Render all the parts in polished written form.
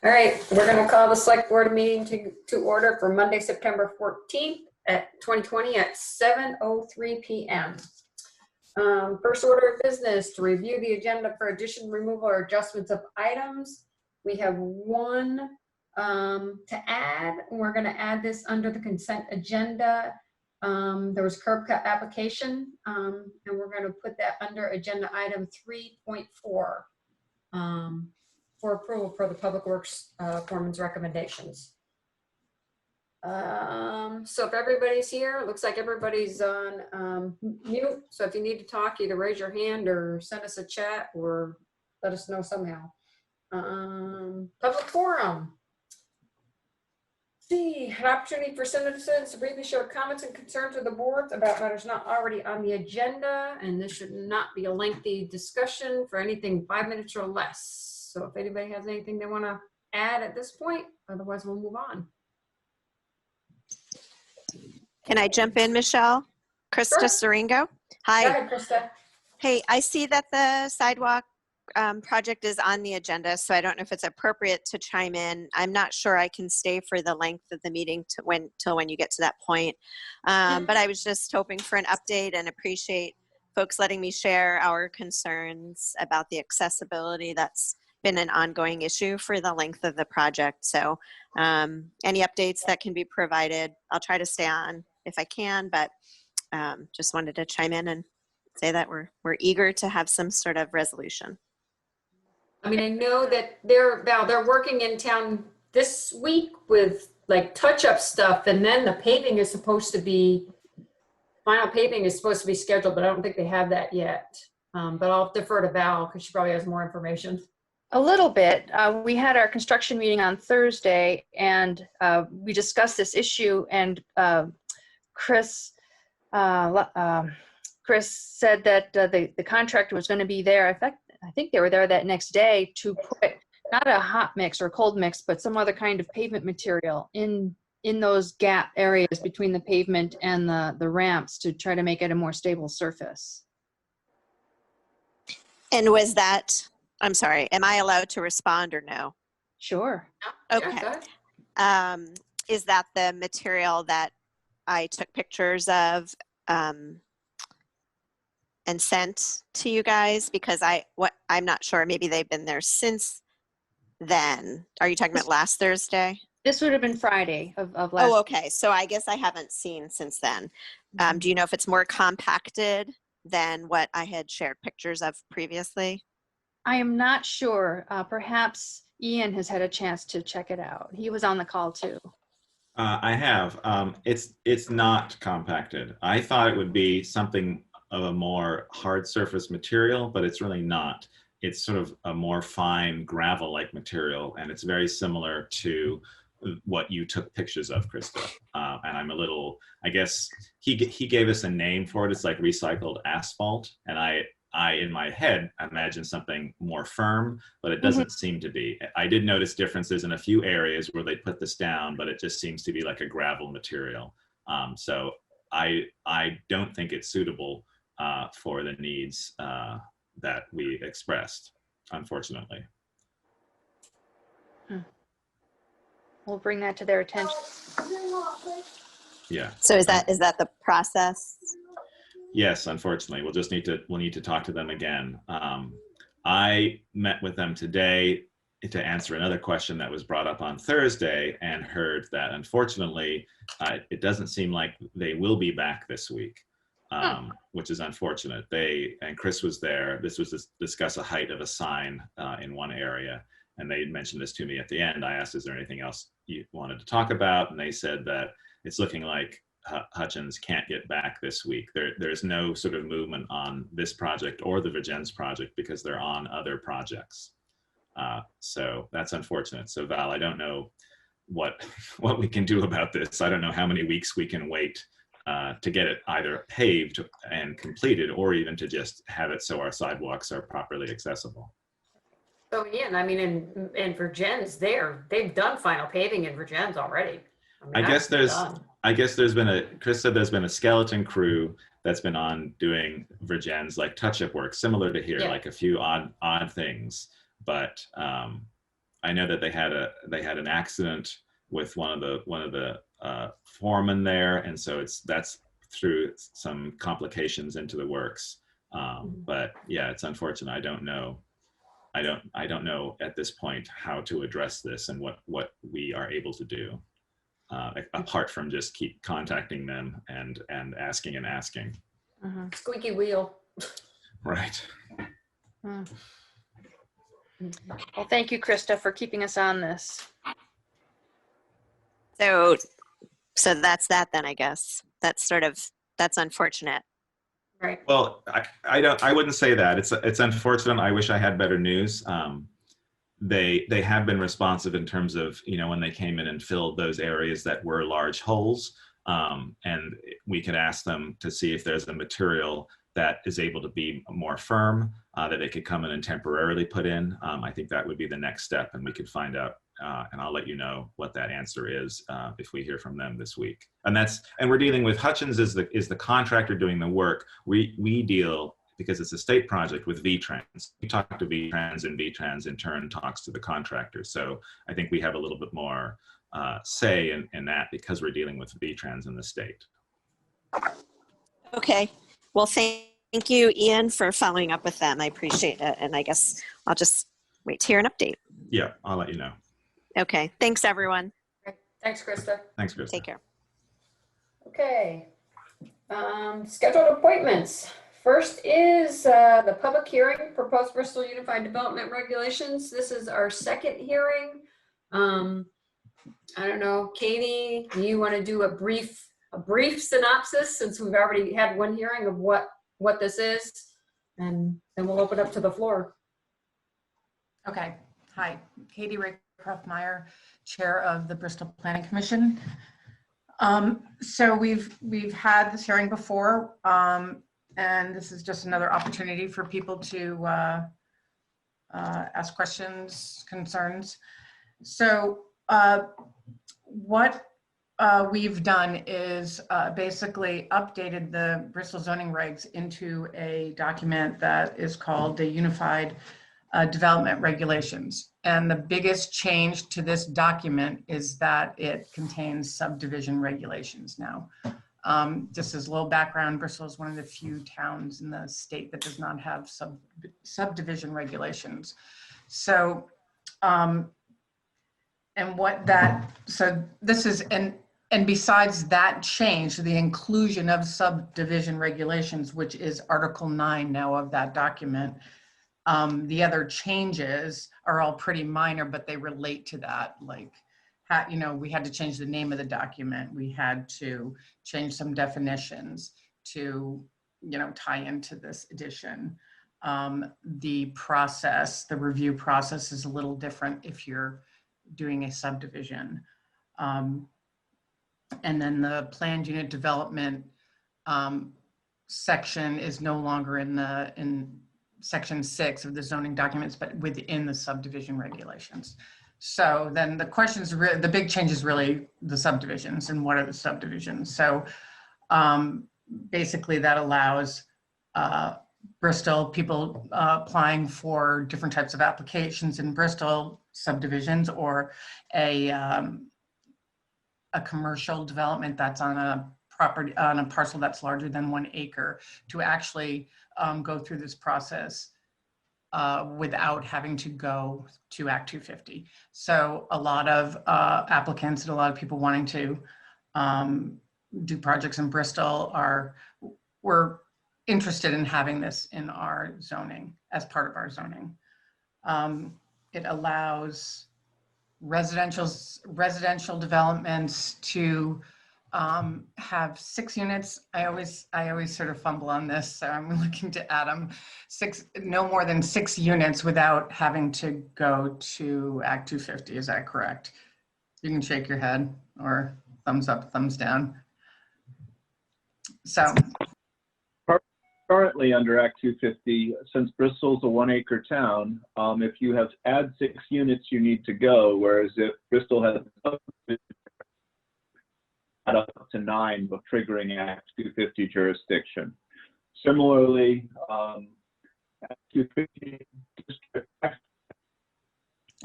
All right, we're going to call the select board meeting to order for Monday, September 14th at 2020 at 7:03 p.m. First order of business to review the agenda for addition, removal, or adjustments of items. We have one to add. We're going to add this under the consent agenda. There was curb cut application, and we're going to put that under agenda item 3.4. For approval for the Public Works foreman's recommendations. So if everybody's here, it looks like everybody's on mute. So if you need to talk, either raise your hand or send us a chat or let us know somehow. Public forum. See, an opportunity for citizens to briefly share comments and concerns with the board about matters not already on the agenda, and this should not be a lengthy discussion for anything 5 minutes or less. So if anybody has anything they want to add at this point, otherwise we'll move on. Can I jump in, Michelle? Krista Seringo. Hi. Go ahead, Krista. Hey, I see that the sidewalk project is on the agenda, so I don't know if it's appropriate to chime in. I'm not sure I can stay for the length of the meeting till when you get to that point. But I was just hoping for an update and appreciate folks letting me share our concerns about the accessibility that's been an ongoing issue for the length of the project. So any updates that can be provided, I'll try to stay on if I can, but just wanted to chime in and say that we're eager to have some sort of resolution. I mean, I know that they're working in town this week with like touch-up stuff, and then the paving is supposed to be, final paving is supposed to be scheduled, but I don't think they have that yet. But I'll defer to Val because she probably has more information. A little bit. We had our construction meeting on Thursday, and we discussed this issue, and Chris said that the contractor was going to be there. In fact, I think they were there that next day to put not a hot mix or cold mix, but some other kind of pavement material in those gap areas between the pavement and the ramps to try to make it a more stable surface. And was that, I'm sorry, am I allowed to respond or no? Sure. Okay. Yeah, is that the material that I took pictures of and sent to you guys? Because I'm not sure, maybe they've been there since then. Are you talking about last Thursday? This would have been Friday of last. Oh, okay. So I guess I haven't seen since then. Do you know if it's more compacted than what I had shared pictures of previously? I am not sure. Perhaps Ian has had a chance to check it out. He was on the call too. I have. It's not compacted. I thought it would be something of a more hard surface material, but it's really not. It's sort of a more fine gravel-like material, and it's very similar to what you took pictures of, Krista. And I'm a little, I guess he gave us a name for it. It's like recycled asphalt, and I in my head imagine something more firm, but it doesn't seem to be. I did notice differences in a few areas where they put this down, but it just seems to be like a gravel material. So I don't think it's suitable for the needs that we expressed, unfortunately. We'll bring that to their attention. Yeah. So is that the process? Yes, unfortunately, we'll need to talk to them again. I met with them today to answer another question that was brought up on Thursday, and heard that unfortunately, it doesn't seem like they will be back this week, which is unfortunate. And Chris was there. This was to discuss a height of a sign in one area, and they mentioned this to me at the end. I asked, is there anything else you wanted to talk about? And they said that it's looking like Hutchins can't get back this week. There's no sort of movement on this project or the Virgins project because they're on other projects. So that's unfortunate. So Val, I don't know what we can do about this. I don't know how many weeks we can wait to get it either paved and completed, or even to just have it so our sidewalks are properly accessible. So Ian, I mean, in Virgins, they've done final paving in Virgins already. I guess there's been Chris said there's been a skeleton crew that's been on doing Virgins, like touch-up work, similar to here, like a few odd things. But I know that they had an accident with one of the foremen there, and so that's through some complications into the works. But yeah, it's unfortunate. I don't know at this point how to address this and what we are able to do, apart from just keep contacting them and asking and asking. Squeaky wheel. Right. Well, thank you, Krista, for keeping us on this. So that's that then, I guess. That's unfortunate. Right. Well, I wouldn't say that. It's unfortunate. I wish I had better news. They have been responsive in terms of, when they came in and filled those areas that were large holes, and we could ask them to see if there's a material that is able to be more firm, that they could come in and temporarily put in. I think that would be the next step, and we could find out, and I'll let you know what that answer is if we hear from them this week. And we're dealing with Hutchins is the contractor doing the work. We deal, because it's a state project, with VTrans. We talk to VTrans, and VTrans in turn talks to the contractor. So I think we have a little bit more say in that, because we're dealing with VTrans in the state. Okay. Well, thank you, Ian, for following up with them. I appreciate it. And I guess I'll just wait to hear an update. Yeah, I'll let you know. Okay. Thanks, everyone. Thanks, Krista. Thanks, Krista. Take care. Okay. Scheduled appointments. First is the public hearing, proposed Bristol Unified Development Regulations. This is our second hearing. I don't know, Katie, do you want to do a brief synopsis, since we've already had one hearing of what this is, and then we'll open up to the floor. Okay. Hi, Katie Krupp, Meyer, Chair of the Bristol Planning Commission. So we've had this hearing before, and this is just another opportunity for people to ask questions, concerns. So what we've done is basically updated the Bristol zoning regs into a document that is called the Unified Development Regulations. And the biggest change to this document is that it contains subdivision regulations now. Just as a little background, Bristol is one of the few towns in the state that does not have subdivision regulations. So, this is, and besides that change, the inclusion of subdivision regulations, which is Article 9 now of that document, the other changes are all pretty minor, but they relate to that. Like, we had to change the name of the document. We had to change some definitions to, tie into this edition. The review process is a little different if you're doing a subdivision. And then the planned unit development section is no longer in section 6 of the zoning documents, but within the subdivision regulations. So then the big change is really the subdivisions and what are the subdivisions. So basically that allows Bristol people applying for different types of applications in Bristol subdivisions, or a commercial development that's on a parcel that's larger than 1 acre, to actually go through this process without having to go to Act 250. So a lot of applicants and a lot of people wanting to do projects in Bristol were interested in having this in our zoning, as part of our zoning. It allows residential developments to have 6 units. I always sort of fumble on this, so I'm looking to Adam. No more than 6 units without having to go to Act 250. Is that correct? You can shake your head or thumbs up, thumbs down. So currently under Act 250, since Bristol's a 1 acre town, if you add 6 units, you need to go. Whereas if Bristol has add up to 9, but triggering Act 250 jurisdiction. Similarly, Act 250 district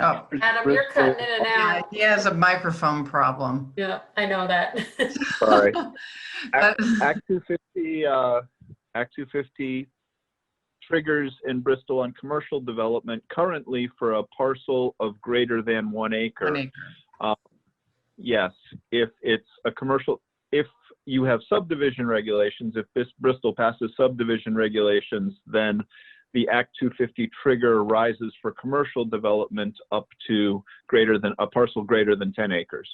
Oh, Adam, you're cutting in and yeah, out. he has a microphone problem. Yeah, I know that. Sorry. But- Act 250, Act 250 triggers in Bristol on commercial development currently for a parcel of greater than 1 acre. 1 acre. Yes, if it's a commercial, if you have subdivision regulations, if this Bristol passes subdivision regulations, then the Act 250 trigger rises for commercial development up to a parcel greater than 10 acres.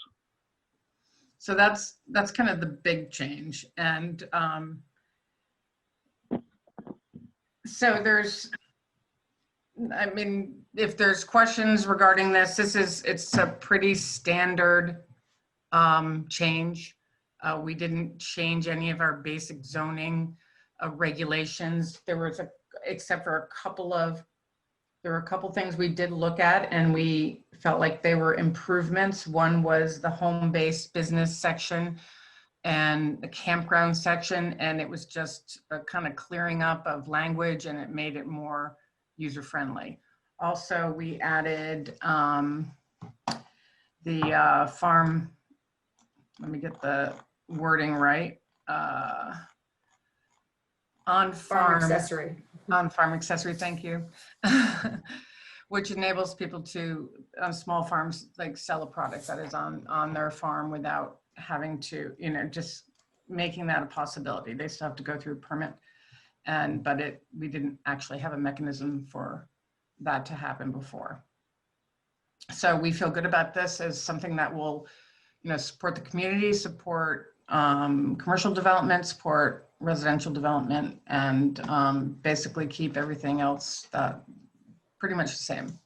So that's kind of the big change. And so if there's questions regarding this, it's a pretty standard change. We didn't change any of our basic zoning regulations. Except for there were a couple things we did look at and we felt like they were improvements. One was the home-based business section and the campground section, and it was just a kind of clearing up of language and it made it more user-friendly. Also, we added the farm, let me get the wording right, Farm accessory. on-farm accessory, thank you. Which enables people to, on small farms, like sell a product that is on their farm without having to, just making that a possibility. They still have to go through a permit. But we didn't actually have a mechanism for that to happen before. So we feel good about this as something that will, support the community, support commercial development, support residential development, and basically keep everything else pretty much the same.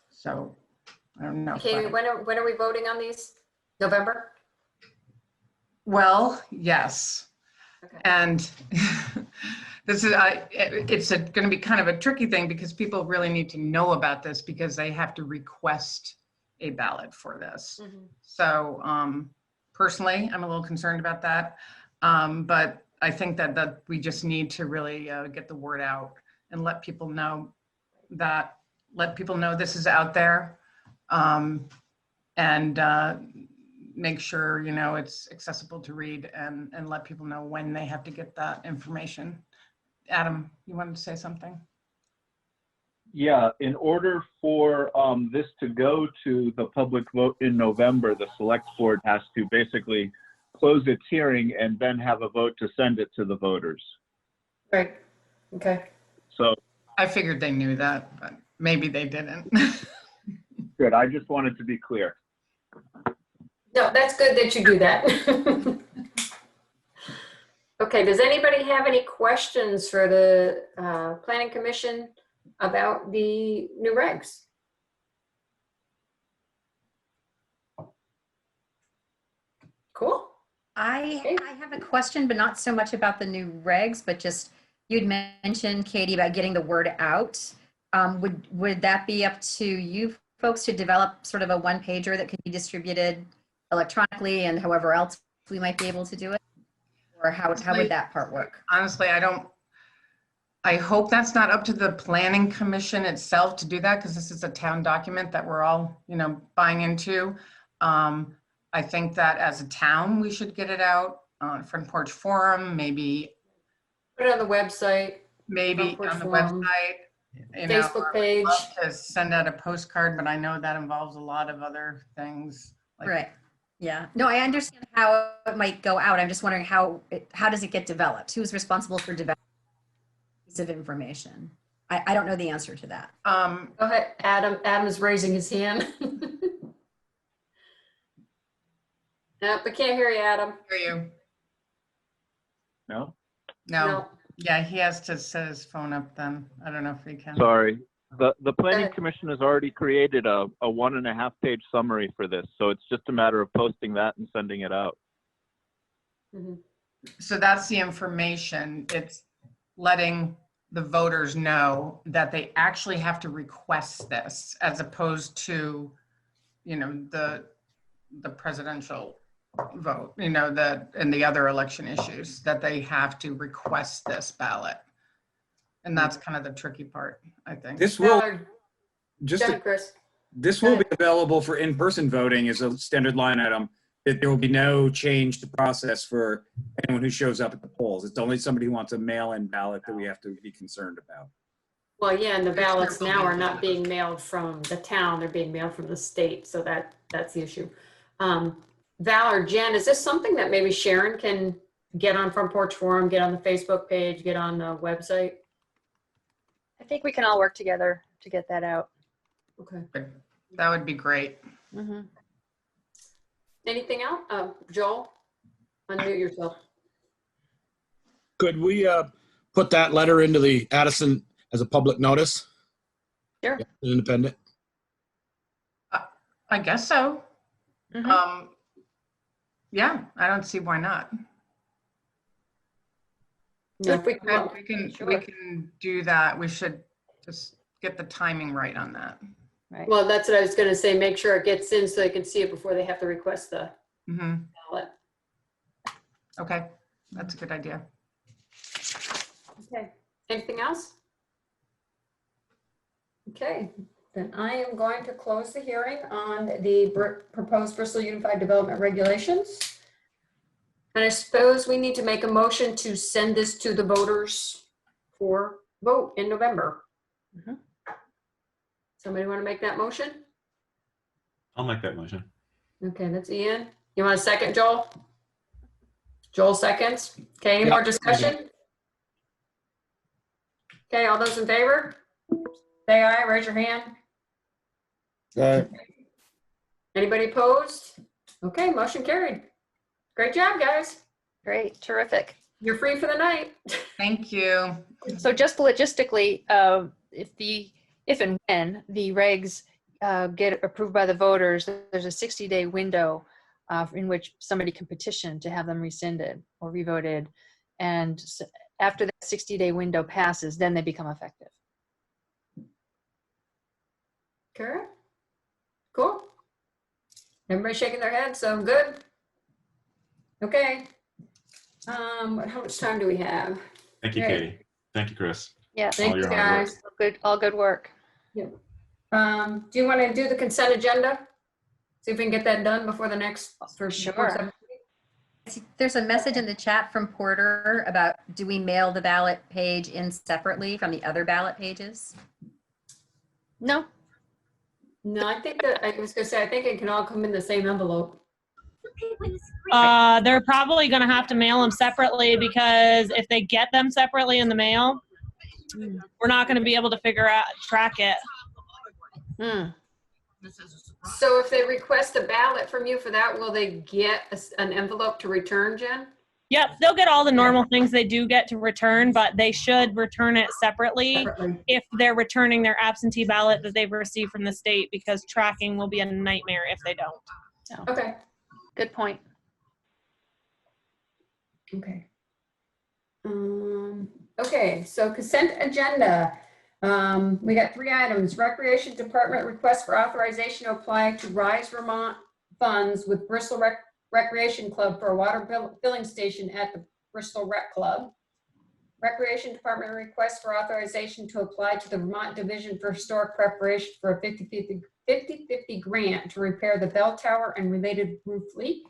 So I don't know. Okay, when are we voting on these? November? Well, yes. Okay. And this is, it's going to be kind of a tricky thing because people really need to know about this because they have to request a ballot for this. Mm-hmm. So personally, I'm a little concerned about that. But I think that we just need to really get the word out and let people know this is out there, and make sure, it's accessible to read and let people know when they have to get that information. Adam, you wanted to say something? Yeah, in order for this to go to the public vote in November, the select board has to basically close its hearing and then have a vote to send it to the voters. Right, okay. So I figured they knew that, but maybe they didn't. good, I just wanted to be clear. No, that's good that you do that. Okay, does anybody have any questions for the Planning Commission about the new regs? Cool. I have a question, but not so much about the new regs, but just you'd mentioned, Katie, about getting the word out. Would that be up to you folks to develop sort of a one-pager that could be distributed electronically and however else we might be able to do it? Or how would that part work? Honestly, I hope that's not up to the Planning Commission itself to do that because this is a town document that we're all, buying into. I think that as a town, we should get it out on Front Porch Forum, maybe Put it on the website, maybe Front Porch on the Forum, website. Facebook page. I'd love to send out a postcard, but I know that involves a lot of other things. Right. Yeah. No, I understand how it might go out. I'm just wondering how does it get developed? Who's responsible for developing this piece of information? I don't know the answer to that. Go ahead, Adam. Adam is raising his hand. Nope, we can't hear you, Adam. Hear you? No? No. Yeah, he has to set his phone up then. I don't know if he can. Sorry. The Planning Commission has already created a 1.5-page summary for this, so it's just a matter of posting that and sending it out. Mm-hmm. So that's the information. It's letting the voters know that they actually have to request this as opposed to, the presidential vote, and the other election issues, that they have to request this ballot. And that's kind of the tricky part, I think. This will, Go just ahead, Chris. This will be available for in-person voting as a standard line item. That there will be no change to process for anyone who shows up at the polls. It's only somebody who wants a mail-in ballot that we have to be concerned about. Well, yeah, and the ballots now are not being mailed from the town, they're being mailed from the state, so that's the issue. Val or Jen, is this something that maybe Sharon can get on Front Porch Forum, get on the Facebook page, get on the website? I think we can all work together to get that out. Okay. That would be great. Mhm. Anything else? Joel, unmute yourself. Could we put that letter into the Addison as a public notice? Sure. Independent? I guess so. Mhm. Yeah, I don't see why not. No, if we We can, can, Sure. we can do that. We should just get the timing right on that. Right. well, that's what I was gonna say, make sure it gets in so they can see it before they have to request the Hmm. ballot. Okay, that's a good idea. Okay, anything else? Okay, then I am going to close the hearing on the proposed Bristol Unified Development Regulations. And I suppose we need to make a motion to send this to the voters for vote in November. Mhm. Somebody want to make that motion? I'll make that motion. Okay, that's Ian. You want a second, Joel? Joel seconds. Okay, any Yeah. more discussion? Okay, all those in favor? Say aye, raise your hand. Anybody opposed? Okay, motion carried. Great job, guys. Great, terrific. You're free for the night. Thank you. So just logistically, if and when the regs get approved by the voters, there's a 60-day window in which somebody can petition to have them rescinded or revoted. And after that 60-day window passes, then they become effective. Okay. Cool. Everybody shaking their head, so good. Okay. How much time do we have? Thank you, Great. Katie. Thank you, Chris. Yeah, Thank All you, your hard work. guys. all good work. Do you want to do the consent agenda? See if we can get that done before the next. Sure. There's a message in the chat from Porter about, do we mail the ballot page in separately from the other ballot pages? No, No, I think that, I was gonna say, I think it can all come in the same envelope. They're probably going to have to mail them separately, because if they get them separately in the mail, we're not going to be able to track it. Hmm. So if they request a ballot from you for that, will they get an envelope to return, Jen? Yep, they'll get all the normal things they do get to return, but they should return it separately if they're returning their absentee ballot that they've received from the state, because tracking will be a nightmare if they don't. Okay. Good point. Okay. Okay, so consent agenda. We got 3 items. Recreation Department request for authorization to apply to Rise Vermont funds with Bristol Recreation Club for a water filling station at the Bristol Rec Club. Recreation Department request for authorization to apply to the Vermont Division for Historic Preparation for a 50/50 grant to repair the bell tower and related roof leak.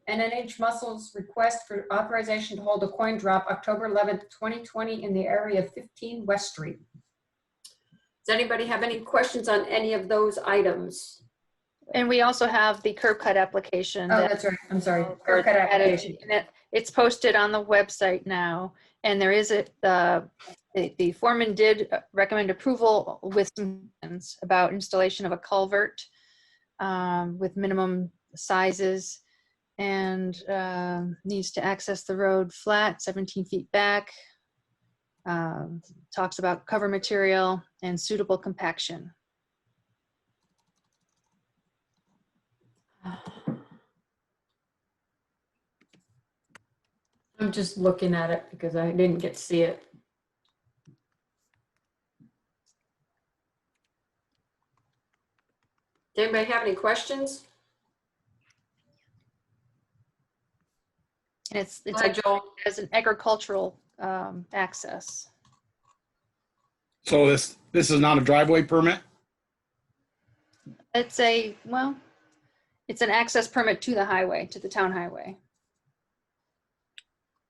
And NH Muscles request for authorization to hold a coin drop October 11th, 2020 in the area of 15 West Street. Does anybody have any questions on any of those items? And we also have the curb cut application. Oh, that- that's right. I'm sorry. or Curb cut added- application. and it's posted on the website now, and there is the foreman did recommend approval with some comments about installation of a culvert with minimum sizes, and needs to access the road flat, 17 feet back. Talks about cover material and suitable compaction. I'm just looking at it because I didn't get to see it. Does anybody have any questions? And it's Go ahead, like Joel. as an agricultural access. So this is not a driveway permit? It's well, it's an access permit to the highway, to the town highway.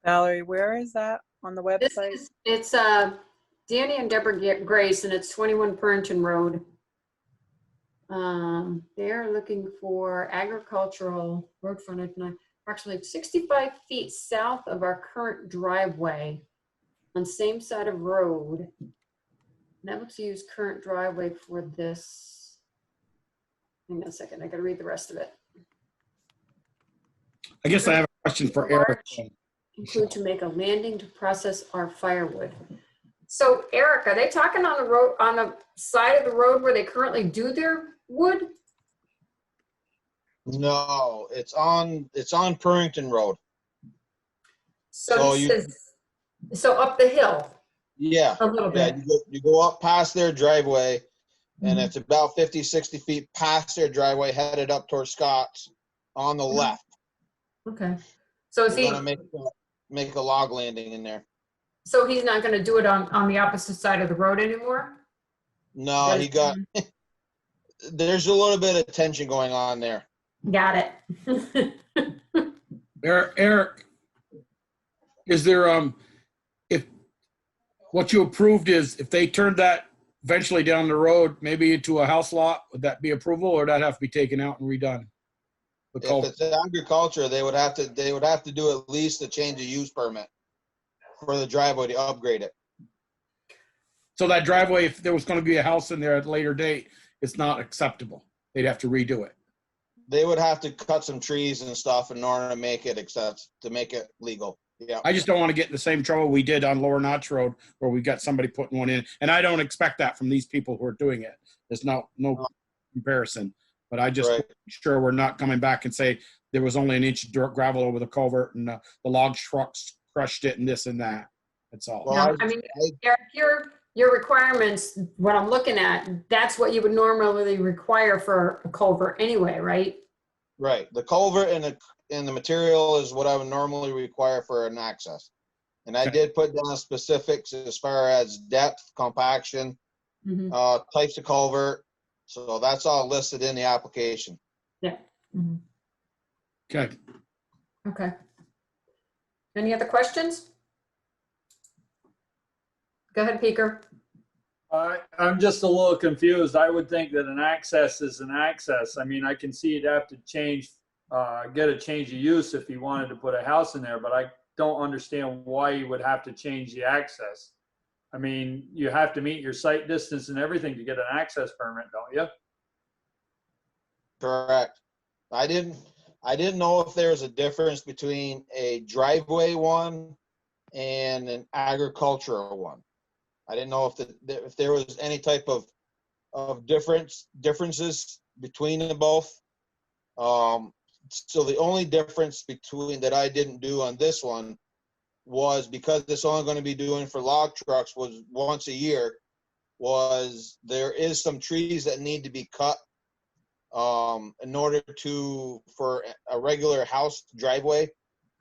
Valerie, where is that on the website? It's Danny and Deborah Grace, and it's 21 Purnton Road. They're looking for agricultural road frontage, approximately 65 feet south of our current driveway on same side of road. That looks to use current driveway for this. Hang on a second, I gotta read the rest of it. I guess I have a question for Eric. Include to make a landing to process our firewood. So Eric, are they talking on the road, on the side of the road where they currently do their wood? No, it's on Purrington Road. So so up the hill Yeah. a little Yeah, bit. you go up past their driveway, and Mhm. it's about 50, 60 feet past their driveway, headed up towards Scott's on the left. Okay. So is We're he, gonna make a log landing in there. so he's not gonna do it on the opposite side of the road anymore? No, there's a little bit of tension going on there. Got it. Eric, is there, if what you approved is if they turned that eventually down the road, maybe into a house lot, would that be approval, or would that have to be taken out and redone? The If culvert. it's agriculture, they would have to do at least a change of use permit for the driveway to upgrade it. So that driveway, if there was gonna be a house in there at a later date, it's not acceptable. They'd have to redo it. They would have to cut some trees and stuff in order to make it legal. Yeah. I just don't want to get in the same trouble we did on Lower Notch Road where we got somebody putting one in. And I don't expect that from these people who are doing it. There's no comparison. But I just Right. sure we're not coming back and say there was only an inch of dirt gravel over the culvert and the log trucks crushed it and this and that. That's all. Well, No, I mean, Eric, your requirements, what I'm looking at, that's what you would normally require for a culvert anyway, right? Right. The culvert and the material is what I would normally require for an access. And I Okay. did put down specifics as far as depth, compaction, Mhm. types of culvert. So that's all listed in the application. Yeah. Mhm. Okay. Okay. Any other questions? Go ahead, Peter. I'm just a little confused. I would think that an access is an access. I mean, I can see you'd have to change, get a change of use if you wanted to put a house in there, but I don't understand why you would have to change the access. I mean, you have to meet your site distance and everything to get an access permit, don't you? Correct. I didn't know if there was a difference between a driveway one and an agricultural one. I didn't know if there was any type of differences between them both. So the only difference between that I didn't do on this one was because it's only going to be doing for log trucks was once a year, was there is some trees that need to be cut in order for a regular house driveway.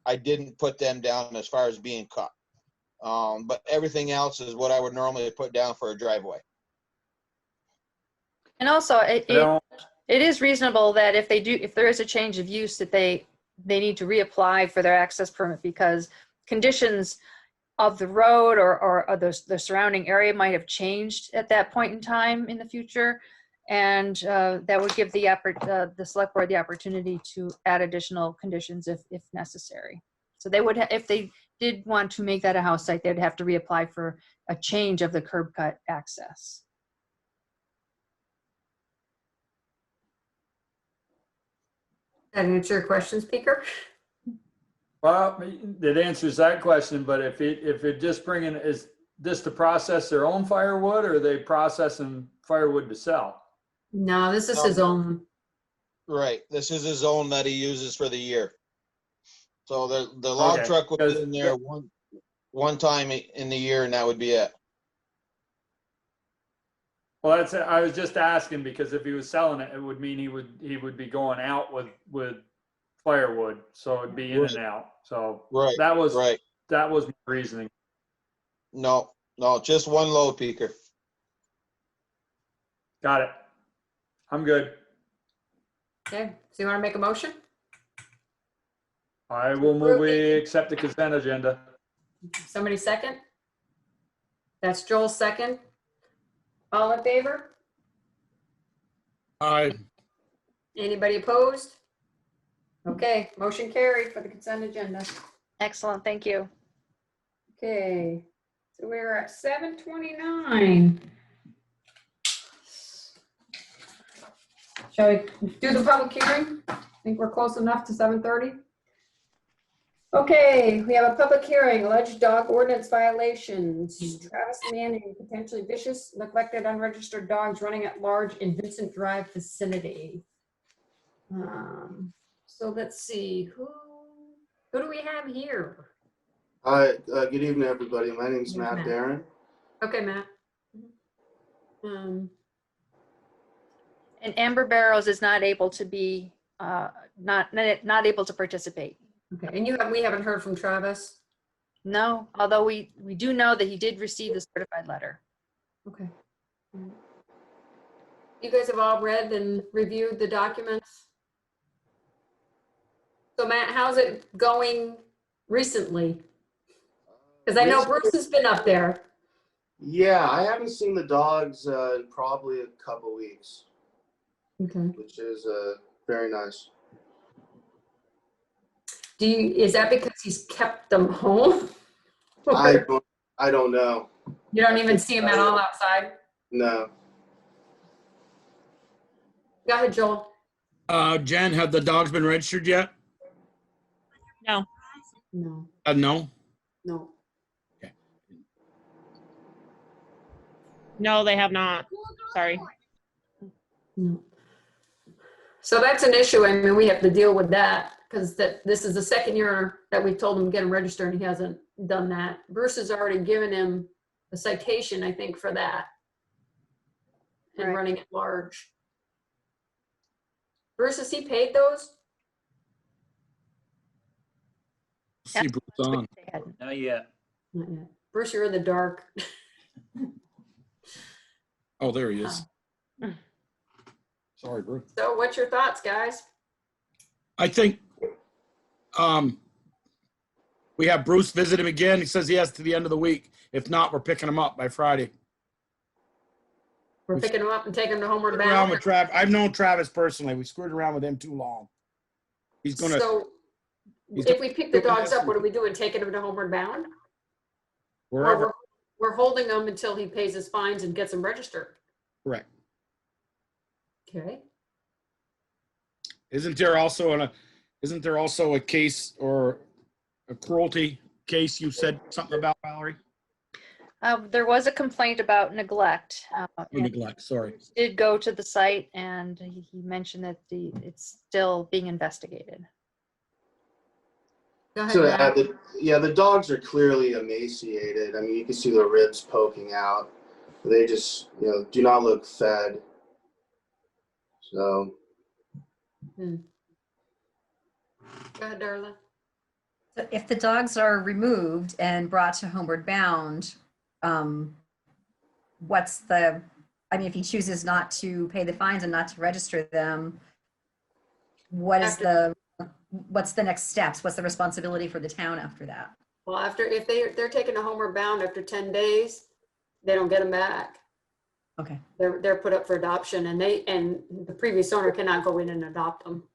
I didn't put them down as far as being cut. But everything else is what I would normally put down for a driveway. And also, it No. is reasonable that if there is a change of use, that they need to reapply for their access permit because conditions of the road or the surrounding area might have changed at that point in time in the future. And that would give the select board the opportunity to add additional conditions if necessary. So they would, if they did want to make that a house site, they'd have to reapply for a change of the curb cut access. That answer your questions, Peter? Well, that answers that question, but if it just bringing, is this to process their own firewood or are they processing firewood to sell? No, this is his own. Right. This is his own that he uses for the year. So the log Okay, truck would be because in there one time in the year, and that would be it. Well, I was just asking because if he was selling it, it would mean he would be going out with firewood, so it'd be in Right. and out. So Right. that was Right. my reasoning. No, just one load peaker. Got it. I'm good. Okay, so you want to make a motion? I will move we accept the consent agenda. Somebody second? That's Joel's second. All in favor? Aye. Anybody opposed? Okay, motion carried for the consent agenda. Excellent, thank you. Okay, so we're at 7:29. Shall we do the public hearing? I think we're close enough to 7:30. Okay, we have a public hearing, alleged dog ordinance violations. Travis Manning, potentially vicious, neglected, unregistered dogs running at large in Vincent Drive vicinity. So let's see, who do we have here? Hi, good evening, everybody. My name's Here's Matt Matt. Barron. Okay, Matt. And Amber Barrows is not able to be, not able to participate. Okay, and we haven't heard from Travis? No, although we do know that he did receive the certified letter. Okay. You guys have all read and reviewed the documents? So Matt, how's it going recently? Because I know Bruce has been up there. Yeah, I haven't seen the dogs in probably a couple weeks, Okay. which is very nice. Is that because he's kept them home? I don't know. You don't even see him at all outside? No. Go ahead, Joel. Jen, have the dogs been registered yet? No. No. No. No. No, they have not. Sorry. No. So that's an issue. I mean, we have to deal with that because this is the second year that we told him to get him registered and he hasn't done that. Bruce has already given him a citation, I think, for that. And Right. running at large. Bruce, has he paid those? See Bruce on. Not yet. Not yet. Bruce, you're in the dark. Oh, there he is. Sorry, Bruce. So what's your thoughts, guys? I think we have Bruce visit him again. He says he has to the end of the week. If not, we're picking him up by Friday. We're picking him up and taking him to Homeward Screwed around Bound? with Travis. I've known Travis personally. We screwed around with him too long. He's gonna. So if we pick the dogs up, what are we doing? Taking them to Homeward Bound? Wherever. Or we're holding them until he pays his fines and gets them registered? Correct. Okay. Isn't there also a case or a cruelty case you said something about, Valerie? There was a complaint about neglect. Neglect, sorry. Did go to the site and he mentioned that it's still being investigated. Go ahead, So Matt. the dogs are clearly emaciated. I mean, you can see the ribs poking out. They just, do not look fed. So. Go ahead, Darla. So if the dogs are removed and brought to Homeward Bound, if he chooses not to pay the fines and not to register them, what's the next steps? What's the responsibility for the town after that? Well, if they're taken to Homeward Bound after 10 days, they don't get them back. Okay. They're put up for adoption and the previous owner cannot go in and adopt them.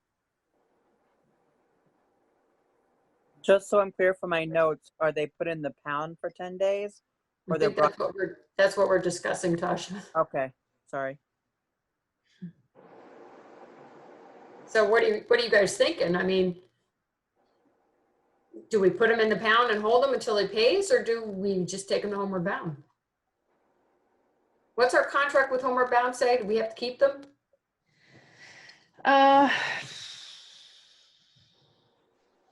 Just so I'm clear for my notes, are they put in the pound for 10 days? I Or they're think that's what we're discussing, Tasha. Okay, sorry. So what are you guys thinking? I mean, do we put him in the pound and hold him until he pays, or do we just take him to Homeward Bound? What's our contract with Homeward Bound say? Do we have to keep them?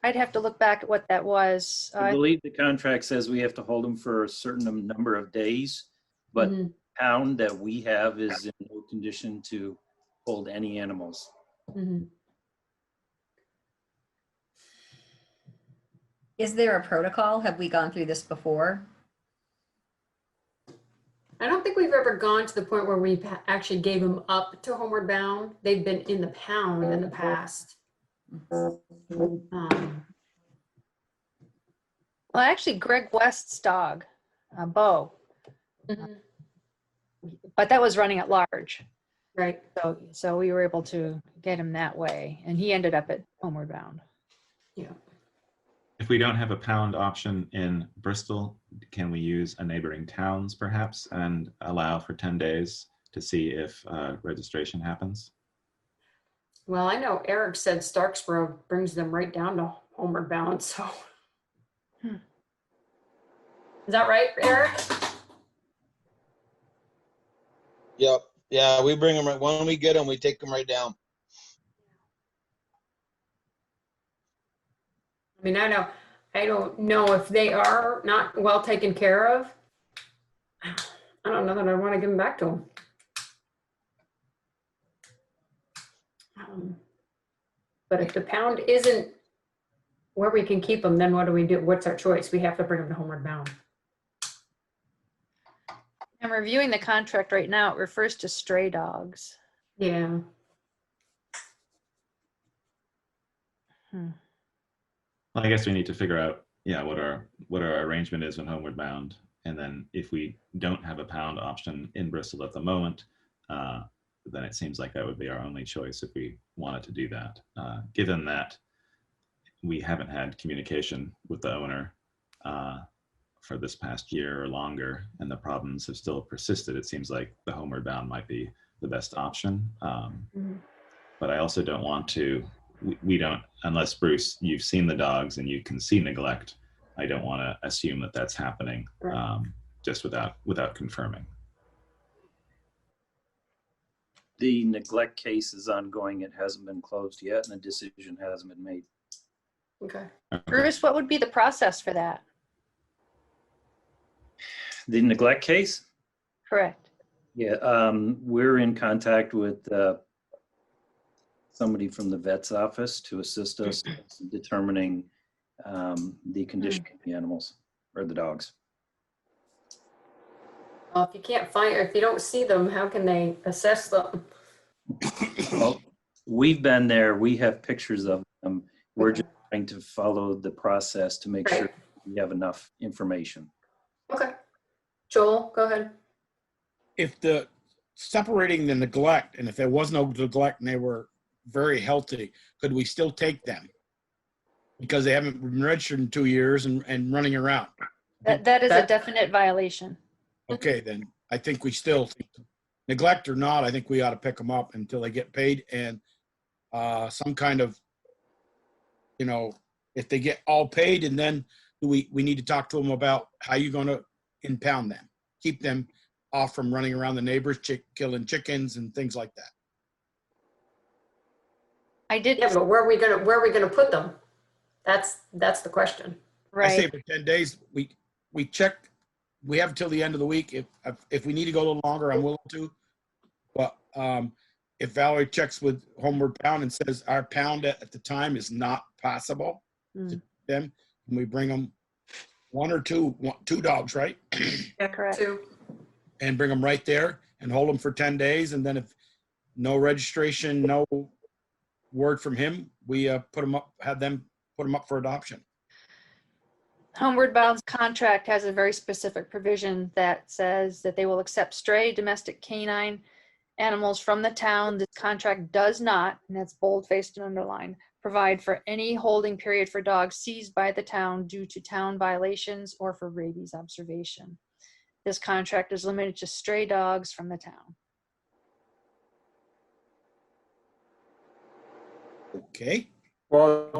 I'd have to look back at what that was. I believe the contract says we have to hold them for a certain number of days, but Mhm. pound that we have is in no condition to hold any animals. Mhm. Is there a protocol? Have we gone through this before? I I don't think we've ever gone to the point where we've actually gave them up to Homeward Bound. They've been in the pound in the past. Well, actually, Greg West's dog, Bo, but that was running at large. Right. So we were able to get him that way, and he ended up at Homeward Bound. Yeah. If we don't have a pound option in Bristol, can we use a neighboring towns perhaps and allow for 10 days to see if registration happens? Well, I know Eric said Starksboro brings them right down to Homeward Bound, so. Is that right, Eric? Yep. Yeah, we bring them right, when we get them, we take them right down. I mean, I don't know if they are not well taken care of. I don't know that I want to give them back to them. But if the pound isn't where we can keep them, then what do we do? What's our choice? We have to bring them to Homeward Bound. I'm reviewing the contract right now. It refers to stray dogs. Yeah. Well, I guess we need to figure out, yeah, what our arrangement is when Homeward Bound. And then if we don't have a pound option in Bristol at the moment, then it seems like that would be our only choice if we wanted to do that. Given that we haven't had communication with the owner for this past year or longer, and the problems have still persisted, it seems like the Homeward Bound might be the best option. But I also don't want to, we don't, unless Bruce, you've seen the dogs and you can see neglect, I don't want to assume that that's happening just without confirming. The neglect case is ongoing. It hasn't been closed yet, and a decision hasn't been made. Okay. Bruce, what would be the process for that? The neglect case? Correct. Yeah, we're in contact with somebody from the vet's office to assist us in determining the condition of the animals or the dogs. Well, if you can't find, or if you don't see them, how can they assess them? Well, we've been there. We have pictures of them. We're just trying to follow the process to make sure we have enough information. Okay. Joel, go ahead. If the separating the neglect, and if there was no neglect and they were very healthy, could we still take them? Because they haven't been registered in 2 years and running around. That is a definite violation. Okay, then I think we still, neglect or not, I think we ought to pick them up until they get paid and some kind of, if they get all paid, and then we need to talk to them about how you're going to impound them, keep them off from running around the neighbors, killing chickens and things like that. I did. Yeah, but where are we gonna put them? That's the question. I say for 10 days, we check. We have until the end of the week. If we need to go a little longer, I'm willing to. But if Valerie checks with Homeward Bound and says our pound at the time is not possible to them, and we bring them one or two dogs, right? Yeah, correct. Two. And bring them right there and hold them for 10 days. And then if no registration, no word from him, we have them put them up for adoption. Homeward Bound's contract has a very specific provision that says that they will accept stray domestic canine animals from the town. This contract does not, and that's bold-faced and underlined, provide for any holding period for dogs seized by the town due to town violations or for rabies observation. This contract is limited to stray dogs from the town. Okay. Well,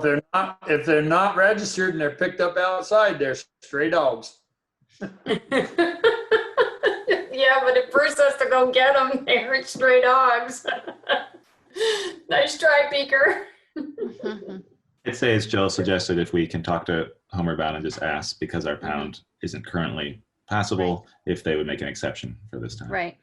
if they're not registered and they're picked up outside, they're stray dogs. Yeah, but if Bruce has to go get them, they're stray dogs. Nice try, Beaker. I'd say, as Joel suggested, if we can talk to Homeward Bound and just ask, because our pound isn't currently passable, if they would make an exception for this time. Right.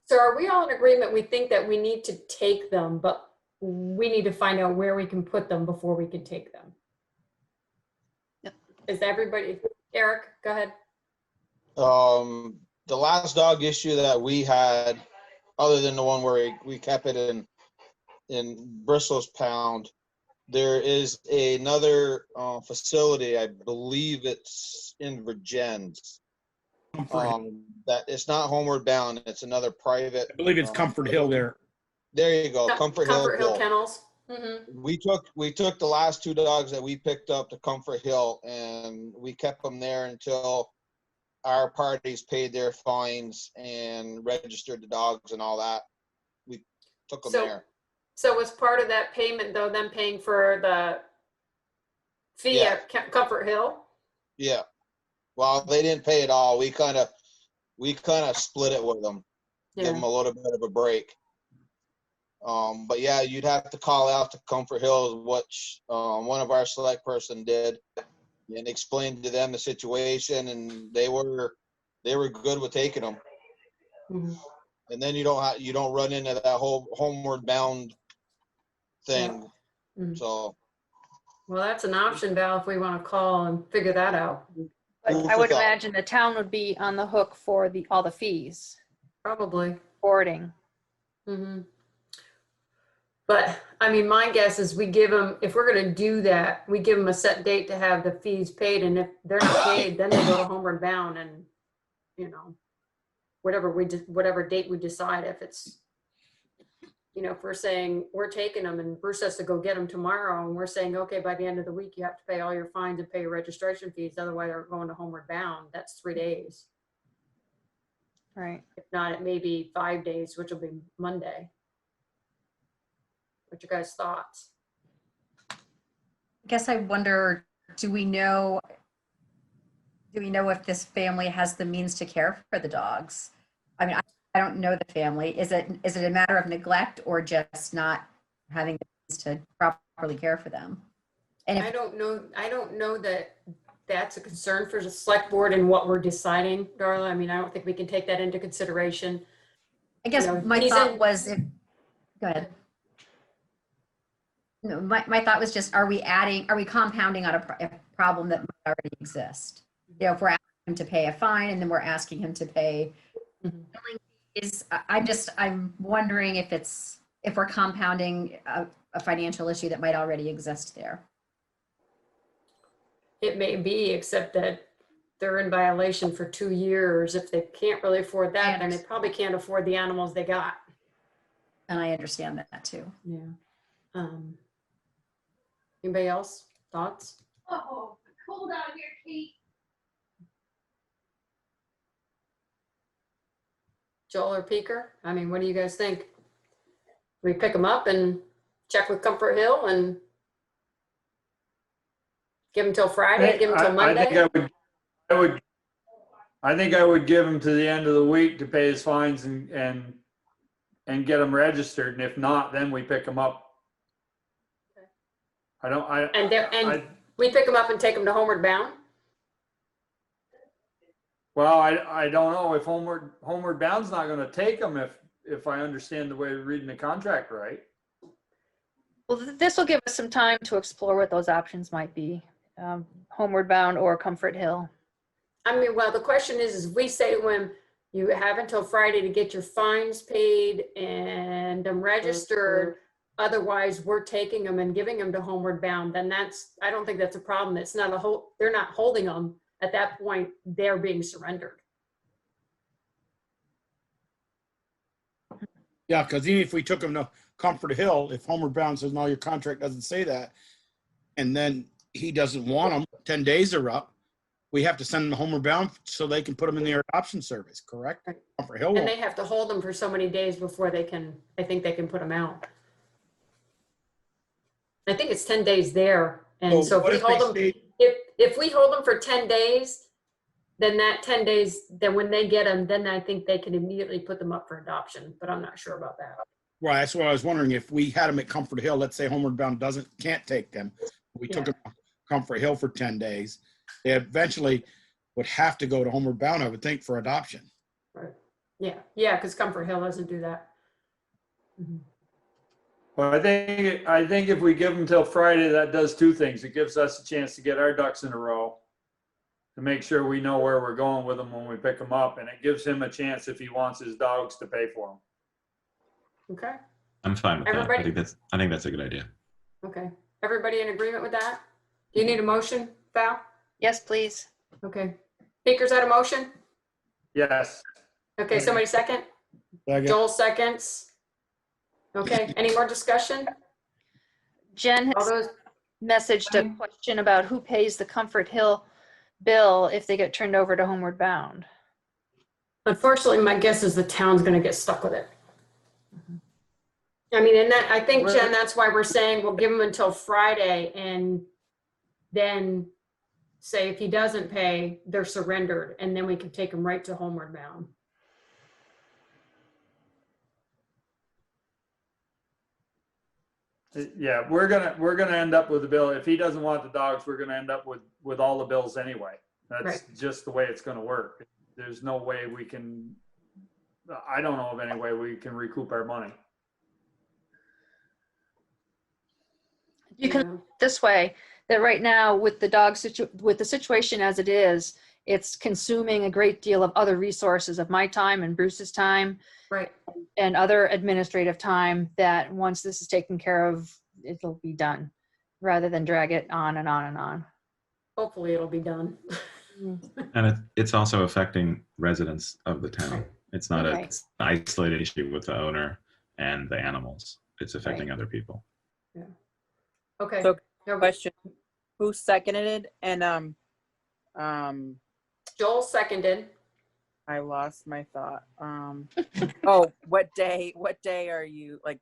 So are we all in agreement? We think that we need to take them, but we need to find out where we can put them before we can take them. Yep. Is everybody, Eric, go ahead. the last dog issue that we had, other than the one where we kept it in Bristol's pound, there is another facility, I believe it's in Virgins. That it's not Homeward Bound, it's another private. I believe it's Comfort Hill there. There you go, Comfort Hill. Comfort Hill Bull. Kennels. Mm-hmm. We took the last 2 dogs that we picked up to Comfort Hill, and we kept them there until our parties paid their fines and registered the dogs and all that. We took them there. So was part of that payment though, them paying for the fee at Comfort Hill? Yeah. Well, they didn't pay it all. We kind of split it with them, give them a little bit of a break. But yeah, you'd have to call out to Comfort Hill, which one of our select person did, and explained to them the situation, and they were good with taking them. Mm-hmm. And then you don't run into that whole Homeward Bound thing. Yeah. Mm-hmm. So. Well, that's an option, Val, if we want to call and figure that out. But I would imagine the town would be on the hook for all the fees. Probably. Boarding. Mm-hmm. But I mean, my guess is we give them, if we're going to do that, we give them a set date to have the fees paid. And if they're not paid, then they go to Homeward Bound and, you know, whatever date we decide. If it's, you know, if we're saying we're taking them and Bruce has to go get them tomorrow, and we're saying, okay, by the end of the week, you have to pay all your fines and pay your registration fees. Otherwise, they're going to Homeward Bound. That's 3 days. Right. If not, it may be 5 days, which will be Monday. What's your guys' thoughts? I guess I wonder, do we know if this family has the means to care for the dogs? I mean, I don't know the family. Is it a matter of neglect or just not having the means to properly care for them? And I don't know that that's a concern for the select board and what we're deciding, Darla. I mean, I don't think we can take that into consideration. I guess my thought was, go ahead. No, my thought was just, are we compounding on a problem that might already exist? You know, if we're asking him to pay a fine and then we're asking him to pay billing fees, I'm wondering if we're compounding a financial issue that might already exist there. It may be, except that they're in violation for 2 years. If they can't really afford that, then they probably can't afford the animals they got. And I understand that too. Yeah. Anybody else? Thoughts? Oh, cold out here, Kate. Joel or Peeker? I mean, what do you guys think? We pick them up and check with Comfort Hill and give them till Friday, give them till Monday? I think I would give him to the end of the week to pay his fines and get them registered. And if not, then we pick them up. And we pick them up and take them to Homeward Bound? Well, I don't know if Homeward Bound's not going to take them if I understand the way we're reading the contract right. Well, this will give us some time to explore what those options might be. Homeward Bound or Comfort Hill. I mean, well, the question is we say to him, you have until Friday to get your fines paid and them registered. Otherwise, we're taking them and giving them to Homeward Bound. Then I don't think that's a problem. It's not they're not holding them. At that point, they're being surrendered. Yeah, because even if we took them to Comfort Hill, if Homeward Bound says, no, your contract doesn't say that, and then he doesn't want them, 10 days are up, we have to send them to Homeward Bound so they can put them in their adoption service, correct? Comfort Hill And won't. they have to hold them for so many days before I think they can put them out. I think it's 10 days there. And so if we hold them, if we hold them for 10 days, then that 10 days, then when they get them, then I think they can immediately put them up for adoption, but I'm not sure about that. Right, that's what I was wondering. If we had them at Comfort Hill, let's say Homeward Bound can't take them. We took them to Comfort Hill for 10 days. They eventually would have to go to Homeward Bound, I would think, for adoption. Right. Yeah, because Comfort Hill doesn't do that. Mm-hmm. Well, I think if we give them till Friday, that does two things. It gives us a chance to get our ducks in a row. to make sure we know where we're going with them when we pick them up. And it gives him a chance if he wants his dogs to pay for them. Okay, I'm fine with that. Everybody- I think that's a good idea. okay. Everybody in agreement with that? Do you need a motion, Val? Yes, please. Okay. Speaker's out of motion? Yes. Okay, somebody second? Second. Joel seconds. Okay, any more discussion? Jen All has those, messaged a question about who pays the Comfort Hill bill if they get turned over to Homeward Bound. unfortunately, my guess is the town's gonna get stuck with it. I mean, and that, I think, Jen, that's why we're saying we'll give him until Friday and then say if he doesn't pay, they're surrendered, and then we can take him right to Homeward Bound. Yeah, we're gonna end up with a bill. If he doesn't want the dogs, we're gonna end up with all the bills anyway. That's Right. just the way it's gonna work. There's no way we can, I don't know of any way we can recoup our money. You can this way, that right now with the with the situation as it is, it's consuming a great deal of other resources of my time and Bruce's time. Right. And other administrative time that once this is taken care of, it'll be done rather than drag it on and on and on. Hopefully it'll be done. And it's also affecting residents of the town. It's not Right. it's an isolated issue with the owner and the animals. It's affecting other people. Okay. So, No, question, who seconded it? And, Joel seconded. I lost my thought. Oh, what day are you, like,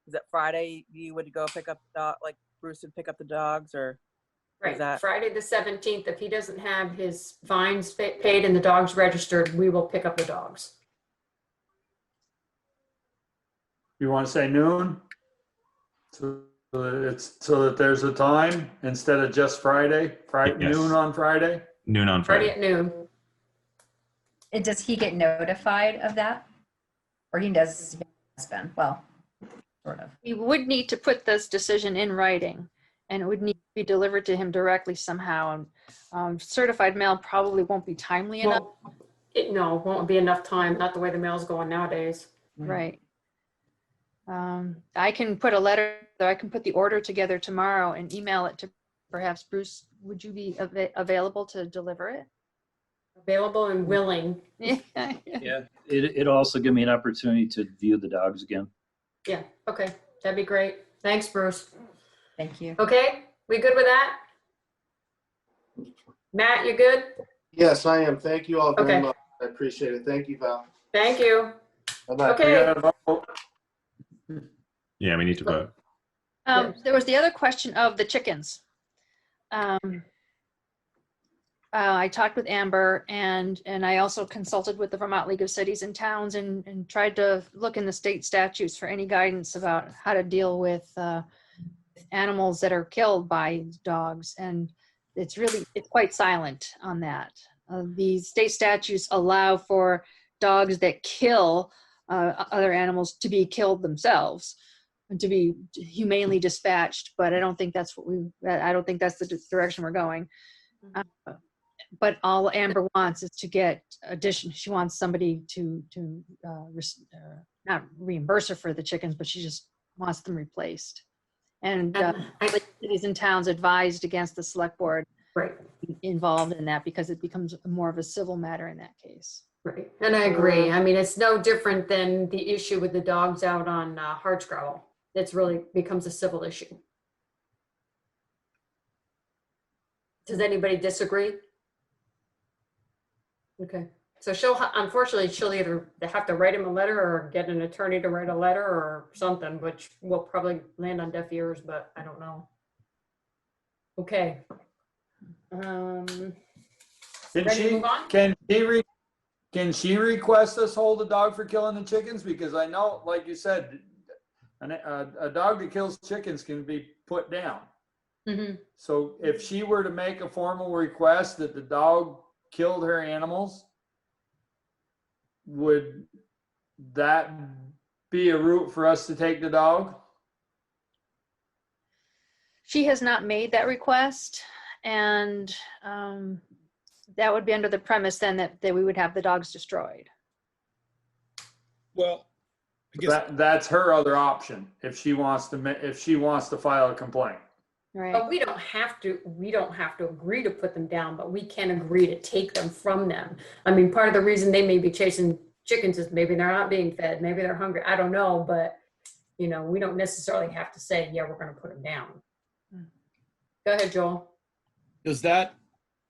is it Friday you would go pick up the dog, like Bruce would pick up the dogs, or? Right, that- Friday the 17th, if he doesn't have his fines paid and the dogs registered, we will pick up the dogs. You wanna say noon? So that there's a time instead of just Friday, Yes. noon on Friday? Noon on Friday Friday. at noon. And does he get notified of that? Or he does, spend, well, sort of. We would need to put this decision in writing, and it would need to be delivered to him directly somehow. And certified mail probably won't be timely enough. Well, no, won't be enough time, not the way the mail's going nowadays. Right. I can put a letter, I can put the order together tomorrow and email it to perhaps Bruce. Would you be available to deliver it? Available and willing. Yeah, it'll also give me an opportunity to view the dogs again. Yeah, okay, that'd be great. Thanks, Bruce. Thank you. Okay, we good with that? Matt, you good? Yes, I am. Thank you all very Okay. much. I appreciate it. Thank you, Val. Thank you. Bye-bye. Okay. Yeah, we need to vote. There was the other question of the chickens. I talked with Amber and I also consulted with the Vermont League of Cities and Towns and tried to look in the state statutes for any guidance about how to deal with animals that are killed by dogs. And it's quite silent on that. The state statutes allow for dogs that kill other animals to be killed themselves and to be humanely dispatched, but I don't think that's I don't think that's the direction we're going. But all Amber wants is to get she wants somebody to not reimburse her for the chickens, but she just wants them replaced. And cities and towns advised against the select board involved in that because it becomes more of a civil matter in that case. Right, and I agree. I mean, it's no different than the issue with the dogs out on Hardscrabble. It's really becomes a civil issue. Does anybody disagree? Okay, so unfortunately, she'll either have to write him a letter or get an attorney to write a letter or something, which will probably land on deaf ears, but I don't know. Okay. Ready to move on? Can she request us hold a dog for killing the chickens? Because I know, like you said, a dog that kills chickens can be put down. Mm-hmm. So if she were to make a formal request that the dog killed her animals, would that be a route for us to take the dog? She has not made that request, and that would be under the premise then that we would have the dogs destroyed. Well, I guess That's her other option if she wants to file a complaint. Right. But we don't have to agree to put them down, but we can agree to take them from them. I mean, part of the reason they may be chasing chickens is maybe they're not being fed, maybe they're hungry. I don't know, but we don't necessarily have to say, yeah, we're going to put them down. Go ahead, Joel. does that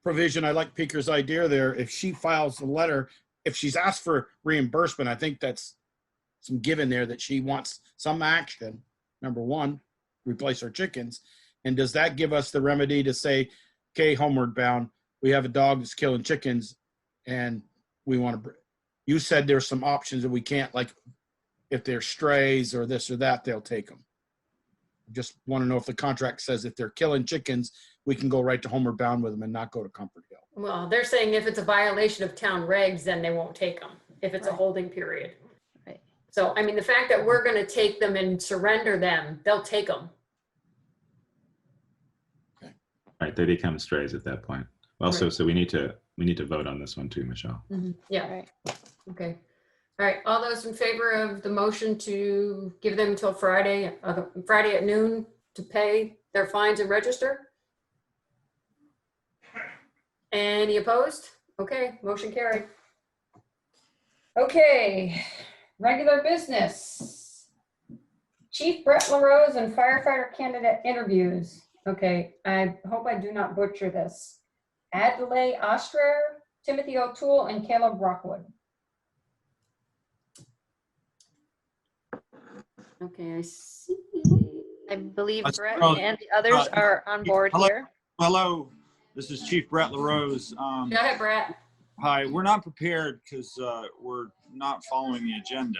provision, I like Peaker's idea there, if she files a letter, if she's asked for reimbursement, I think that's some given there that she wants some action, number one, replace our chickens. And does that give us the remedy to say, okay, homeward bound, we have a dog that's killing chickens and we want to, you said there's some options that we can't, like if they're strays or this or that, they'll take them. Just want to know if the contract says if they're killing chickens, we can go right to homeward bound with them and not go to Comfort Hill. Well, they're saying if it's a violation of town regs, then they won't take them, if it's a holding period. Right. So, I mean, the fact that we're going to take them and surrender them, they'll take them. Right, they become strays at that point. Well, Right. so we need to vote on this one too, Michelle. Yeah. Right. Okay. All right. All those in favor of the motion to give them until Friday at noon to pay their fines and register? Any opposed? Okay, motion carried. Okay, regular business. Chief Brett LaRose and firefighter candidate interviews. Okay, I hope I do not butcher this. Adelaide Ostrer, Timothy O'Toole, and Caleb Rockwood. Okay, I see. I believe Brett Oh, and the others are on board hello. here. Hello, this is Chief Brett LaRose. Go ahead, Brett. Hi, we're not prepared because we're not following the agenda.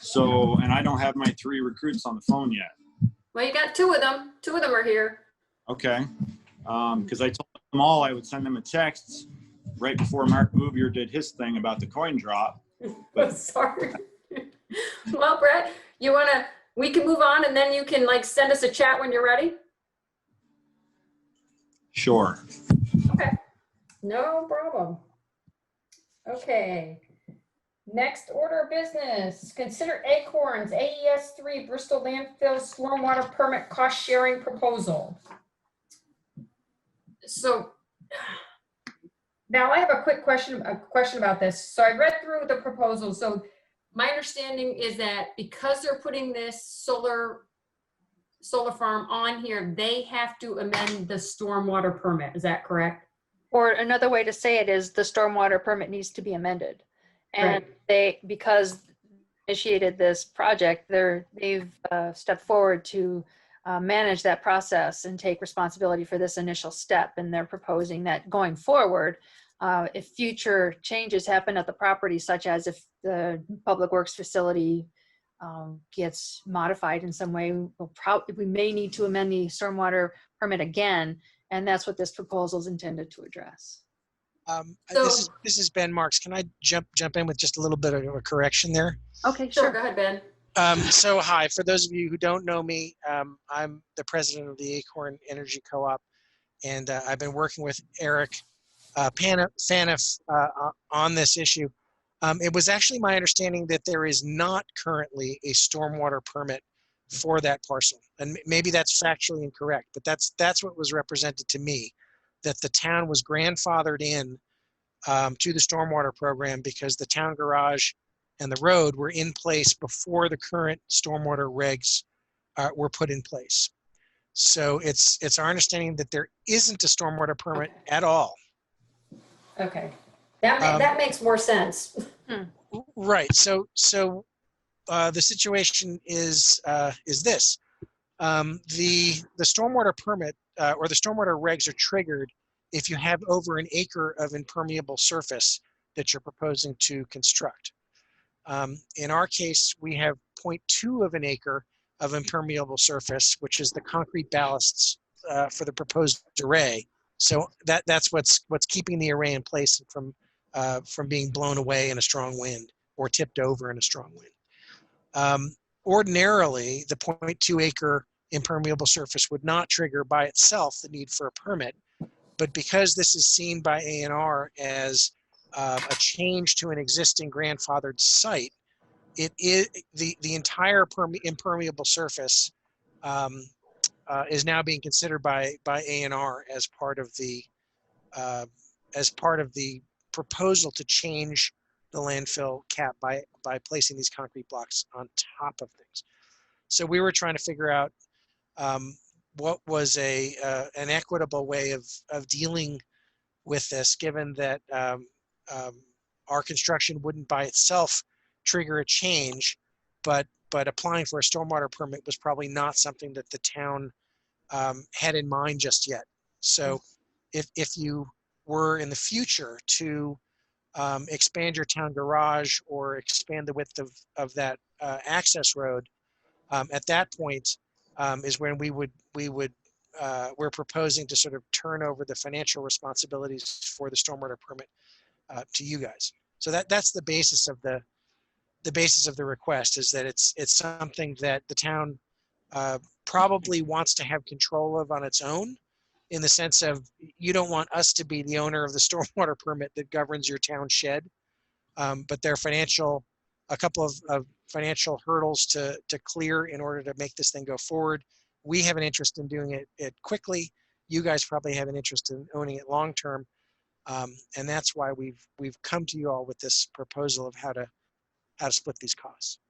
So, and I don't have my 3 recruits on the phone yet. Well, you got 2 of them. 2 of them are here. Okay, because I told them all I would send them a text right before Mark Bouvier did his thing about the coin drop. But Sorry. Well, Brett, we can move on and then you can send us a chat when you're ready? sure. Okay, no problem. Okay, next order of business. Consider Acorns AES 3 Bristol landfill stormwater permit cost sharing proposal. So now I have a quick question about this. So I read through the proposal. So my understanding is that because they're putting this solar farm on here, they have to amend the stormwater permit. Is that correct? Or another way to say it is the stormwater permit needs to be amended. And because they initiated this project, they've stepped forward to manage that process and take responsibility for this initial step. And they're proposing that going forward, if future changes happen at the property, such as if the public works facility gets modified in some way, we may need to amend the stormwater permit again. And that's what this proposal is intended to address. This is Ben Marks. Can I jump in with just a little bit of a correction there? Okay, sure. Go ahead, Ben. So hi, for those of you who don't know me, I'm the president of the Acorn Energy Co-op, and I've been working with Eric Paniff on this issue. It was actually my understanding that there is not currently a stormwater permit for that parcel, and maybe that's factually incorrect, but that's what was represented to me, that the town was grandfathered in to the stormwater program because the town garage and the road were in place before the current stormwater regs were put in place. So it's our understanding that there isn't a stormwater permit at all. Okay, that makes more sense. Right. So the situation is this: the stormwater permit or the stormwater regs are triggered if you have over an acre of impermeable surface that you're proposing to construct. In our case, we have 0.2 of an acre of impermeable surface, which is the concrete ballasts for the proposed array. So that's what's keeping the array in place from being blown away in a strong wind or tipped over in a strong wind. Ordinarily, the 0.2 acre impermeable surface would not trigger by itself the need for a permit, But because this is seen by A&R as a change to an existing grandfathered site, it is the entire impermeable surface is now being considered by A&R as part of the proposal to change the landfill cap by placing these concrete blocks on top of things. So we were trying to figure out what was an equitable way of dealing with this, given that our construction wouldn't by itself trigger a change, but applying for a stormwater permit was probably not something that the town had in mind just yet. So if you were in the future to expand your town garage or expand the width of that access road, at that point is when we're proposing to sort of turn over the financial responsibilities for the stormwater permit to you guys. So that's the basis of the request, is that it's something that the town probably wants to have control of on its own, in the sense of, you don't want us to be the owner of the stormwater permit that governs your town shed. But there are a couple of financial hurdles to clear in order to make this thing go forward. We have an interest in doing it quickly. You guys probably have an interest in owning it long term. And that's why we've come to you all with this proposal of how to split these costs.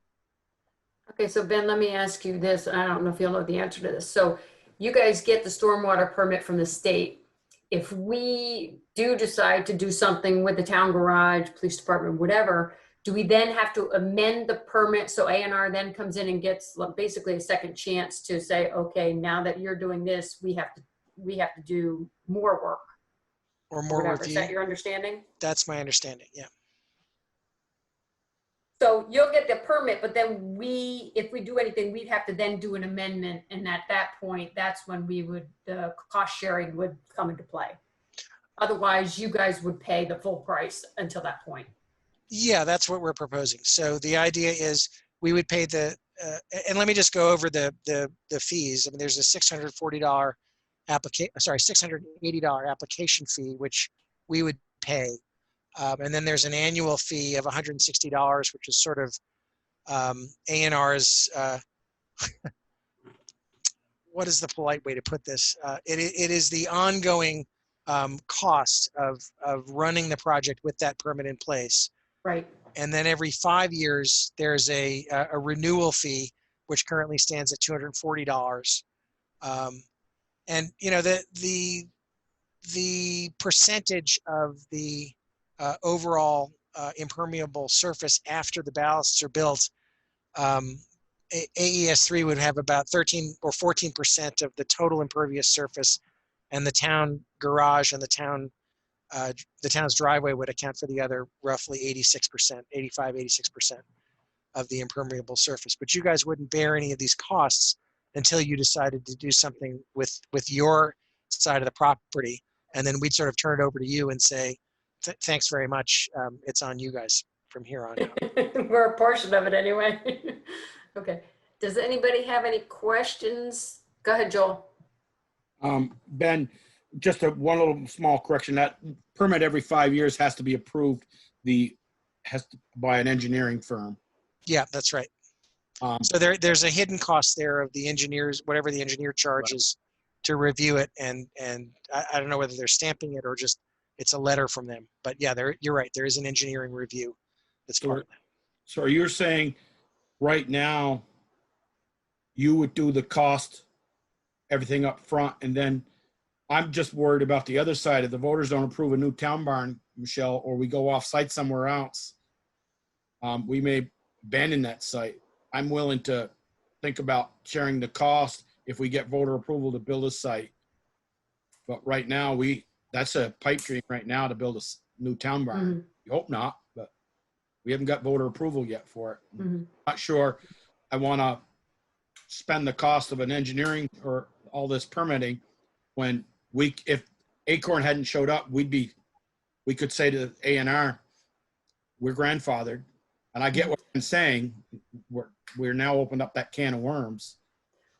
Okay, so Ben, let me ask you this. I don't know if you'll know the answer to this. So you guys get the stormwater permit from the state. If we do decide to do something with the town garage, police department, whatever, do we then have to amend the permit so A&R then comes in and gets basically a second chance to say, okay, now that you're doing this, we have to do more work or more whatever. review? Is that your understanding? That's my understanding, yeah. So you'll get the permit, but then if we do anything, we'd have to then do an amendment. And at that point, that's when the cost sharing would come into play. Otherwise, you guys would pay the full price until that point. Yeah, that's what we're proposing. So the idea is we would pay and let me just go over the fees. I mean, there's a $680 application fee, which we would pay. And then there's an annual fee of $160, which is sort of A&R's, what is the polite way to put this? It is the ongoing cost of running the project with that permit in place. Right. And then every 5 years, there's a renewal fee, which currently stands at $240. And you know, the percentage of the overall impermeable surface after the ballasts are built, AES3 would have about 13 or 14% of the total impervious surface, and the town garage and the town's driveway would account for the other roughly 86%, 85, 86% of the impermeable surface. But you guys wouldn't bear any of these costs until you decided to do something with your side of the property, and then we'd sort of turn it over to you and say, thanks very much. It's on you guys from here on out. We're a portion of it anyway. Okay. Does anybody have any questions? Go ahead, Joel. Ben, just one little small correction. That permit every 5 years has to be approved by an engineering firm. Yeah, that's right. So there's a hidden cost there of the engineers, whatever the engineer charges to review it, and I don't know whether they're stamping it or just it's a letter from them. But yeah, you're right. There is an engineering review that's part of that. So you're saying right now you would do the cost, everything up front, and then I'm just worried about the other side. If the voters don't approve a new town barn, Michelle, or we go off site somewhere else, we may abandon that site. I'm willing to think about sharing the cost if we get voter approval to build a site. But right now, that's a pipe dream right now to build a new town barn. Mm-hmm. We hope not, but we haven't got voter approval yet for it. Mm-hmm. Not sure I want to spend the cost of an engineering or all this permitting when if Acorn hadn't showed up, we could say to A&R, we're grandfathered. And I get what I'm saying. We're now opened up that can of worms.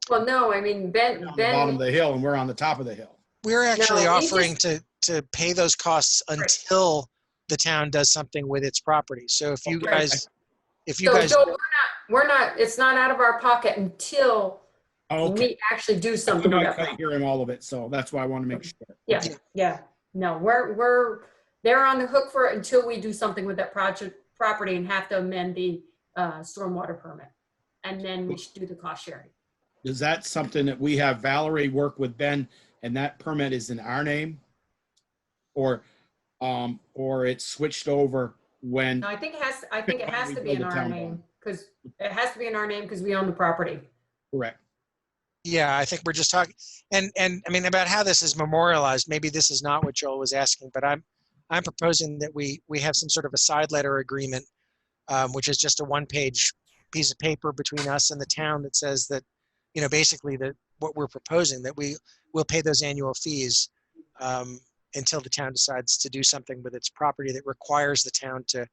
Well, no, I mean, Ben, on the bottom of the hill, and we're on the top of the hill. We're actually No, we offering to pay those costs until the town does something with its property. So if you Right. guys, So Joel, we're not, it's not out of our pocket until Okay. we actually do I'm something with not that quite property. hearing all of it, so that's why I want to make sure. Yeah, yeah. No, they're on the hook for it until we do something with that property and have to amend the stormwater permit. And then we should do the cost sharing. Is that something that we have Valerie work with Ben and that permit is in our name? Or it's switched over when? No, I think it has to be in the our town name because it has to be in our name because we own the property. Correct. Yeah, I think we're just talking, and I mean, about how this is memorialized. Maybe this is not what Joel was asking, but I'm proposing that we have some sort of a side letter agreement, which is just a one-page piece of paper between us and the town that says that, you know, basically that what we're proposing, that we will pay those annual fees until the town decides to do something with its property that requires the town to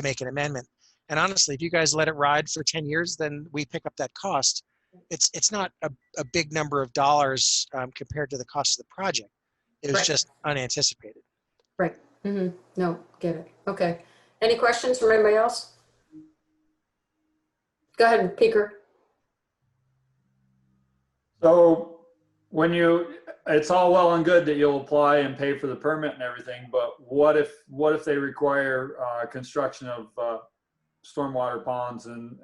make an amendment. And honestly, if you guys let it ride for 10 years, then we pick up that cost. It's not a big number of dollars compared to the cost of the project. It was Right. just unanticipated. Right. No, get it. Okay. Any questions from anybody else? Go ahead, Peeker. So when it's all well and good that you'll apply and pay for the permit and everything, but what if they require construction of stormwater ponds and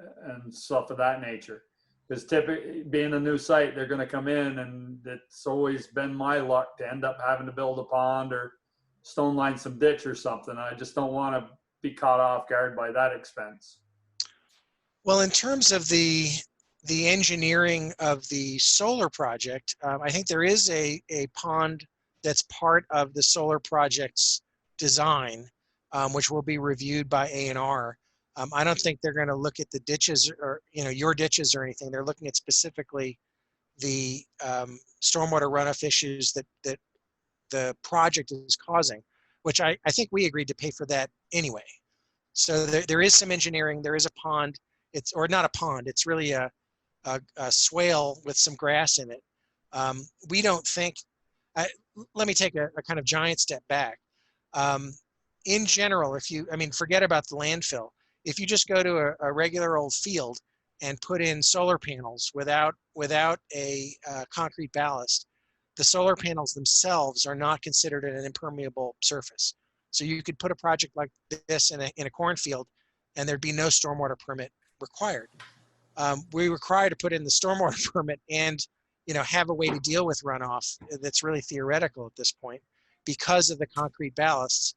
stuff of that nature? Because typically, being a new site, they're going to come in, and it's always been my luck to end up having to build a pond or stone line some ditch or something. I just don't want to be caught off guard by that expense. Well, in terms of the engineering of the solar project, I think there is a pond that's part of the solar project's design, which will be reviewed by A&R. I don't think they're going to look at the ditches or, you know, your ditches or anything. They're looking at specifically the stormwater runoff issues that the project is causing, which I think we agreed to pay for that anyway. So there is some engineering. There is a pond. Or not a pond. It's really a swale with some grass in it. We don't think. Let me take a kind of giant step back. In general, forget about the landfill. If you just go to a regular old field and put in solar panels without a concrete ballast, the solar panels themselves are not considered an impermeable surface. So you could put a project like this in a cornfield, and there'd be no stormwater permit required. We require to put in the stormwater permit and, you know, have a way to deal with runoff that's really theoretical at this point because of the concrete ballasts.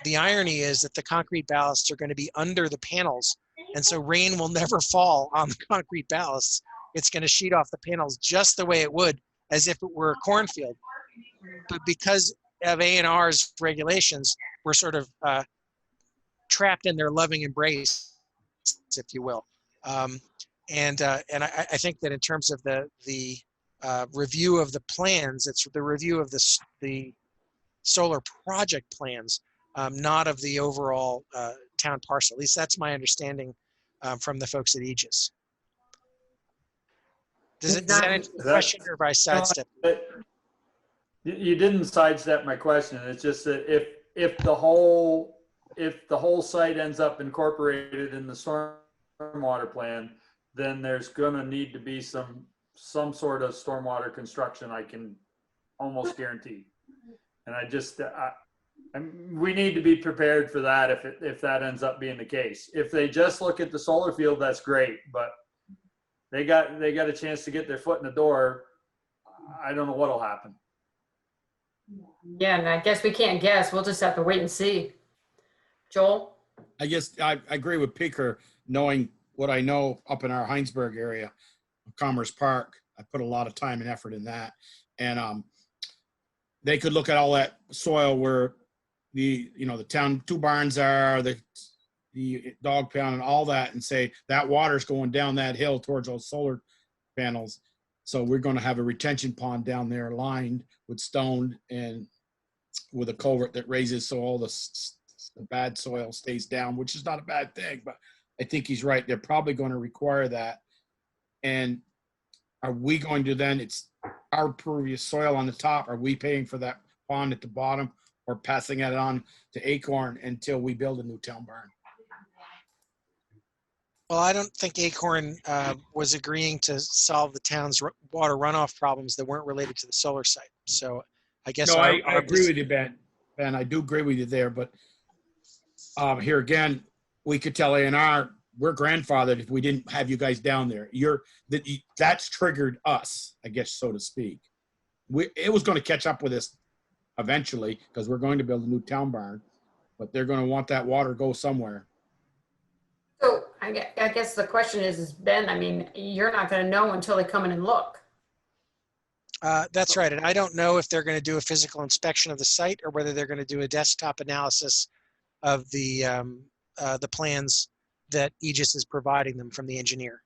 The irony is that the concrete ballasts are going to be under the panels, and so rain will never fall on the concrete ballasts. It's going to sheet off the panels just the way it would as if it were a cornfield. But because of A&R's regulations, we're sort of trapped in their loving embrace, if you will. And I think that in terms of the review of the plans, it's the review of the solar project plans, not of the overall town parcel. At least that's my understanding from the folks at Aegis. Does that answer the question, or have I sidestepped? You didn't sidestep my question. It's just that if the whole site ends up incorporated in the stormwater plan, then there's gonna need to be some sort of stormwater construction, I can almost guarantee. And we need to be prepared for that if that ends up being the case. If they just look at the solar field, that's great, but they got a chance to get their foot in the door. I don't know what'll happen. Yeah, and I guess we can't guess. We'll just have to wait and see. Joel? I guess I agree with Peeker, knowing what I know up in our Heinsberg area, Commerce Park. I put a lot of time and effort in that. And they could look at all that soil where the town 2 barns are, the dog pound and all that, and say that water's going down that hill towards those solar panels. So we're going to have a retention pond down there lined with stone and with a culvert that raises so all the bad soil stays down, which is not a bad thing, but I think he's right. They're probably going to require that. And are we going to then, our previous soil on the top, are we paying for that pond at the bottom or passing it on to Acorn until we build a new town barn? Well, I don't think Acorn was agreeing to solve the town's water runoff problems that weren't related to the solar site. So I guess No, I agree with you, Ben. Ben, I do agree with you there, but here again, we could tell A&R, we're grandfathered if we didn't have you guys down there. That's triggered us, I guess, so to speak. It was going to catch up with us eventually because we're going to build a new town barn, but they're going to want that water to go somewhere. So I guess the question is Ben, I mean, you're not going to know until they come in and look. That's right. And I don't know if they're going to do a physical inspection of the site or whether they're going to do a desktop analysis of the plans that Aegis is providing them from the engineer.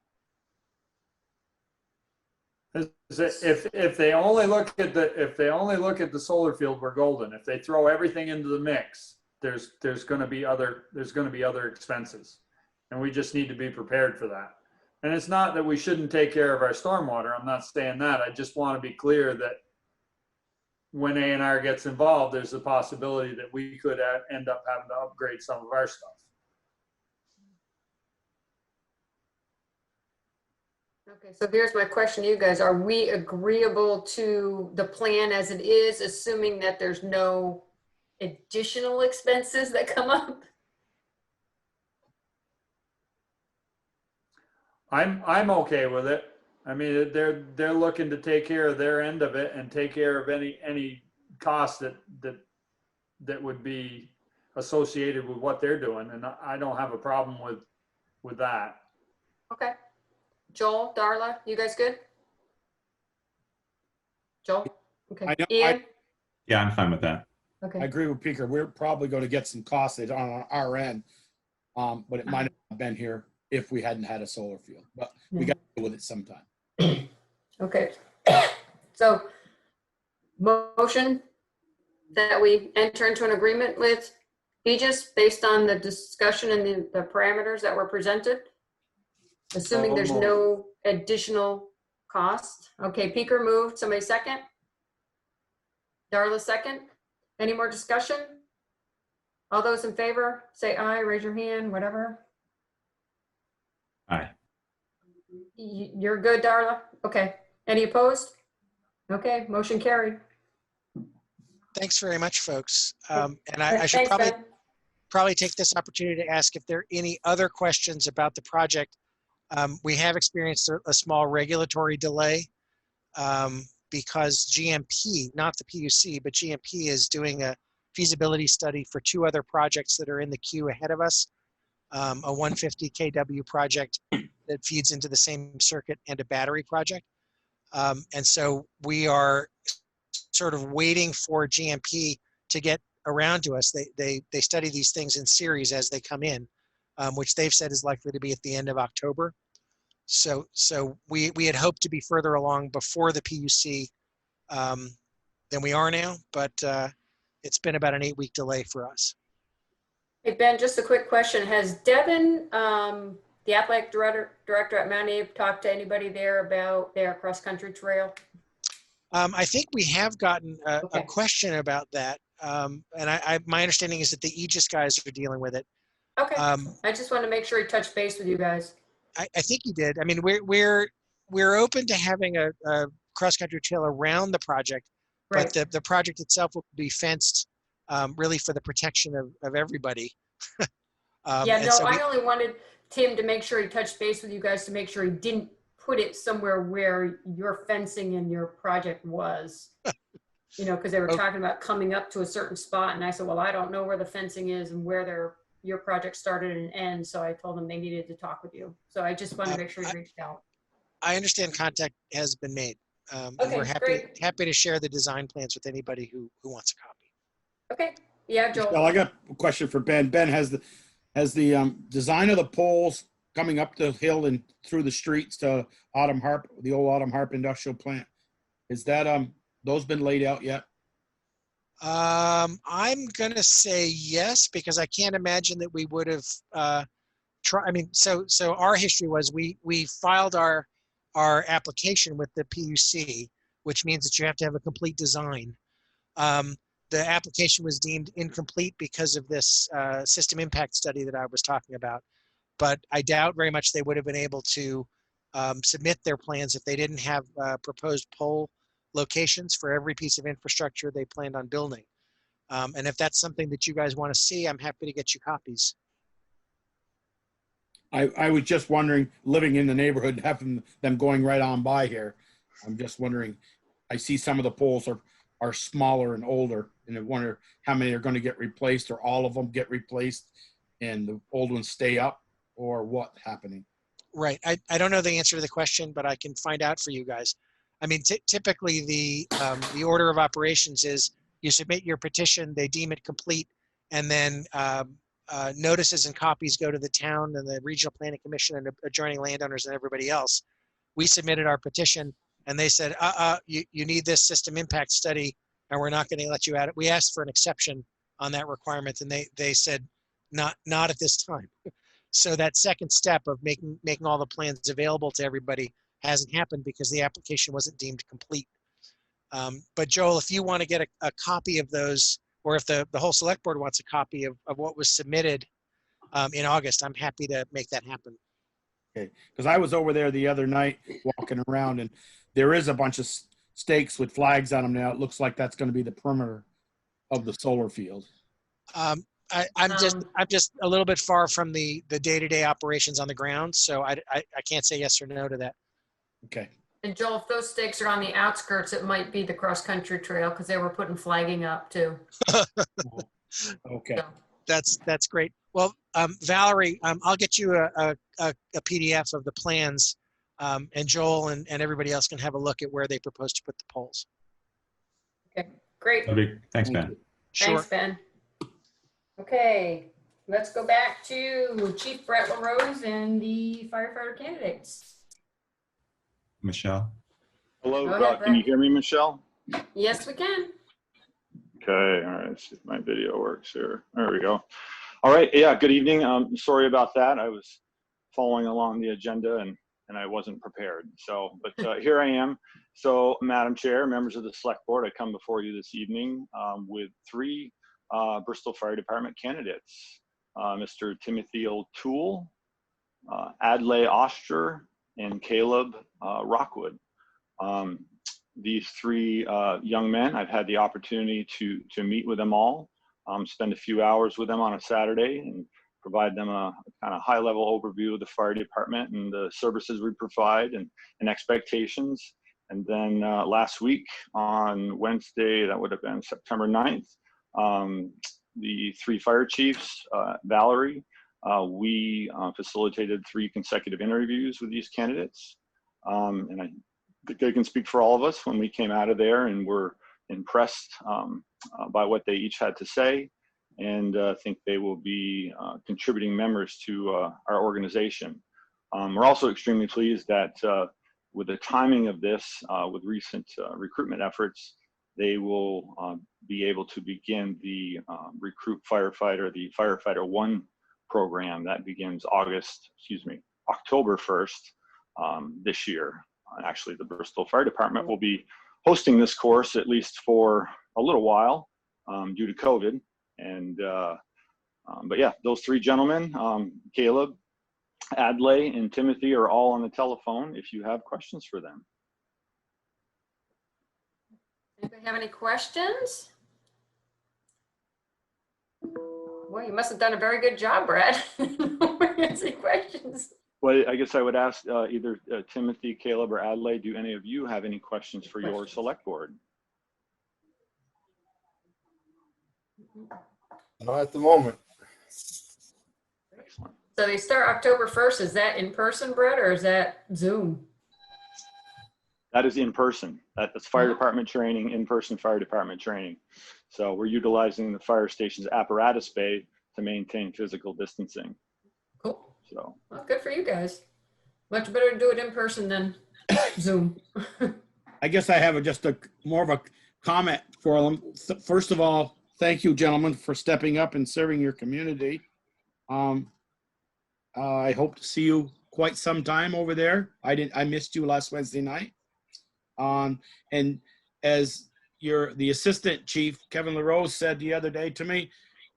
If they only look at the solar field, we're golden. If they throw everything into the mix, there's going to be other expenses, and we just need to be prepared for that. And it's not that we shouldn't take care of our stormwater. I'm not saying that. I just want to be clear that when A&R gets involved, there's a possibility that we could end up having to upgrade some of our stuff. Okay, so here's my question to you guys. Are we agreeable to the plan as it is, assuming that there's no additional expenses that come up? I'm okay with it. I mean, they're looking to take care of their end of it and take care of any cost that would be associated with what they're doing, and I don't have a problem with that. Okay. Joel, Darla, you guys good? Joel? Okay. Ian? Yeah, I'm fine with that. Okay. I agree with Peter. We're probably going to get some costs on our end, but it might not have been here if we hadn't had a solar field. But we got to deal with it sometime. Okay. So, motion that we enter into an agreement with Aegis based on the discussion and the parameters that were presented, assuming there's no additional cost. Okay, Peter moved. Somebody second? Darla second? Any more discussion? All those in favor, say aye, raise your hand, whatever. Aye. You're good, Darla? Okay. Any opposed? Okay, motion carried. Thanks very much, folks. And I should probably take this opportunity to ask if there are any other questions about the project. We have experienced a small regulatory delay because GMP, not the PUC, but GMP is doing a feasibility study for two other projects that are in the queue ahead of us. A 150 kW project that feeds into the same circuit and a battery project. And so we are sort of waiting for GMP to get around to us. They study these things in series as they come in, which they've said is likely to be at the end of October. So we had hoped to be further along before the PUC than we are now, but it's been about an 8-week delay for us. Hey, Ben, just a quick question. Has Devin, the athletic director at Mount Abe, talked to anybody there about their cross-country trail? I think we have gotten a question about that. And my understanding is that the Aegis guys are dealing with it. Okay. I just want to make sure he touched base with you guys. I think he did. I mean, we're open to having a cross-country trail around the project, right. But the project itself will be fenced really for the protection of everybody. I only wanted Tim to make sure he touched base with you guys to make sure he didn't put it somewhere where your fencing and your project was. You know, because they were talking about coming up to a certain spot, and I said, well, I don't know where the fencing is and where your project started and ends, so I told them they needed to talk with you. So I just wanted to make sure he reached out. I understand contact has been made. And we're happy to share the design plans with anybody who wants a copy. Okay. Yeah, Joel. Well, I got a question for Ben. Ben, has the design of the poles coming up the hill and through the streets to Autumn Harp, the old Autumn Harp industrial plant, is that those been laid out yet? I'm gonna say yes, because I can't imagine that we would have I mean, so our history was we filed our application with the PUC, which means that you have to have a complete design. The application was deemed incomplete because of this system impact study that I was talking about. But I doubt very much they would have been able to submit their plans if they didn't have proposed pole locations for every piece of infrastructure they planned on building. And if that's something that you guys want to see, I'm happy to get you copies. I was just wondering, living in the neighborhood, having them going right on by here, I'm just wondering, I see some of the poles are smaller and older, and I wonder how many are going to get replaced, or all of them get replaced and the old ones stay up, or what happening. Right. I don't know the answer to the question, but I can find out for you guys. I mean, typically the order of operations is you submit your petition, they deem it complete, and then notices and copies go to the town and the regional planning commission and adjoining landowners and everybody else. We submitted our petition and they said, you need this system impact study and we're not going to let you add it. We asked for an exception on that requirement and they said, not at this time. So that second step of making all the plans available to everybody hasn't happened because the application wasn't deemed complete. But Joel, if you want to get a copy of those, or if the whole select board wants a copy of what was submitted in August, I'm happy to make that happen. Okay, because I was over there the other night walking around, and there is a bunch of stakes with flags on them now. It looks like that's going to be the perimeter of the solar field. I'm just a little bit far from the day-to-day operations on the ground, so I can't say yes or no to that. Okay. And Joel, if those stakes are on the outskirts, it might be the cross-country trail because they were putting flagging up too. Okay. So that's great. Well, Valerie, I'll get you a PDF of the plans, and Joel and everybody else can have a look at where they propose to put the poles. Okay, great. Thanks, Ben. Sure. Thanks, Ben. Okay, let's go back to Chief Brett LaRose and the firefighter candidates. Michelle? Hello, Go ahead, can you Brett. hear me, Michelle? Yes, we can. Okay, all right, let's see if my video works here. There we go. All right, yeah, good evening. Sorry about that. I was following along the agenda and I wasn't prepared. So, but here I am. So, Madam Chair, members of the Select Board, I come before you this evening with three Bristol Fire Department candidates. Mr. Timothy O'Toole, Adlai Oster, and Caleb Rockwood. These three young men, I've had the opportunity to meet with them all, spend a few hours with them on a Saturday and provide them a kind of high-level overview of the fire department and the services we provide and expectations. And then last week on Wednesday, that would have been September 9th, the three fire chiefs, Valerie, we facilitated 3 consecutive interviews with these candidates. And I think I can speak for all of us when we came out of there and were impressed by what they each had to say. And I think they will be contributing members to our organization. We're also extremely pleased that with the timing of this, with recent recruitment efforts, they will be able to begin the Recruit Firefighter, the Firefighter 1 program that begins October 1st this year. Actually, the Bristol Fire Department will be hosting this course at least for a little while due to COVID. And but yeah, those three gentlemen, Caleb, Adlai, and Timothy, are all on the telephone if you have questions for them. Anybody have any questions? Well, you must have done a very good job, Brad. Answering questions. Well, I guess I would ask either Timothy, Caleb, or Adlai, do any of you have any questions for your select board? Not at the moment. Excellent. So they start October 1st. Is that in person, Brett, or is that Zoom? That is in person. That's fire department training, in-person fire department training. So we're utilizing the fire station's apparatus bay to maintain physical distancing. Cool. So well, good for you guys. Much better to do it in person than Zoom. I guess I have just more of a comment for them. First of all, thank you, gentlemen, for stepping up and serving your community. I hope to see you quite some time over there. I missed you last Wednesday night. And as the assistant chief, Kevin LaRose, said the other day to me,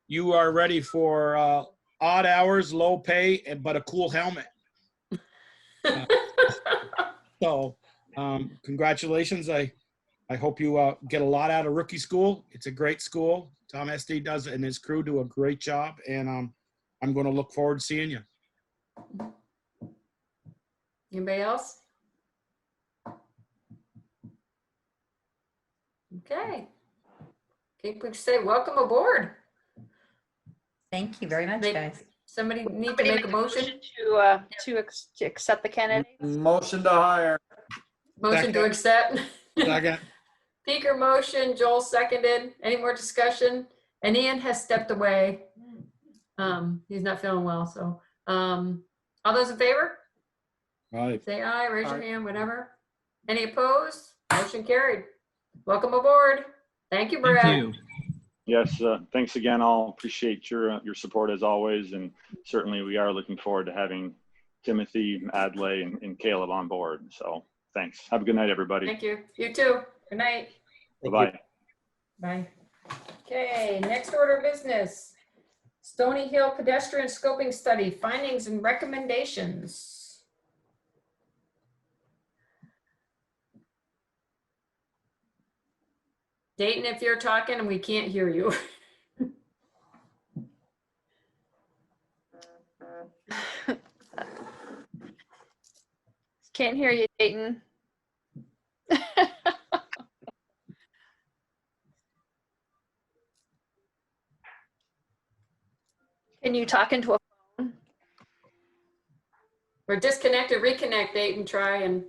you are ready for odd hours, low pay, but a cool helmet. So congratulations. I hope you get a lot out of rookie school. It's a great school. Tom Estee does and his crew do a great job. And I'm going to look forward to seeing you. Anybody else? Okay. Okay, please say welcome aboard. Thank you very much, guys. Somebody need to make a motion? To accept the candidate. Motion to hire. Motion to accept. Second. Peaker motion, Joel seconded. Any more discussion? And Ian has stepped away. He's not feeling well, so. All those in favor? Right. Say aye, raise your hand, whatever. Any opposed? Motion carried. Welcome aboard. Thank you, Brad. Thank you. Yes, thanks again. I'll appreciate your support as always. And certainly we are looking forward to having Timothy, Adlai, and Caleb on board. So thanks. Have a good night, everybody. Thank you. You too. Good night. Bye-bye. Bye. Okay, next order of business. Stony Hill Pedestrian Scoping Study, findings and recommendations. Dayton, if you're talking and we can't hear you. Can't hear you, Dayton. Can you talk into a phone? Or disconnect or reconnect, Dayton, try and.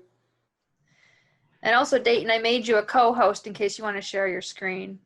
And also, Dayton, I made you a co-host in case you want to share your screen.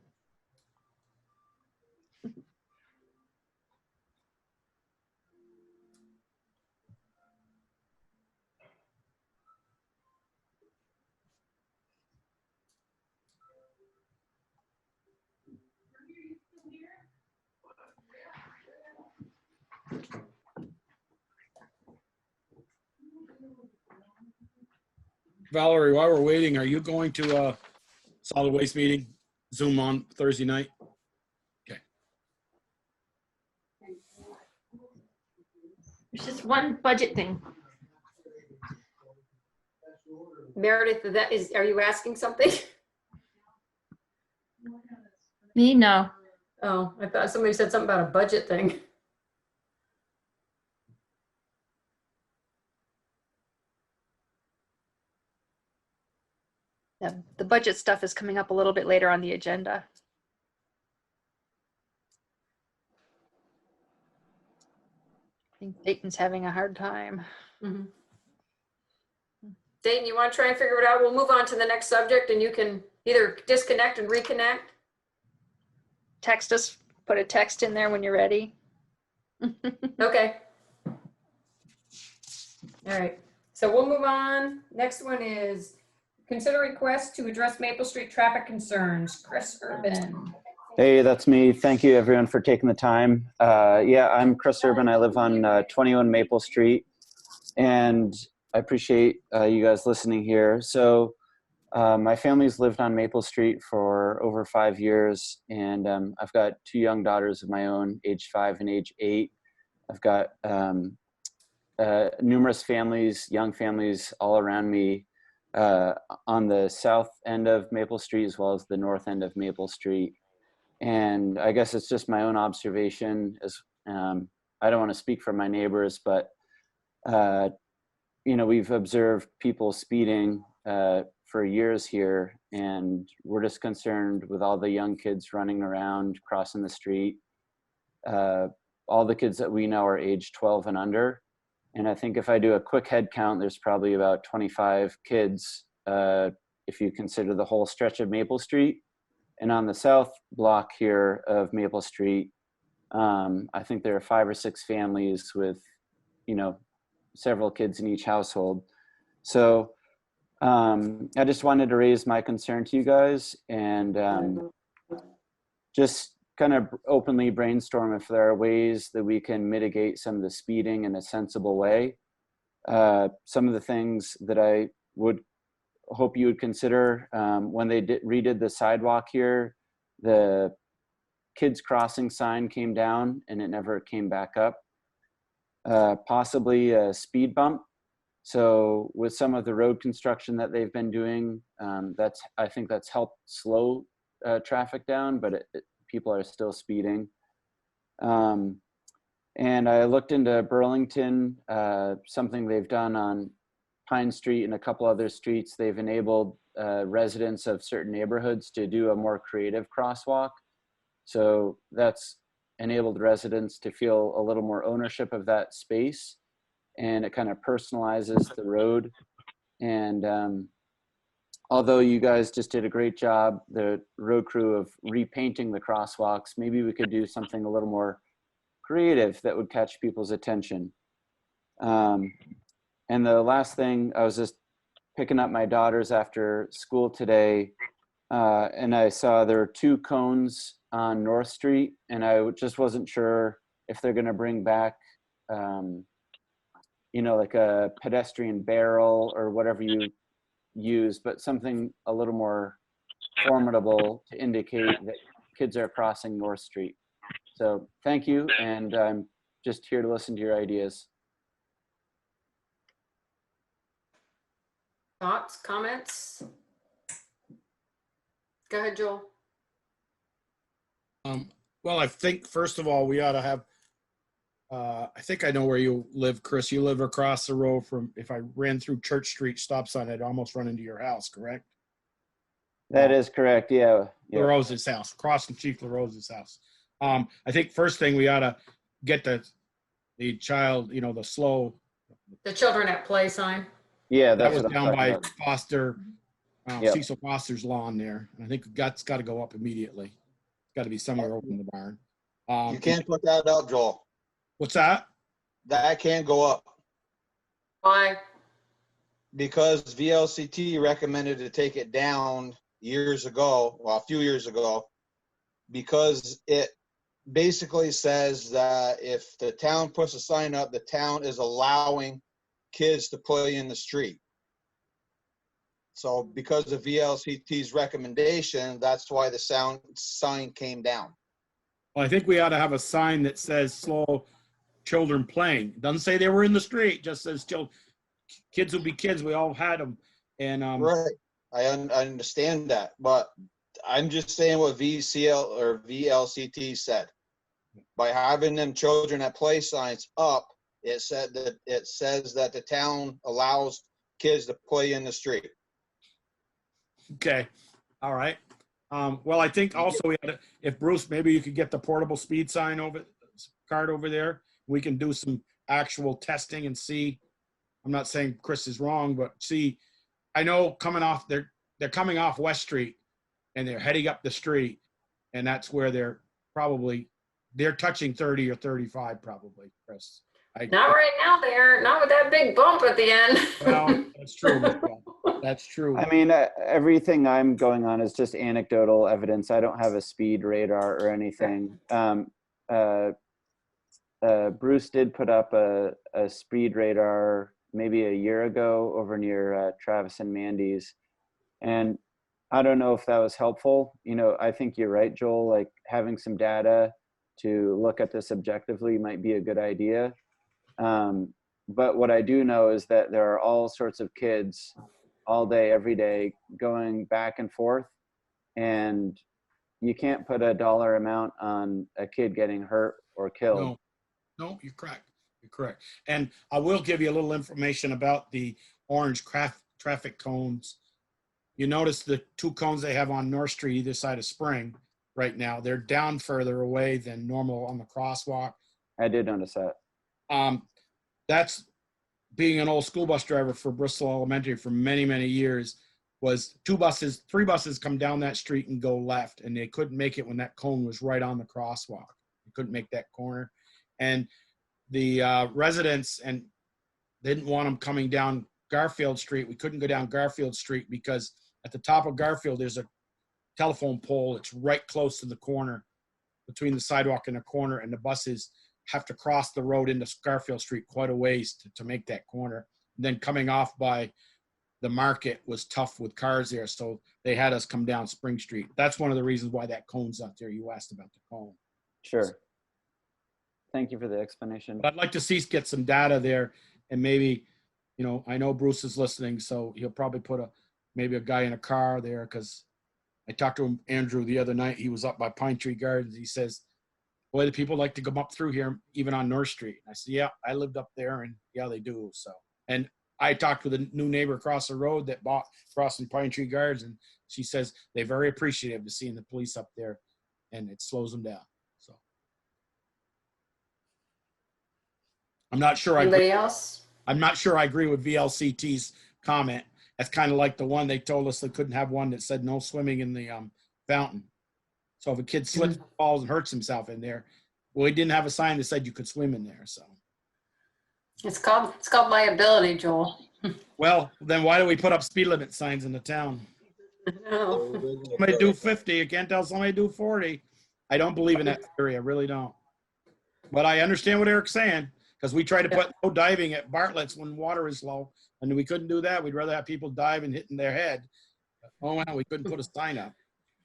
Valerie, while we're waiting, are you going to a solid waste meeting, Zoom on Thursday night? Okay. It's just one budget thing. Meredith, are you asking something? Me? No. Oh, I thought somebody said something about a budget thing. Yeah, the budget stuff is coming up a little bit later on the agenda. I think Dayton's having a hard time. Mm-hmm. Dayton, you want to try and figure it out? We'll move on to the next subject and you can either disconnect and reconnect. Text us, put a text in there when you're ready. Okay. All right. So we'll move on. Next one is consider request to address Maple Street traffic concerns. Chris Urban. Hey, that's me. Thank you everyone for taking the time. Yeah, I'm Chris Urban. I live on 21 Maple Street, and I appreciate you guys listening here. So my family's lived on Maple Street for over 5 years, and I've got 2 young daughters of my own, age 5 and age 8. I've got numerous families, young families all around me on the south end of Maple Street as well as the north end of Maple Street. And I guess it's just my own observation as I don't want to speak for my neighbors, but you know, we've observed people speeding for years here, and we're just concerned with all the young kids running around, crossing the street. All the kids that we know are age 12 and under. And I think if I do a quick head count, there's probably about 25 kids if you consider the whole stretch of Maple Street. And on the south block here of Maple Street, I think there are 5 or 6 families with, you know, several kids in each household. So I just wanted to raise my concern to you guys and just kind of openly brainstorm if there are ways that we can mitigate some of the speeding in a sensible way. Some of the things that I would hope you would consider, when they redid the sidewalk here, the kids crossing sign came down and it never came back up. Possibly a speed bump. So with some of the road construction that they've been doing, I think that's helped slow traffic down, but people are still speeding. And I looked into Burlington, something they've done on Pine Street and a couple other streets. They've enabled residents of certain neighborhoods to do a more creative crosswalk. So that's enabled residents to feel a little more ownership of that space, and it kind of personalizes the road. And although you guys just did a great job, the road crew, of repainting the crosswalks, maybe we could do something a little more creative that would catch people's attention. And the last thing, I was just picking up my daughters after school today, and I saw there were 2 cones on North Street, and I just wasn't sure if they're gonna bring back, you know, like a pedestrian barrel or whatever you use, but something a little more formidable to indicate that kids are crossing North Street. So thank you, and I'm just here to listen to your ideas. Thoughts, comments? Go ahead, Joel. Well, I think first of all, we ought to have, I think I know where you live, Chris. You live across the road from, if I ran through Church Street stop sign, I'd almost run into your house, correct? That is correct, yeah. LaRose's house, across from Chief LaRose's house. I think first thing we ought to get the child, you know, The children at play sign. Yeah, that that's was what I'm down by talking about. Foster, Yep. Cecil Foster's lawn there. And I think that's got to go up immediately. It's got to be somewhere over in the barn. You can't put that up, Joel. What's that? That can't go up Why? because VLCT recommended to take it down years ago, well, a few years ago, because it basically says that if the town puts a sign up, the town is allowing kids to play in the street. So because of VLCT's recommendation, that's why the sign came down. Well, I think we ought to have a sign that says slow children playing. It doesn't say they were in the street, just says kids will be kids. We all had them. And right. I understand that, but I'm just saying what VCL or VLCT said. By having them children at play signs up, it says that the town allows kids to play in the street. Okay. All right. Well, I think also we had if Bruce, maybe you could get the portable speed sign card over there. We can do some actual testing and see. I'm not saying Chris is wrong, but see, I know they're coming off West Street and they're heading up the street, and that's where they're touching 30 or 35 probably, Chris. Not right now, they aren't. Not with that big bump at the end. Well, that's true. That's true. I mean, everything I'm going on is just anecdotal evidence. I don't have a speed radar or anything. Bruce did put up a speed radar maybe a year ago over near Travis and Mandy's. And I don't know if that was helpful. You know, I think you're right, Joel, like having some data to look at this objectively might be a good idea. But what I do know is that there are all sorts of kids all day, every day, going back and forth, and you can't put a dollar amount on a kid getting hurt or killed. No, you're correct. You're correct. And I will give you a little information about the orange traffic cones. You notice the 2 cones they have on North Street, either side of Spring right now. They're down further away than normal on the crosswalk. I did notice that. That's being an old school bus driver for Bristol Elementary for many, many years. Was 3 buses come down that street and go left, and they couldn't make it when that cone was right on the crosswalk. They couldn't make that corner. And the residents didn't want them coming down Garfield Street. We couldn't go down Garfield Street because at the top of Garfield, there's a telephone pole. It's right close to the corner between the sidewalk and the corner, and the buses have to cross the road into Garfield Street quite a ways to make that corner. And then coming off by the market was tough with cars there, so they had us come down Spring Street. That's one of the reasons why that cone's up there. You asked about the cone. Sure. Thank you for the explanation. But I'd like to see us get some data there, and maybe, you know, I know Bruce is listening, so he'll probably put maybe a guy in a car there, because I talked to him, Andrew, the other night. He was up by Pine Tree Gardens. He says, boy, the people like to come up through here, even on North Street. I said, yeah, I lived up there, and yeah, they do. So, and I talked with a new neighbor across the road that bought crossing Pine Tree Gardens, and she says they're very appreciative of seeing the police up there, and it slows them down. So, I'm not sure. Anybody else? I'm not sure I agree with VLCT's comment. That's kind of like the one they told us they couldn't have one that said no swimming in the fountain. So if a kid slips, falls, and hurts himself in there, well, he didn't have a sign that said you could swim in there. So It's called liability, Joel. well, then why do we put up speed limit signs in the town? No. Somebody do 50. You can't tell somebody do 40. I don't believe in that theory. I really don't. But I understand what Eric's saying, because we tried to put no diving at Bartlett's when water is low, and we couldn't do that. We'd rather have people dive and hitting their head. Oh, well, we couldn't put a sign up.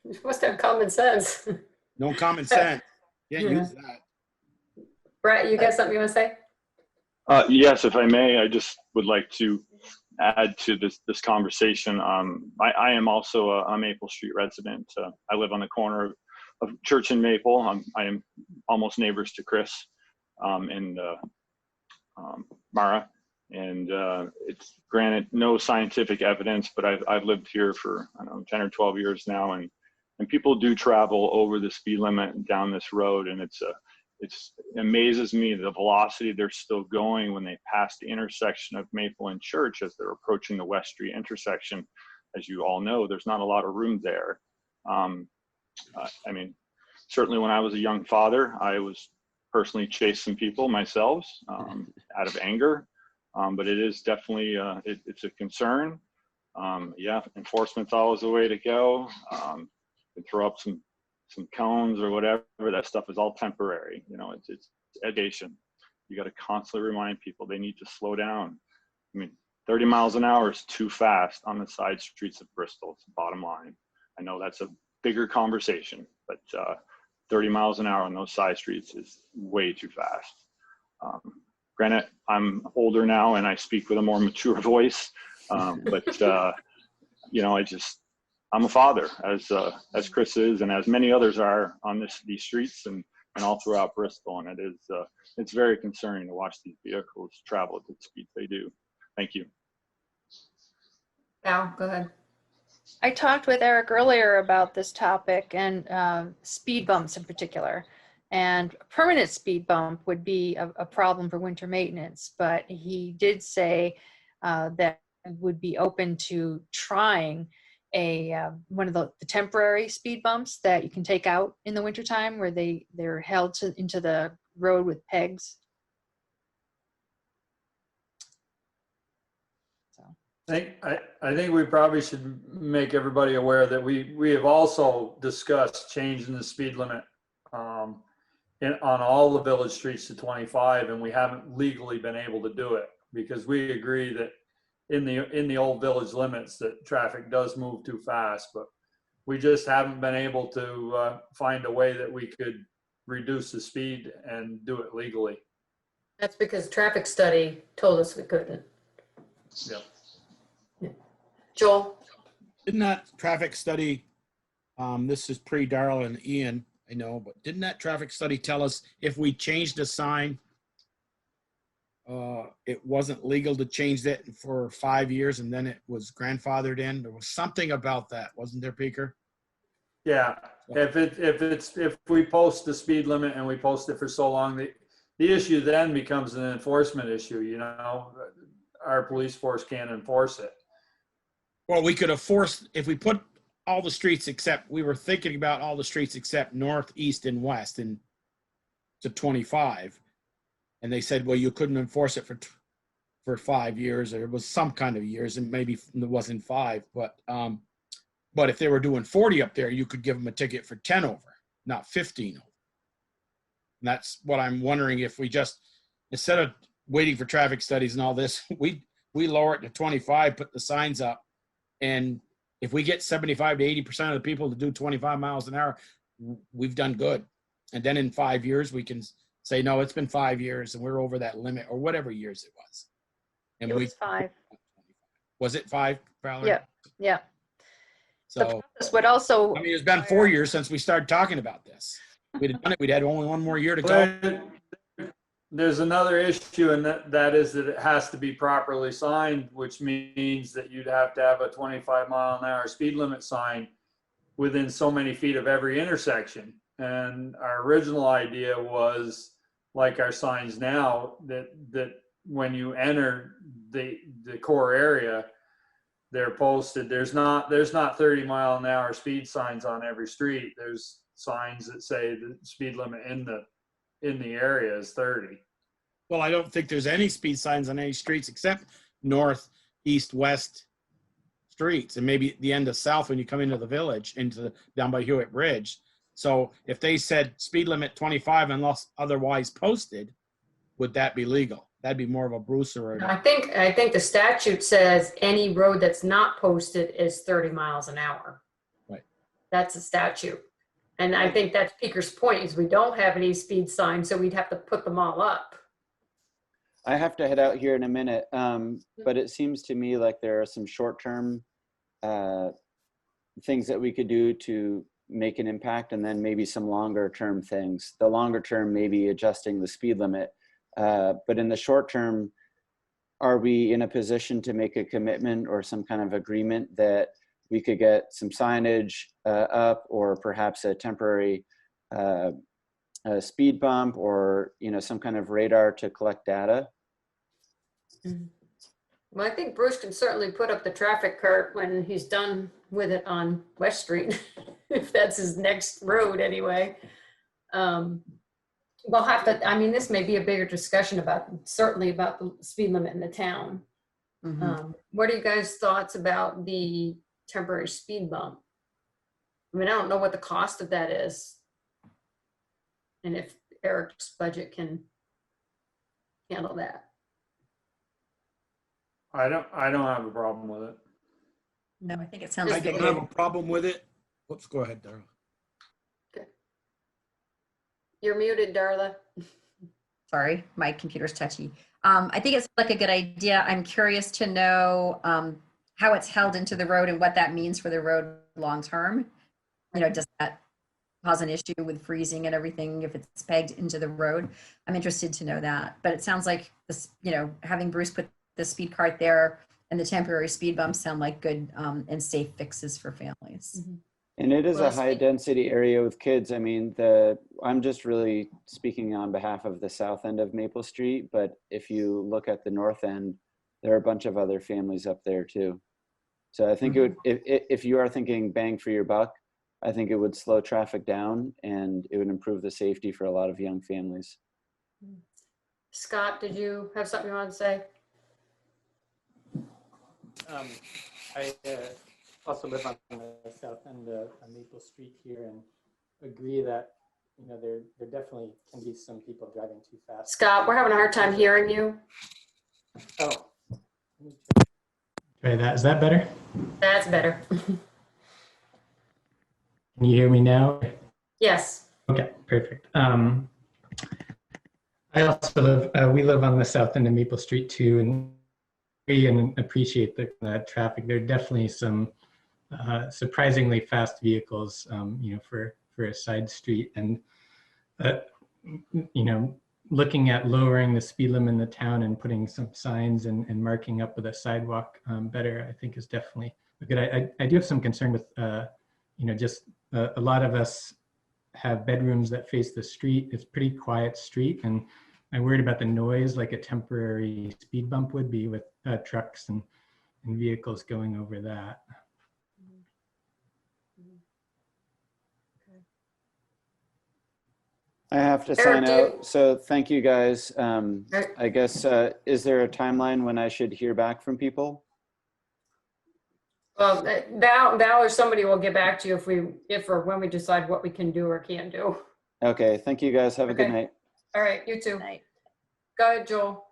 You must have common sense. No common sense. Can't use that. Brett, you got something you want to say? Yes, if I may, I just would like to add to this conversation. I am also a Maple Street resident. I live on the corner of Church and Maple. I am almost neighbors to Chris and Mara. And it's granted no scientific evidence, but I've lived here for, I don't know, 10 or 12 years now, and people do travel over the speed limit down this road, and it amazes me the velocity they're still going when they pass the intersection of Maple and Church as they're approaching the West Street intersection. As you all know, there's not a lot of room there. I mean, certainly when I was a young father, I was personally chased some people myself out of anger. But it is definitely, it's a concern. Yeah, enforcement's always the way to go. You throw up some cones or whatever, that stuff is all temporary. You know, it's education. You got to constantly remind people they need to slow down. I mean, 30 miles an hour is too fast on the side streets of Bristol. It's the bottom line. I know that's a bigger conversation, but 30 miles an hour on those side streets is way too fast. Granted, I'm older now and I speak with a more mature voice, but you know, I'm a father, as Chris is, and as many others are on these streets and all throughout Bristol, and it's very concerning to watch these vehicles travel at the speeds they do. Thank you. Al, go ahead. I talked with Eric earlier about this topic and speed bumps in particular. And a permanent speed bump would be a problem for winter maintenance, but he did say that would be open to trying one of the temporary speed bumps that you can take out in the wintertime, where they're held into the road with pegs. I think we probably should make everybody aware that we have also discussed changing the speed limit on all the village streets to 25, and we haven't legally been able to do it because we agree that in the old village limits that traffic does move too fast, but we just haven't been able to find a way that we could reduce the speed and do it legally. That's because traffic study told us we couldn't. Yeah. Joel? Didn't that traffic study, this is pre-Darrell and Ian, I know, but didn't that traffic study tell us if we changed a sign, it wasn't legal to change that for 5 years and then it was grandfathered in? There was something about that, wasn't there, Peaker? Yeah, if we post the speed limit and we post it for so long, the issue then becomes an enforcement issue. You know, our police force can't enforce it. Well, we could have forced, if we put all the streets except, we were thinking about all the streets except north, east, and west and to 25. And they said, well, you couldn't enforce it for 5 years, or it was some kind of years, and maybe it wasn't 5, but if they were doing 40 up there, you could give them a ticket for 10 over, not 15 over. And that's what I'm wondering, if we just, instead of waiting for traffic studies and all this, we we lower it to 25, put the signs up, and if we get 75 to 80% of the people to do 25 miles an hour, we've done good. And then in 5 years, we can say, no, it's been 5 years and we're over that limit, or whatever years it was. And It was 5. Was it 5, Valerie? Yeah, yeah. The So, process would also, I mean, it's been 4 years since we started talking about this. We'd have done it, we'd had only one more year to go. But there's another issue, and that is that it has to be properly signed, which means that you'd have to have a 25-mile-an-hour speed limit sign within so many feet of every intersection. And our original idea was, like our signs now, that when you enter the core area, they're posted. There's not 30-mile-an-hour speed signs on every street. There's signs that say the speed limit in the area is 30. Well, I don't think there's any speed signs on any streets except north, east, west streets, and maybe the end of south when you come into the village, down by Hewitt Bridge. So if they said speed limit 25 unless otherwise posted, would that be legal? That'd be more of a Brewster. I think the statute says any road that's not posted is 30 miles an hour. Right. That's a statute. And I think that's Peaker's point, is we don't have any speed signs, so we'd have to put them all up. I have to head out here in a minute, but it seems to me like there are some short-term things that we could do to make an impact, and then maybe some longer-term things. The longer-term, maybe adjusting the speed limit. But in the short term, are we in a position to make a commitment or some kind of agreement that we could get some signage up, or perhaps a temporary speed bump, or some kind of radar to collect data? Well, I think Bruce can certainly put up the traffic cart when he's done with it on West Street, if that's his next road anyway. We'll have to, I mean, this may be a bigger discussion certainly about the speed limit in the town. What are you guys' thoughts about the temporary speed bump? I mean, I don't know what the cost of that is, and if Eric's budget can handle that. I don't have a problem with it. No, I think it sounds I good. don't have a problem with it. Let's go ahead, Darla. You're muted, Darla. Sorry, my computer's touchy. I think it's like a good idea. I'm curious to know how it's held into the road and what that means for the road long term. Does that cause an issue with freezing and everything if it's pegged into the road? I'm interested to know that. But it sounds like this, having Bruce put the speed cart there and the temporary speed bumps sound like good and safe fixes for families. And it is a high density area with kids. I mean, I'm just really speaking on behalf of the south end of Maple Street, but if you look at the north end, there are a bunch of other families up there too. So I think it would, if you are thinking bang for your buck, I think it would slow traffic down and it would improve the safety for a lot of young families. Scott, did you have something you want to say? I also live on the south end of Maple Street here, and agree that there definitely can be some people driving too fast. Scott, we're having a hard time hearing you. Oh, try that. Is that better? That's better. Can you hear me now? Yes. Okay, perfect. I also live. We live on the south end of Maple Street too, and appreciate the traffic. There are definitely some surprisingly fast vehicles, for a side street, and looking at lowering the speed limit in the town and putting some signs and marking up with a sidewalk better, I think is definitely good. I do have some concern with, just a lot of us have bedrooms that face the street. It's a pretty quiet street, and I'm worried about the noise like a temporary speed bump would be with trucks and vehicles going over that. I have to sign out, so thank you guys. I guess, is there a timeline when I should hear back from people? Well, Val or somebody will get back to you if or when we decide what we can do or can't do. Okay, thank you guys. Have a good night. All right, you too. Go ahead, Joel.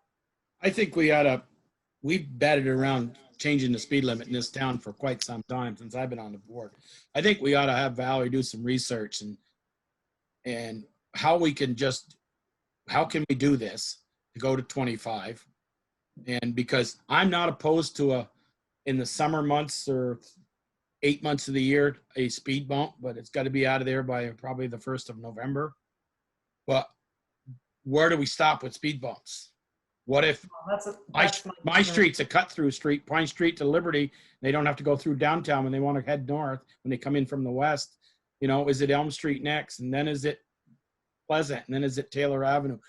I think we ought to we've batted around changing the speed limit in this town for quite some time since I've been on the board. I think we ought to have Valerie do some research and how we can how can we do this to go to 25? And because I'm not opposed to in the summer months or 8 months of the year, a speed bump, but it's got to be out of there by probably the 1st of November. But where do we stop with speed bumps? What if my street's a cut-through street, Pine Street to Liberty? They don't have to go through downtown when they want to head north, when they come in from the west. You know, is it Elm Street next? And then is it Pleasant? And then is it Taylor Avenue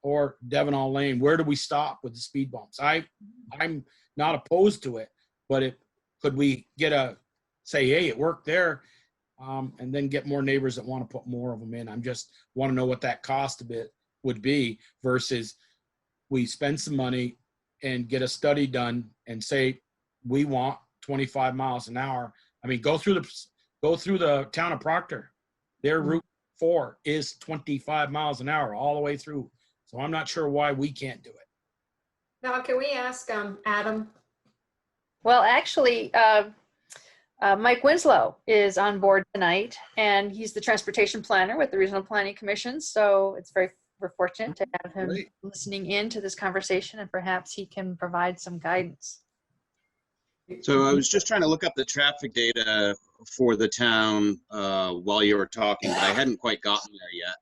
or Devonall Lane? Where do we stop with the speed bumps? I'm not opposed to it, but could we say, hey, it worked there, and then get more neighbors that want to put more of them in? I'm just want to know what that cost a bit would be versus we spend some money and get a study done and say we want 25 miles an hour. I mean, go through the town of Proctor. Their Route 4 is 25 miles an hour all the way through. So I'm not sure why we can't do it. Now, can we ask Adam? Well, actually, Mike Winslow is on board tonight, and he's the transportation planner with the Regional Planning Commission. So we're fortunate to have him listening in to this conversation, and perhaps he can provide some guidance. So I was just trying to look up the traffic data for the town while you were talking, but I hadn't quite gotten there yet.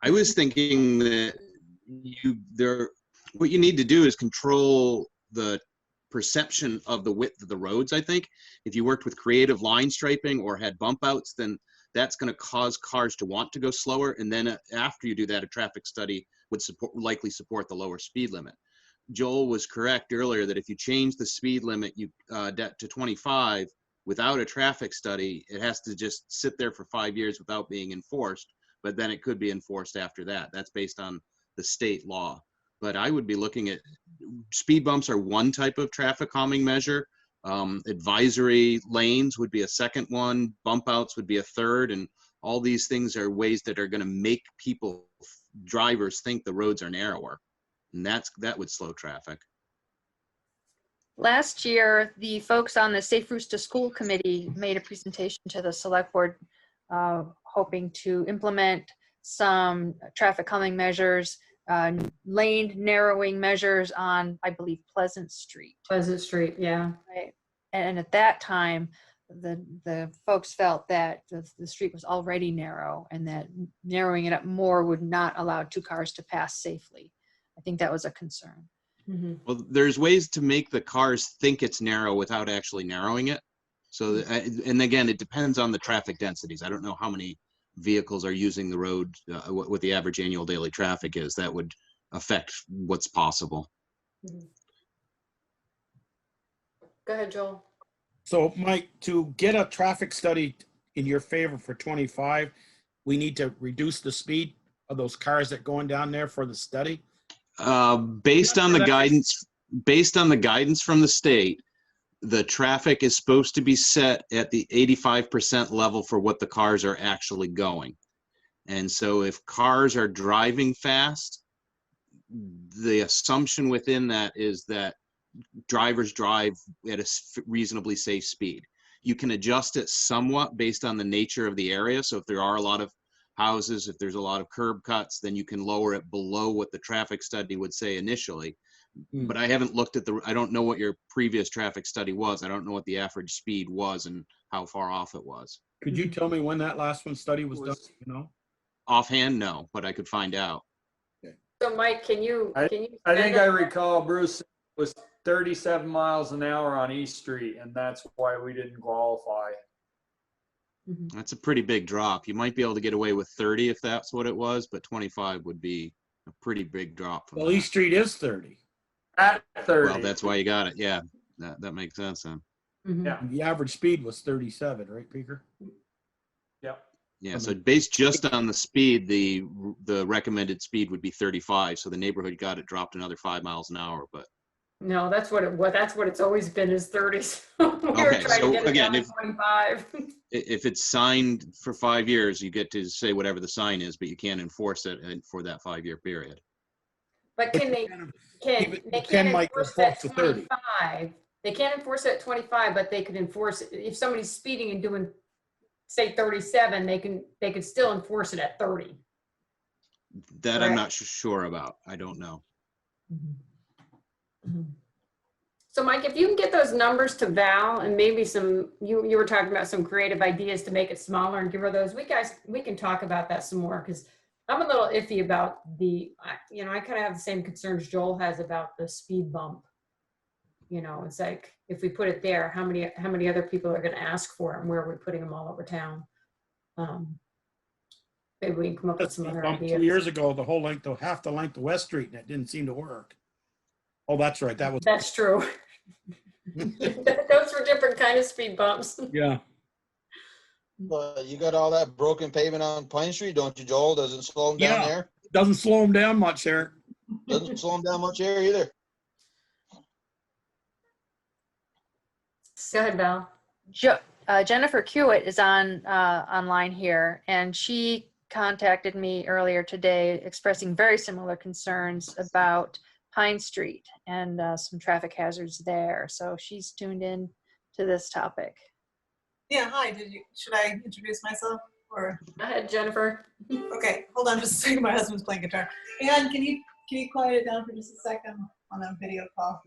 I was thinking that what you need to do is control the perception of the width of the roads. I think if you worked with creative line striping or had bump outs, then that's going to cause cars to want to go slower. And then after you do that, a traffic study would likely support the lower speed limit. Joel was correct earlier that if you change the speed limit to 25 without a traffic study, it has to just sit there for 5 years without being enforced, but then it could be enforced after that. That's based on the state law. But I would be looking at speed bumps are one type of traffic calming measure. Advisory lanes would be a second one. Bump outs would be a third. And all these things are ways that are going to make drivers think the roads are narrower. And that would slow traffic. Last year, the folks on the Safe Routes to School Committee made a presentation to the Select Board hoping to implement some traffic calming measures, lane narrowing measures on, I believe, Pleasant Street. Pleasant Street, yeah. Right. And at that time, the folks felt that the street was already narrow and that narrowing it up more would not allow two cars to pass safely. I think that was a concern. Mm-hmm. Well, there's ways to make the cars think it's narrow without actually narrowing it. So, and again, it depends on the traffic densities. I don't know how many vehicles are using the road, what the average annual daily traffic is. That would affect what's possible. Mm-hmm. Go ahead, Joel. So, Mike, to get a traffic study in your favor for 25, we need to reduce the speed of those cars that going down there for the study. Based on the guidance from the state, the traffic is supposed to be set at the 85% level for what the cars are actually going. And so if cars are driving fast, the assumption within that is that drivers drive at a reasonably safe speed. You can adjust it somewhat based on the nature of the area. So if there are a lot of houses, if there's a lot of curb cuts, then you can lower it below what the traffic study would say initially. But I haven't looked at I don't know what your previous traffic study was. I don't know what the average speed was and how far off it was. Could you tell me when that last one study was done? You know? Offhand, no, but I could find out. So Mike, can you? I think I recall Bruce was 37 miles an hour on East Street, and that's why we didn't qualify. That's a pretty big drop. You might be able to get away with 30 if that's what it was, but 25 would be a pretty big drop. Well, East Street is 30. At 30. Well, that's why you got it. Yeah, that makes sense then. Mm-hmm. Yeah. The average speed was 37, right, Peter? Yep. Yeah, so based just on the speed, the recommended speed would be 35. So the neighborhood got it dropped another 5 miles an hour, but. No, that's what it's always been is 30. So we were Okay, trying so to get it again, down to 25. If it's signed for 5 years, you get to say whatever the sign is, but you can't enforce it for that 5 year period. But can they, they can't might enforce go that up to 30. 25. They can't enforce it at 25, but they could enforce, if somebody's speeding and doing, say 37, they could still enforce it at 30. That I'm Right. not sure about. I don't know. So Mike, if you can get those numbers to Val and maybe some, you were talking about some creative ideas to make it smaller and give her those, we can talk about that some more, because I'm a little iffy about I kind of have the same concerns Joel has about the speed bump. It's like, if we put it there, how many other people are going to ask for it, and where are we putting them all over town? Maybe we can come up with some other ideas. 2 years ago, the whole length, half the length of West Street, and it didn't seem to work. Oh, that's right. That's true. Those were different kind of speed bumps. Yeah. But you got all that broken pavement on Pine Street, don't you, Joel? Doesn't slow them down there? Doesn't slow them down much there. Doesn't slow them down much there either. Go ahead, Val. Jennifer Hewitt is online here, and she contacted me earlier today expressing very similar concerns about Pine Street and some traffic hazards there. So she's tuned in to this topic. Yeah, hi. Should I introduce myself? Or go ahead, Jennifer. Okay, hold on just a second. My husband's playing guitar. And can you quiet it down for just a second on a video call?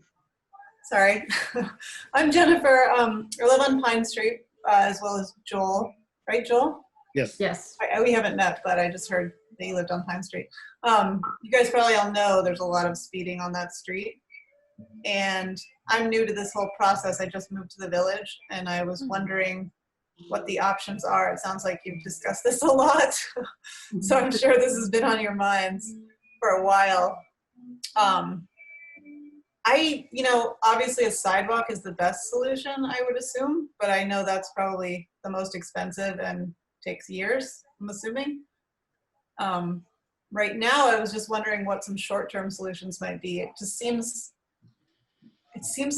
Sorry. I'm Jennifer. I live on Pine Street, as well as Joel. Right, Joel? Yes. Yes. We haven't met, but I just heard that you lived on Pine Street. You guys probably all know there's a lot of speeding on that street. And I'm new to this whole process. I just moved to the village, and I was wondering what the options are. It sounds like you've discussed this a lot. So I'm sure this has been on your minds for a while. Obviously a sidewalk is the best solution, I would assume, but I know that's probably the most expensive and takes years, I'm assuming. Right now, I was just wondering what some short-term solutions might be. It seems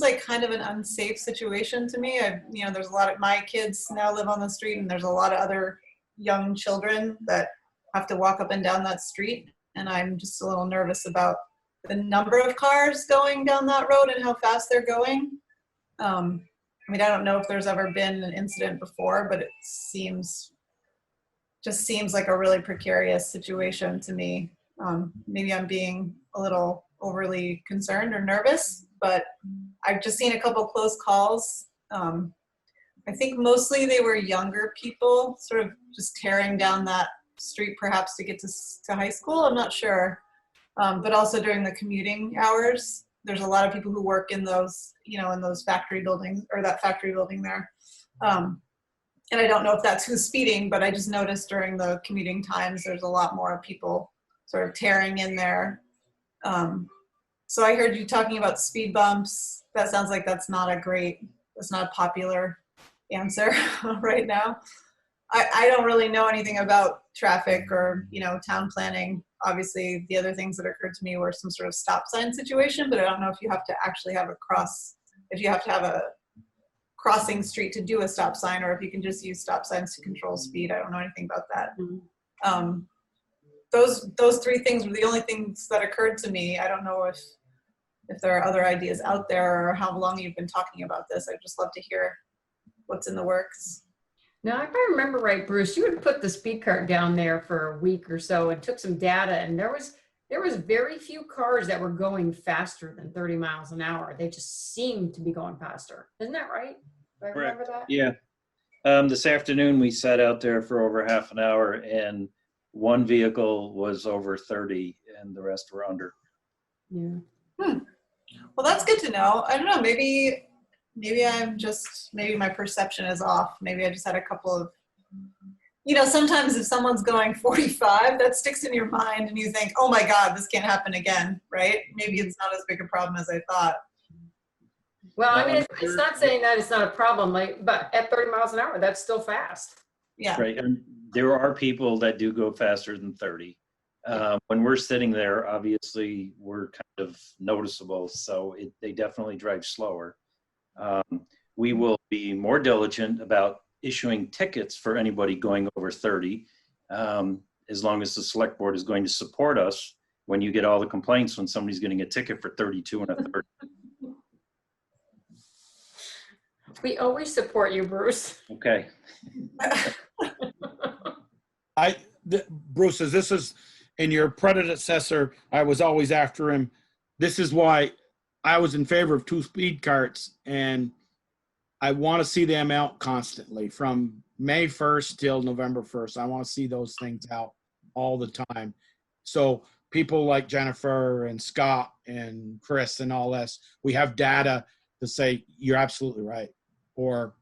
like kind of an unsafe situation to me. There's a lot of my kids now live on the street, and there's a lot of other young children that have to walk up and down that street. And I'm just a little nervous about the number of cars going down that road and how fast they're going. I don't know if there's ever been an incident before, but it just seems like a really precarious situation to me. Maybe I'm being a little overly concerned or nervous, but I've just seen a couple close calls. I think mostly they were younger people sort of just tearing down that street perhaps to get to high school. I'm not sure. But also during the commuting hours, there's a lot of people who work in those, in those factory buildings, or that factory building there. And I don't know if that's who's speeding, but I just noticed during the commuting times, there's a lot more people sort of tearing in there. So I heard you talking about speed bumps. That sounds like that's not a popular answer right now. I don't really know anything about traffic or, town planning. Obviously, the other things that occurred to me were some sort of stop sign situation, but I don't know if you have to actually have if you have to have a crossing street to do a stop sign, or if you can just use stop signs to control speed. I don't know anything about that. Those three things were the only things that occurred to me. I don't know if there are other ideas out there, or how long you've been talking about this. I'd just love to hear what's in the works. Now, if I remember right, Bruce, you had put the speed cart down there for a week or so and took some data, and there was very few cars that were going faster than 30 miles an hour. They just seemed to be going faster. Isn't that right? Do I remember that? Yeah. This afternoon, we sat out there for over half an hour, and one vehicle was over 30 and the rest were under. Yeah. Well, that's good to know. I don't know, maybe my perception is off. Maybe I just had a couple of, sometimes if someone's going 45, that sticks in your mind and you think, oh my God, this can't happen again, right? Maybe it's not as big a problem as I thought. Well, I mean, it's not saying that it's not a problem, but at 30 miles an hour, that's still fast. Yeah. Right. And there are people that do go faster than 30. When we're sitting there, obviously we're kind of noticeable. So they definitely drive slower. We will be more diligent about issuing tickets for anybody going over 30, as long as the select board is going to support us when you get all the complaints when somebody's getting a ticket for 32 and a third. We always support you, Bruce. Okay. Bruce, as this is in your predecessor, I was always after him. This is why I was in favor of 2 speed carts, and I want to see them out constantly from May 1st till November 1st. I want to see those things out all the time. So people like Jennifer and Scott and Chris and all this, we have data to say, you're absolutely right. Or,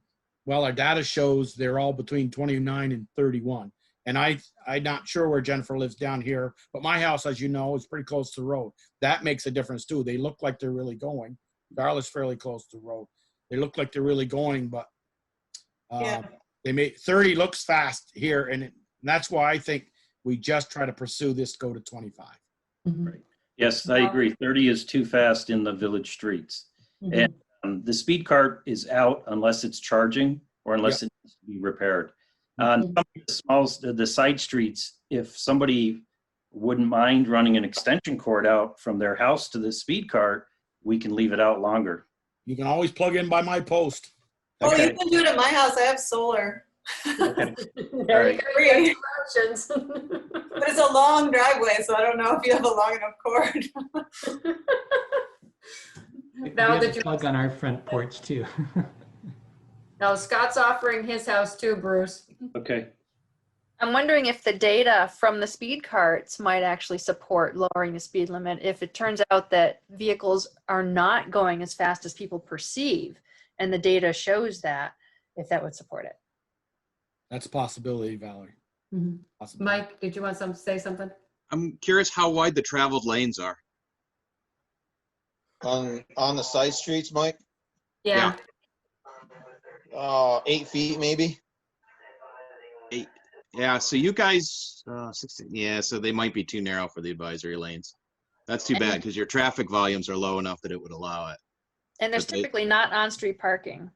well, our data shows they're all between 29 and 31. And I'm not sure where Jennifer lives down here, but my house, as you know, is pretty close to the road. That makes a difference too. They look like they're really going. Darla's fairly close to the road. They look like they're really going, but they made 30 looks fast here. And that's why I think we just try to pursue this to go to 25. Right. Yes, I agree. 30 is too fast in the village streets. And the speed cart is out unless it's charging or unless it needs to be repaired. On some of the side streets, if somebody wouldn't mind running an extension cord out from their house to the speed cart, we can leave it out longer. You can always plug in by my post. Oh, you can do it at my house. I have solar. Okay. There you go. You got 2 options. But it's a long driveway, so I don't know if you have a long enough cord. Now We that have a plug on our front porch too. Now Scott's offering his house too, Bruce. Okay. I'm wondering if the data from the speed carts might actually support lowering the speed limit if it turns out that vehicles are not going as fast as people perceive, and the data shows that, if that would support it. That's a possibility, Valerie. Mike, did you want to say something? I'm curious how wide the traveled lanes are. On the side streets, Mike? Yeah. 8 feet maybe. 8. Yeah, so you guys, 16. Yeah, so they might be too narrow for the advisory lanes. That's too bad because your traffic volumes are low enough that it would allow it. And there's typically not on-street parking.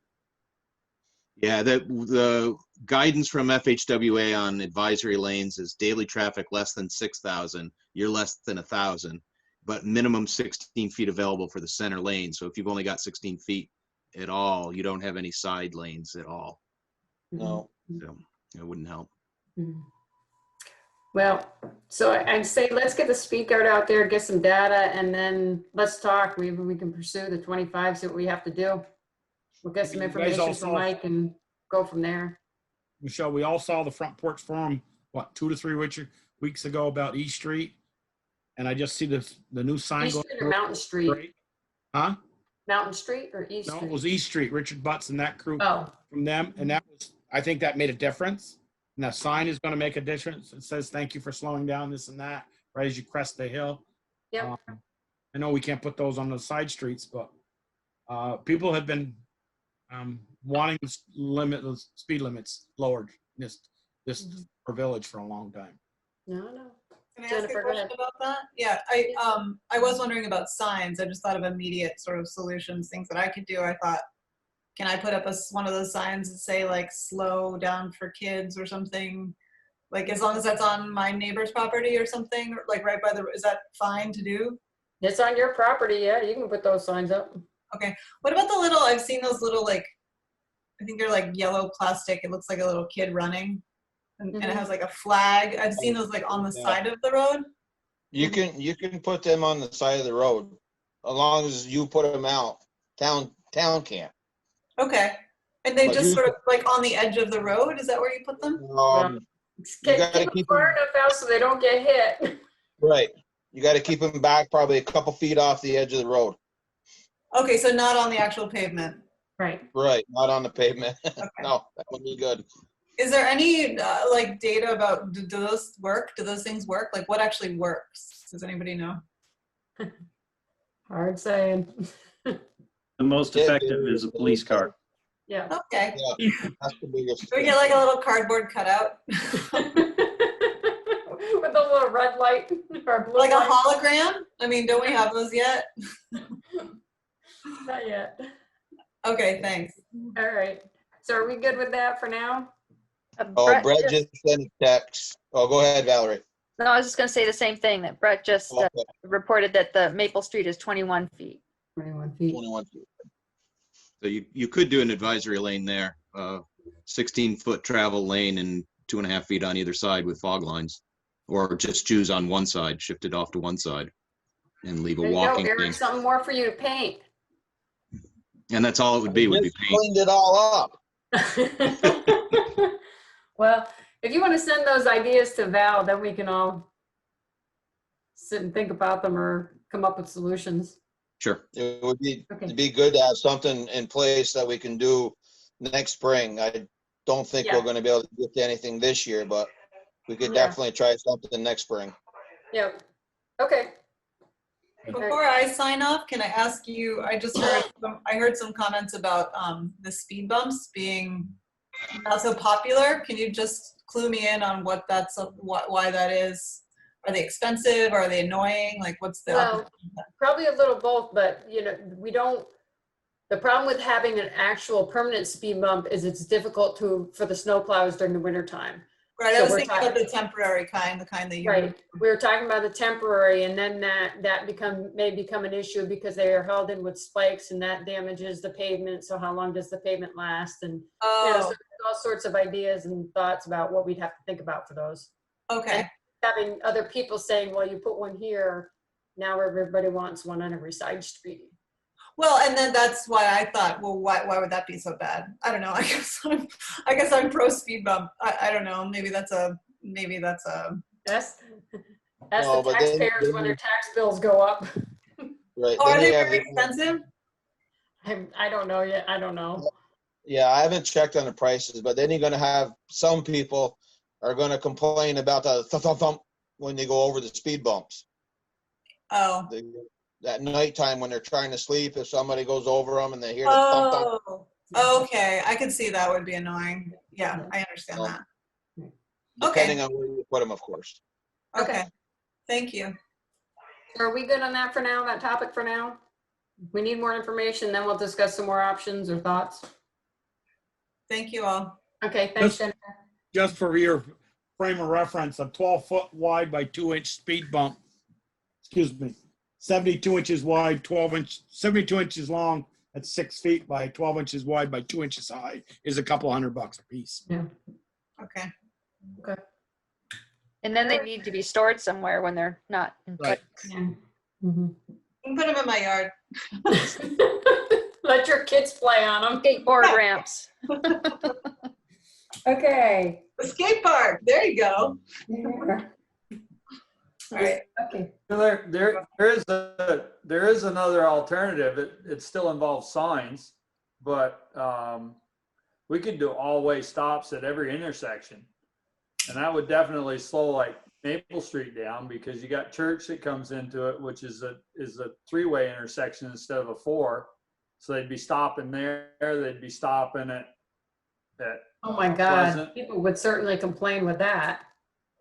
Yeah, the guidance from FHWA on advisory lanes is daily traffic less than 6,000. You're less than 1,000, but minimum 16 feet available for the center lane. So if you've only got 16 feet at all, you don't have any side lanes at all. No. So it wouldn't help. Well, so I'd say let's get the speed guard out there, get some data, and then let's talk. Maybe we can pursue the 25, see what we have to do. We'll get some information from Mike and go from there. Michelle, we all saw the front porch forum, 2 to 3 weeks ago about East Street. And I just see the new sign East going. Street or Mountain Street? Right. Huh? Mountain Street or East Street? No, it was East Street, Richard Butts and that crew from them. And that was, I think that made a difference. And that sign is going to make a difference. It says, thank you for slowing down this and that, right as you crest the hill. Yeah. I know we can't put those on the side streets, but people have been wanting the speed limits lowered this for village for a long time. No. Can I ask a question about that? Yeah, I was wondering about signs. I just thought of immediate sort of solutions, things that I could do. I thought, can I put up one of those signs that say like slow down for kids or something? Like as long as that's on my neighbor's property or something, like right by is that fine to do? It's on your property, yeah, you can put those signs up. Okay, what about the little, I've seen those little like, I think they're like yellow plastic. It looks like a little kid running and it has like a flag. I've seen those like on the side of the road. You can put them on the side of the road, as long as you put them out. Town can't. Okay, and they just sort of like on the edge of the road. Is that where you put them? You gotta keep them far enough out so they don't get hit. Right. You got to keep them back probably a couple feet off the edge of the road. Okay, so not on the actual pavement. Right. Right, not on the pavement. Okay. No, that would be good. Is there any like data about do those work? Do those things work? Like what actually works? Does anybody know? Hard saying. The most effective is a police car. Yeah. Okay. Yeah, that's the biggest. Can we get like a little cardboard cutout? With a little red light or blue Like a light. hologram? I mean, don't we have those yet? Not yet. Okay, thanks. All right. So are we good with that for now? Oh, Brett just sent a text. Oh, go ahead, Valerie. No, I was just gonna say the same thing, that Brett just reported that the Maple Street is 21 feet. 21 feet. 21 feet. So you could do an advisory lane there, 16-foot travel lane and 2.5 feet on either side with fog lines, or just choose on one side, shift it off to one side, and leave a There you go, walking Eric, lane. something more for you to paint. And that's all it would be paint. Cleaned it all up. Well, if you want to send those ideas to Val, then we can all sit and think about them or come up with solutions. Sure. It would be, it'd be good to have something in place that we can do next spring. I don't think we're going to be able to get to anything this year, but we could definitely try something next spring. Yep. Okay. Before I sign off, can I ask you, I heard some comments about the speed bumps being not so popular. Can you just clue me in on why that is? Are they expensive? Are they annoying? Like, what's the Well, probably a little both, but you know, the problem with having an actual permanent speed bump is it's difficult for the snowplows during the winter time. Right, So I was thinking about the temporary kind, the kind that you. Right, we were talking about the temporary, and then that may become an issue because they are held in with spikes, and that damages the pavement. So how long does the pavement last? And you know, so there's all sorts of ideas and thoughts about what we'd have to think about for those. Okay. And having other people saying, well, you put one here, now everybody wants one on every side street. Well, and then that's why I thought, well, why would that be so bad? I don't know. I guess I'm pro speed bump. I don't know. Maybe that's the taxpayers when their tax bills go up. Right. Oh, are they very expensive? I don't know yet. I don't know. Yeah, I haven't checked on the prices, but then you're going to have some people are going to complain about the thump when they go over the speed bumps. Oh. At nighttime when they're trying to sleep, if somebody goes over them and they hear the thump. Oh, okay. I could see that would be annoying. Yeah, I understand that. Depending on where you put them, of course. Okay. Thank you. Are we good on that for now, that topic for now? If we need more information, then we'll discuss some more options or thoughts. Thank you all. Okay, thanks, Jennifer. Just for your frame of reference, a 12-foot wide by 2-inch speed bump, 72 inches wide, 72 inches long, that's 6 feet by 12 inches wide by 2 inches high is a couple $100 a piece. Yeah. Okay. Okay. And then they need to be stored somewhere when they're not in place. Yeah. Mm-hmm. You can put them in my yard. Let your kids play on them. Skateboard ramps. Okay. The skate park. There you go. All right. Okay. There is another alternative. It still involves signs, but we could do all-way stops at every intersection, and that would definitely slow like Maple Street down, because you got Church that comes into it, which is a 3-way intersection instead of a 4. So they'd be stopping there. They'd be stopping at Oh my God, Pleasant. people would certainly complain with that.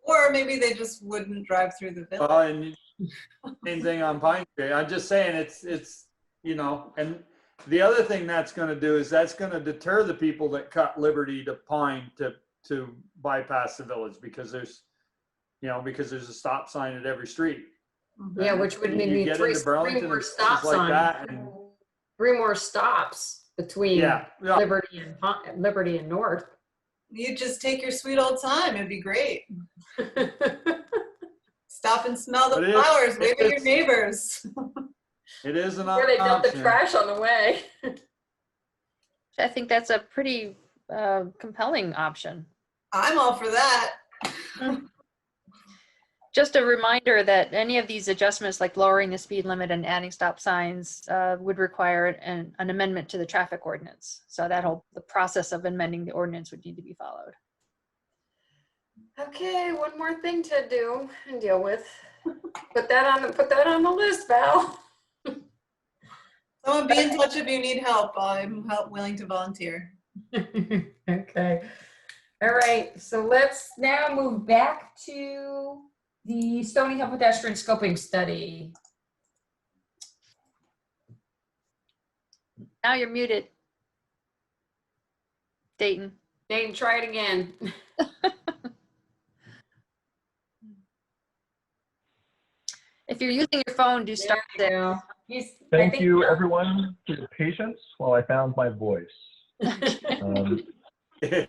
Or maybe they just wouldn't drive through the village. And same thing on Pine Tree. I'm just saying it's you know, and the other thing that's going to do is that's going to deter the people that cut Liberty to Pine to bypass the village, because there's a stop sign at every street. Yeah, which would mean you three get into Burlington more and stop places like that, signs, and 3 more stops between Yeah. Liberty and North. You just take your sweet old time. It'd be great. Stop and smell the But flowers. Wave at your it's- neighbors. it is an Where they dump the option. trash on the way. I think that's a pretty compelling option. I'm all for that. Just a reminder that any of these adjustments, like lowering the speed limit and adding stop signs, would require an amendment to the traffic ordinance. So the process of amending the ordinance would need to be followed. Okay, one more thing to do and deal with. Put that on the list, Val. Someone be in touch if you need help. I'm willing to volunteer. Okay. All right, so let's now move back to the Stony Hill pedestrian scoping study. Now you're muted, Dayton. Dayton, try it again. If you're using your phone, do star six. Thank you, everyone, for your patience while I found my voice. Happy to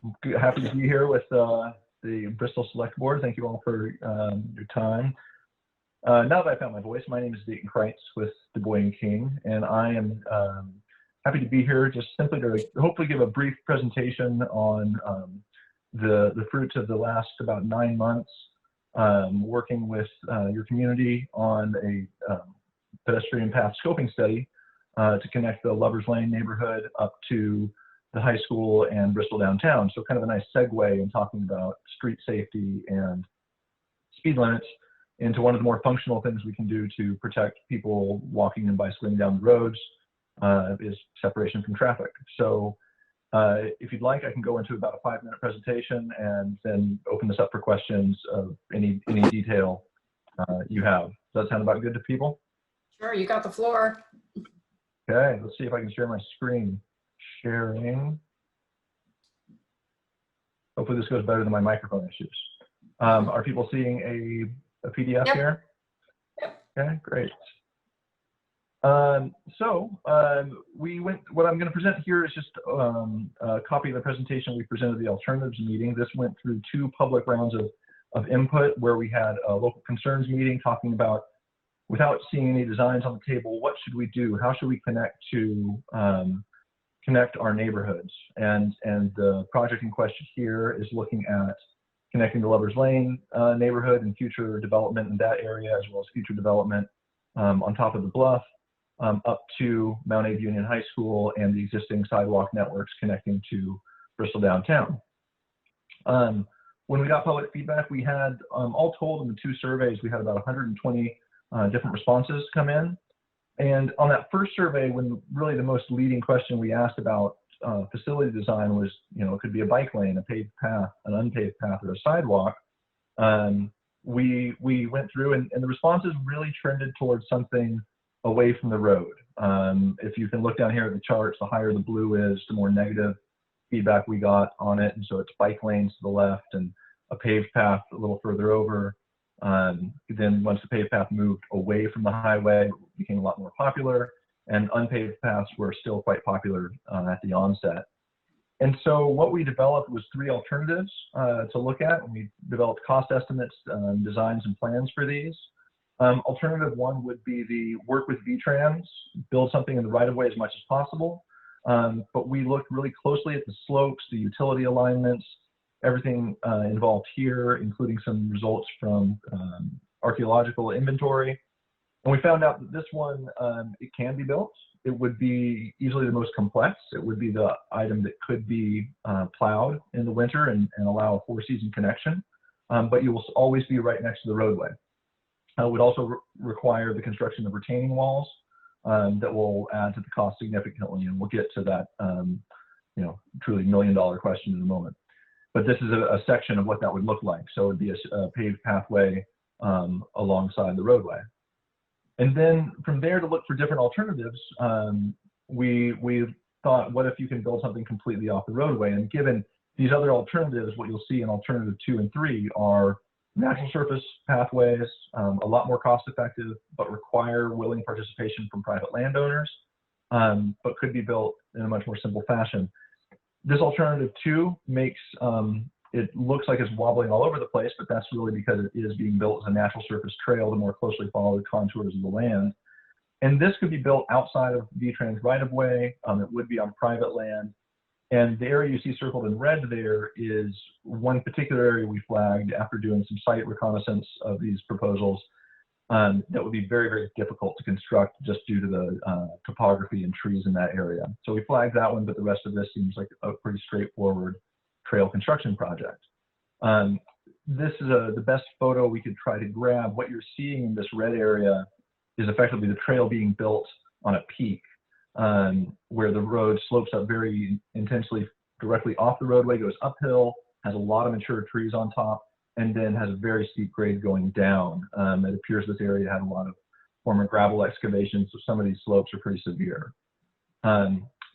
be here with the Bristol Selectboard. Thank you all for your time. Now that I found my voice, my name is Dayton Kreitz with Du Bois & King, and I am happy to be here just simply to hopefully give a brief presentation on the fruits of the last about 9 months working with your community on a pedestrian path scoping study to connect the Lovers Lane neighborhood up to the high school and Bristol downtown. So kind of a nice segue in talking about street safety and speed limits into one of the more functional things we can do to protect people walking and bicycling down the roads is separation from traffic. So if you'd like, I can go into about a 5-minute presentation and then open this up for questions of any detail you have. Does that sound about good to people? Sure, you got the floor. Okay, let's see if I can share my screen. Sharing. Hopefully this goes better than my microphone issues. Are people seeing a PDF here? Yep. Okay, great. What I'm going to present here is just a copy of the presentation we presented at the alternatives meeting. This went through 2 public rounds of input where we had a local concerns meeting talking about, without seeing any designs on the table, what should we do? How should we connect our neighborhoods? And the project in question here is looking at connecting the Lovers Lane neighborhood and future development in that area, as well as future development on top of the bluff up to Mount Abe Union High School and the existing sidewalk networks connecting to Bristol downtown. When we got public feedback, we had, all told in the 2 surveys, we had about 120 different responses come in. And on that first survey, when really the most leading question we asked about facility design was, it could be a bike lane, a paved path, an unpaved path, or a sidewalk. We went through and the responses really trended towards something away from the road. If you can look down here at the charts, the higher the blue is, the more negative feedback we got on it. And so it's bike lanes to the left and a paved path a little further over. Then once the paved path moved away from the highway, it became a lot more popular, and unpaved paths were still quite popular at the onset. And so what we developed was 3 alternatives to look at, and we developed cost estimates, designs, and plans for these. Alternative 1 would be the work with VTrans, build something in the right-of-way as much as possible. But we looked really closely at the slopes, the utility alignments, everything involved here, including some results from archaeological inventory. And we found out that this one, it can be built. It would be easily the most complex. It would be the item that could be plowed in the winter and allow a 4-season connection. But you will always be right next to the roadway. It would also require the construction of retaining walls that will add to the cost significantly. And we'll get to that, truly $1 million question in a moment. But this is a section of what that would look like. So it would be a paved pathway alongside the roadway. And then from there to look for different alternatives, we thought, what if you can build something completely off the roadway? And given these other alternatives, what you'll see in alternative 2 and 3 are natural surface pathways, a lot more cost effective, but require willing participation from private landowners, but could be built in a much more simple fashion. This alternative 2 makes, it looks like it's wobbling all over the place, but that's really because it is being built as a natural surface trail to more closely follow the contours of the land. And this could be built outside of VTrans right-of-way. It would be on private land. And the area you see circled in red there is one particular area we flagged after doing some site reconnaissance of these proposals that would be very, very difficult to construct just due to the topography and trees in that area. So we flagged that one, but the rest of this seems like a pretty straightforward trail construction project. This is the best photo we could try to grab. What you're seeing in this red area is effectively the trail being built on a peak where the road slopes up very intensely directly off the roadway, goes uphill, has a lot of mature trees on top, and then has a very steep grade going down. It appears this area had a lot of former gravel excavations, so some of these slopes are pretty severe.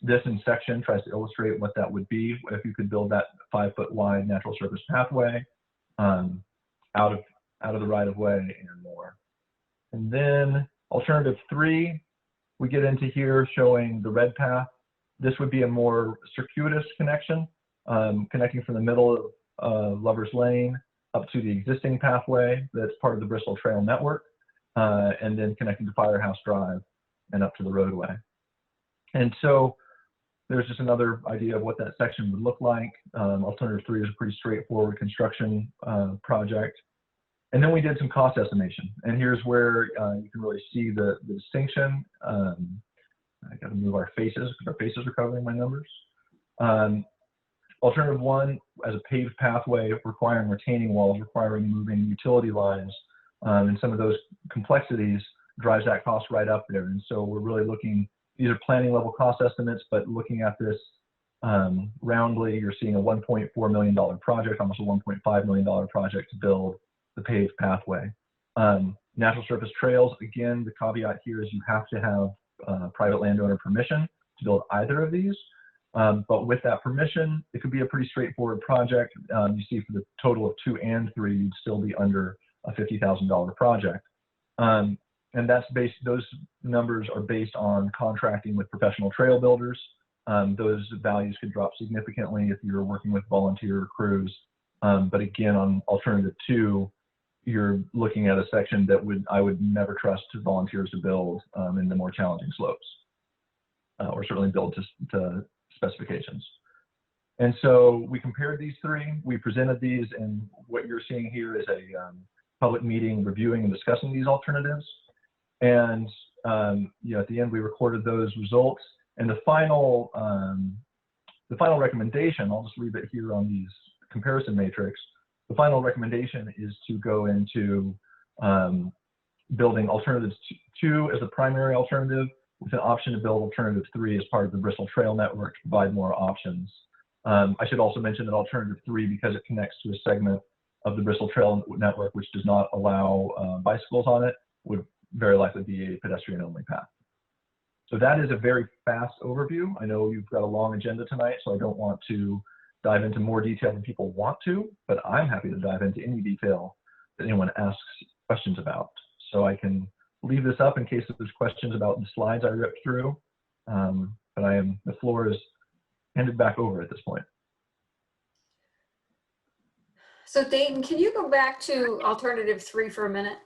This in section tries to illustrate what that would be if you could build that 5-foot wide natural surface pathway out of the right of way and more. And then alternative 3, we get into here showing the red path. This would be a more circuitous connection, connecting from the middle of Lover's Lane up to the existing pathway that's part of the Bristol Trail Network, and then connecting to Firehouse Drive and up to the roadway. And so there's just another idea of what that section would look like. Alternative 3 is a pretty straightforward construction project. And then we did some cost estimation. And here's where you can really see the distinction. I got to move our faces because our faces are covering my numbers. Alternative 1, as a paved pathway requiring retaining walls, requiring moving utility lines, and some of those complexities drives that cost right up there. And so we're really looking, these are planning level cost estimates, but looking at this roundly, you're seeing a $1.4 million project, almost a $1.5 million project to build the paved pathway. Natural surface trails, again, the caveat here is you have to have private landowner permission to build either of these. But with that permission, it could be a pretty straightforward project. You see for the total of 2 and 3, you'd still be under a $50,000 project. And that's based, those numbers are based on contracting with professional trail builders. Those values could drop significantly if you're working with volunteer crews. But again, on alternative 2, you're looking at a section that I would never trust volunteers to build in the more challenging slopes, or certainly build to specifications. And so we compared these 3, we presented these, and what you're seeing here is a public meeting reviewing and discussing these alternatives. And at the end, we recorded those results. And the final recommendation, I'll just leave it here on these comparison matrix. The final recommendation is to go into building alternatives 2 as a primary alternative, with an option to build alternative 3 as part of the Bristol Trail Network to provide more options. I should also mention that alternative 3, because it connects to a segment of the Bristol Trail Network which does not allow bicycles on it, would very likely be a pedestrian-only path. So that is a very fast overview. I know you've got a long agenda tonight, so I don't want to dive into more detail than people want to, but I'm happy to dive into any detail that anyone asks questions about. So I can leave this up in case there's questions about the slides I ripped through, but the floor is handed back over at this point. So Dayton, can you go back to alternative 3 for a minute?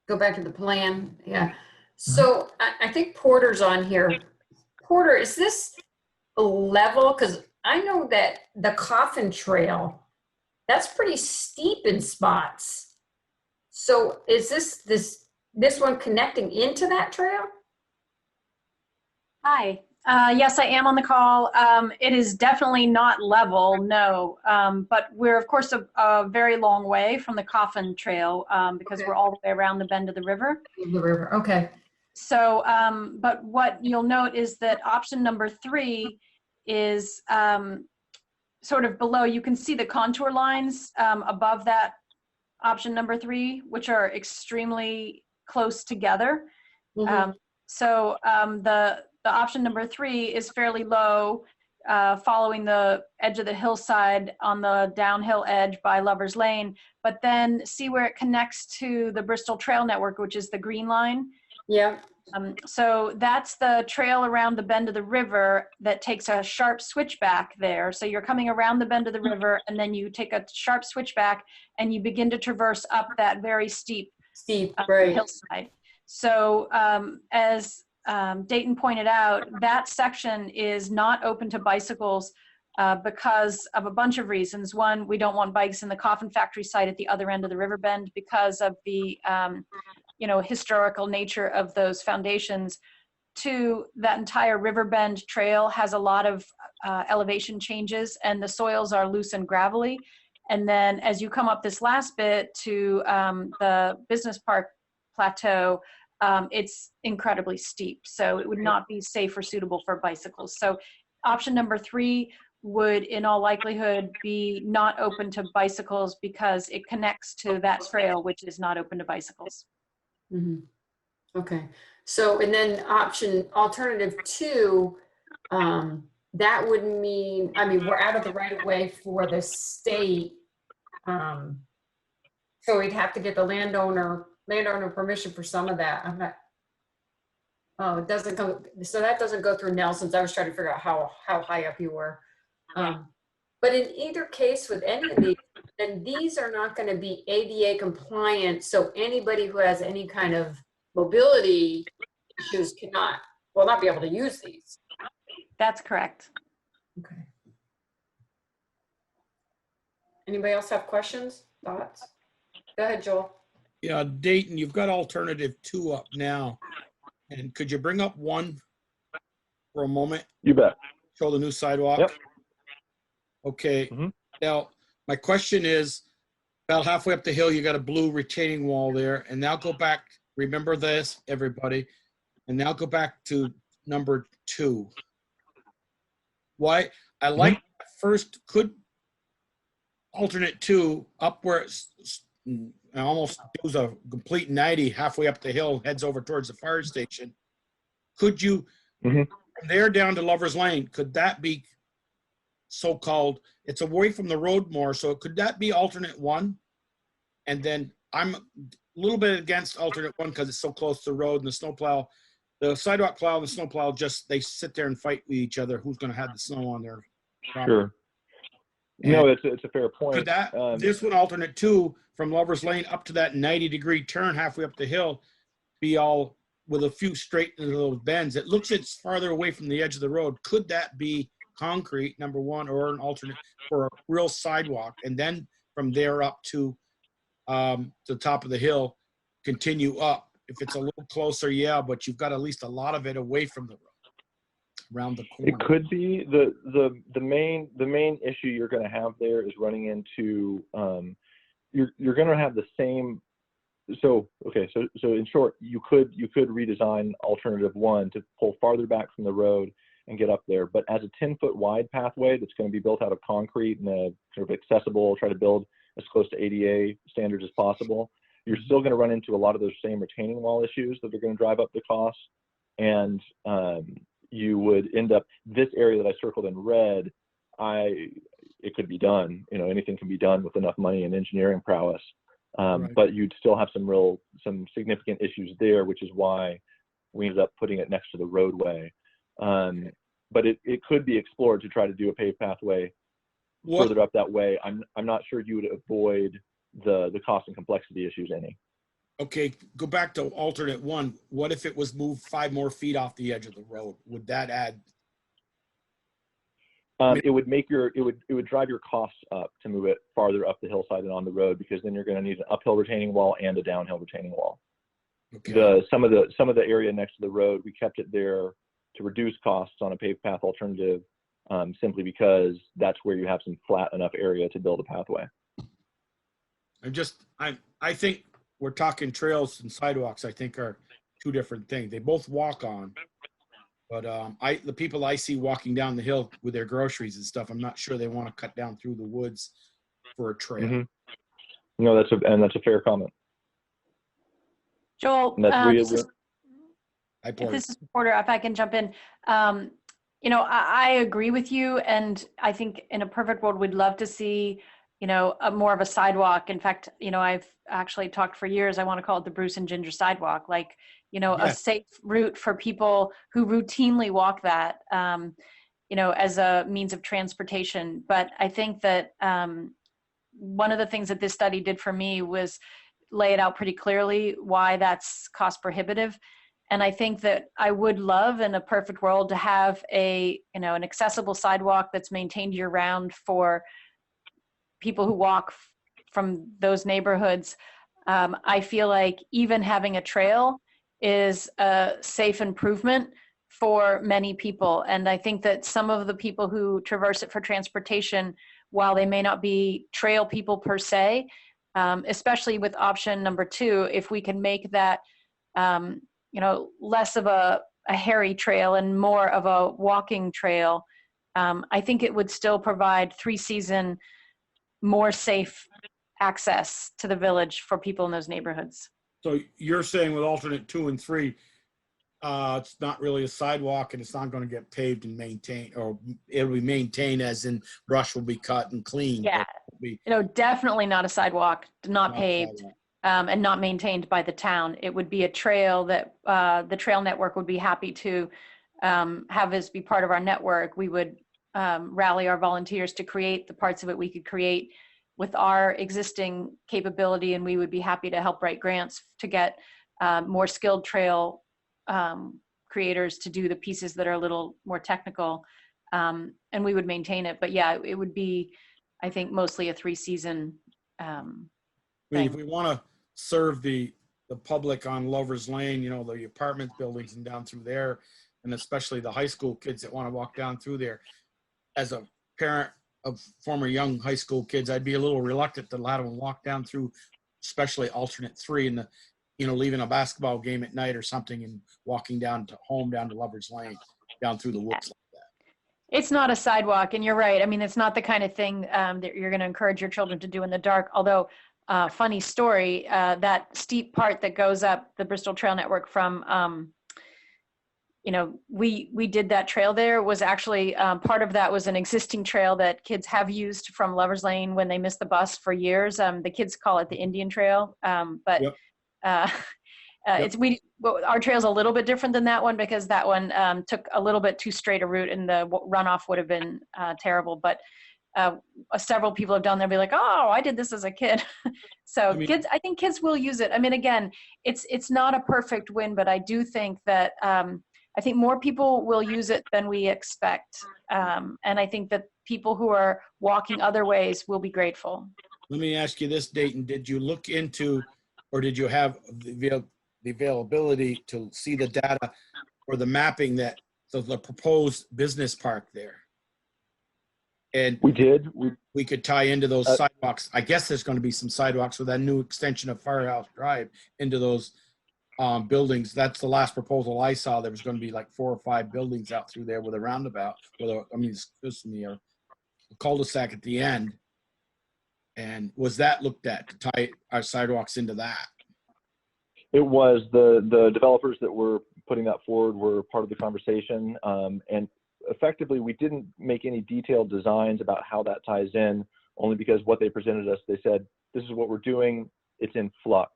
Go back to the plan. Yeah. So I think Porter's on here. Porter, is this a level? Because I know that the Coffin Trail, that's pretty steep in spots. So is this one connecting into that trail? Hi. Yes, I am on the call. It is definitely not level, no. But we're, of course, a very long way from the Coffin Trail because we're all the way around the bend of the river. The river, okay. So, but what you'll note is that option number 3 is sort of below. You can see the contour lines above that option number 3, which are extremely close together. Mm-hmm. So the option number 3 is fairly low, following the edge of the hillside on the downhill edge by Lover's Lane, but then see where it connects to the Bristol Trail Network, which is the green line. Yeah. So that's the trail around the bend of the river that takes a sharp switchback there. So you're coming around the bend of the river, and then you take a sharp switchback and you begin to traverse up that very steep right. hillside. So as Dayton pointed out, that section is not open to bicycles because of a bunch of reasons. One, we don't want bikes in the Coffin Factory site at the other end of the river bend because of the historical nature of those foundations. 2, that entire river bend trail has a lot of elevation changes, and the soils are loose and gravelly. And then as you come up this last bit to the business park plateau, it's incredibly steep, so it would not be safe or suitable for bicycles. So option number 3 would in all likelihood be not open to bicycles because it connects to that trail, which is not open to bicycles. Mm-hmm. Okay. So, and then alternative 2, that would mean, we're out of the right of way for the state. So we'd have to get the landowner landowner permission for some of that. I'm not, oh, it doesn't go, so that doesn't go through Nelson's. I was trying to figure out how high up you were. But in either case with any of these, then these are not going to be ADA compliant. So anybody who has any kind of mobility issues will not be able to use these. That's correct. Okay. Anybody else have questions, thoughts? Go ahead, Joel. Yeah, Dayton, you've got alternative 2 up now. And could you bring up 1 for a moment? You bet. Show the new sidewalk. Yep. Okay. Now, my question is, about halfway up the hill, you got a blue retaining wall there. And now go back, remember this, everybody. And now go back to number 2. Why? I like first, could alternate 2 up where it's almost does a complete 90 halfway up the hill, heads over towards the fire station. Could you, from there down to Lover's Lane, could that be so-called, it's away from the road more, so could that be alternate 1? And then I'm a little bit against alternate 1 because it's so close to the road and the snowplow, the sidewalk plow and the snowplow just, they sit there and fight with each other. Who's going to have the snow on their property? Sure. No, it's a fair point. Could that, this one alternate 2 from Lover's Lane up to that 90-degree turn halfway up the hill be all with a few straight little bends? It looks it's farther away from the edge of the road. Could that be concrete, number 1, or an alternate for a real sidewalk? And then from there up to the top of the hill, continue up. If it's a little closer, yeah, but you've got at least a lot of it away from the road, around the corner. It could be the main issue you're going to have there is running into you're going to have the same. So in short, you could redesign alternative 1 to pull farther back from the road and get up there. But as a 10-foot wide pathway that's going to be built out of concrete and sort of accessible, try to build as close to ADA standards as possible, you're still going to run into a lot of those same retaining wall issues that are going to drive up the cost. And you would end up, this area that I circled in red, it could be done. You know, anything can be done with enough money and engineering prowess. But you'd still have some significant issues there, which is why we ended up putting it next to the roadway. But it could be explored to try to do a paved pathway further up that way. I'm not sure you would avoid the cost and complexity issues any. Okay, go back to alternate 1. What if it was moved 5 more feet off the edge of the road? Would that add? It would drive your costs up to move it farther up the hillside and on the road, because then you're going to need an uphill retaining wall and a downhill retaining wall. Okay. Some of the area next to the road, we kept it there to reduce costs on a paved path alternative, simply because that's where you have some flat enough area to build a pathway. I think we're talking trails and sidewalks, I think, are 2 different things. They both walk on, but the people I see walking down the hill with their groceries and stuff, I'm not sure they want to cut down through the woods for a trail. No, that's a fair comment. Joel, This is Porter, if I can jump in. You know, I agree with you, and I think in a perfect world, we'd love to see, you know, more of a sidewalk. In fact, you know, I've actually talked for years, I want to call it the Bruce and Ginger sidewalk, like, you know, a safe route for people who routinely walk that, you know, as a means of transportation. But I think that one of the things that this study did for me was lay it out pretty clearly why that's cost prohibitive. And I think that I would love in a perfect world to have an accessible sidewalk that's maintained year round for people who walk from those neighborhoods. I feel like even having a trail is a safe improvement for many people. And I think that some of the people who traverse it for transportation, while they may not be trail people per se, especially with option number 2, if we can make that, less of a hairy trail and more of a walking trail, I think it would still provide 3-season more safe access to the village for people in those neighborhoods. So you're saying with alternate 2 and 3, it's not really a sidewalk and it's not going to get paved and maintained, or it'll be maintained as in brush will be cut and cleaned. Yeah, definitely not a sidewalk, not paved. and not maintained by the town. It would be a trail that the trail network would be happy to have as be part of our network. We would rally our volunteers to create the parts of it we could create with our existing capability, and we would be happy to help write grants to get more skilled trail creators to do the pieces that are a little more technical, and we would maintain it. But yeah, it would be, I think, mostly a 3-season I mean, if we want to serve the public on Lover's Lane, you know, the apartment buildings and down through there, and especially the high school kids that want to walk down through there, as a parent of former young high school kids, I'd be a little reluctant to let them walk down through, especially alternate 3 and the, you know, leaving a basketball game at night or something and walking down to Lover's Lane, down through the woods. It's not a sidewalk, and you're right. I mean, it's not the kind of thing that you're going to encourage your children to do in the dark. Although, funny story, that steep part that goes up the Bristol Trail Network from, you know, we did that trail there was actually part of that was an existing trail that kids have used from Lover's Lane when they missed the bus for years. The kids call it the Indian Trail, but Yep. it's our trail's a little bit different than that one because that one took a little bit too straight a route and the runoff would have been terrible. But several people have done there, be like, oh, I did this as a kid. So I think kids will use it. I mean, again, it's not a perfect win, but I do think that I think more people will use it than we expect. And I think that people who are walking other ways will be grateful. Let me ask you this, Dayton, did you look into, or did you have the availability to see the data or the mapping that the proposed business park there? And we did. We could tie into those sidewalks. I guess there's going to be some sidewalks with that new extension of Firehouse Drive into those buildings. That's the last proposal I saw. There was going to be like 4 or 5 buildings out through there with a roundabout, excuse me, a cul-de-sac at the end. And was that looked at to tie our sidewalks into that? It was. The developers that were putting that forward were part of the conversation. And effectively, we didn't make any detailed designs about how that ties in, only because what they presented us, they said, this is what we're doing. It's in flux.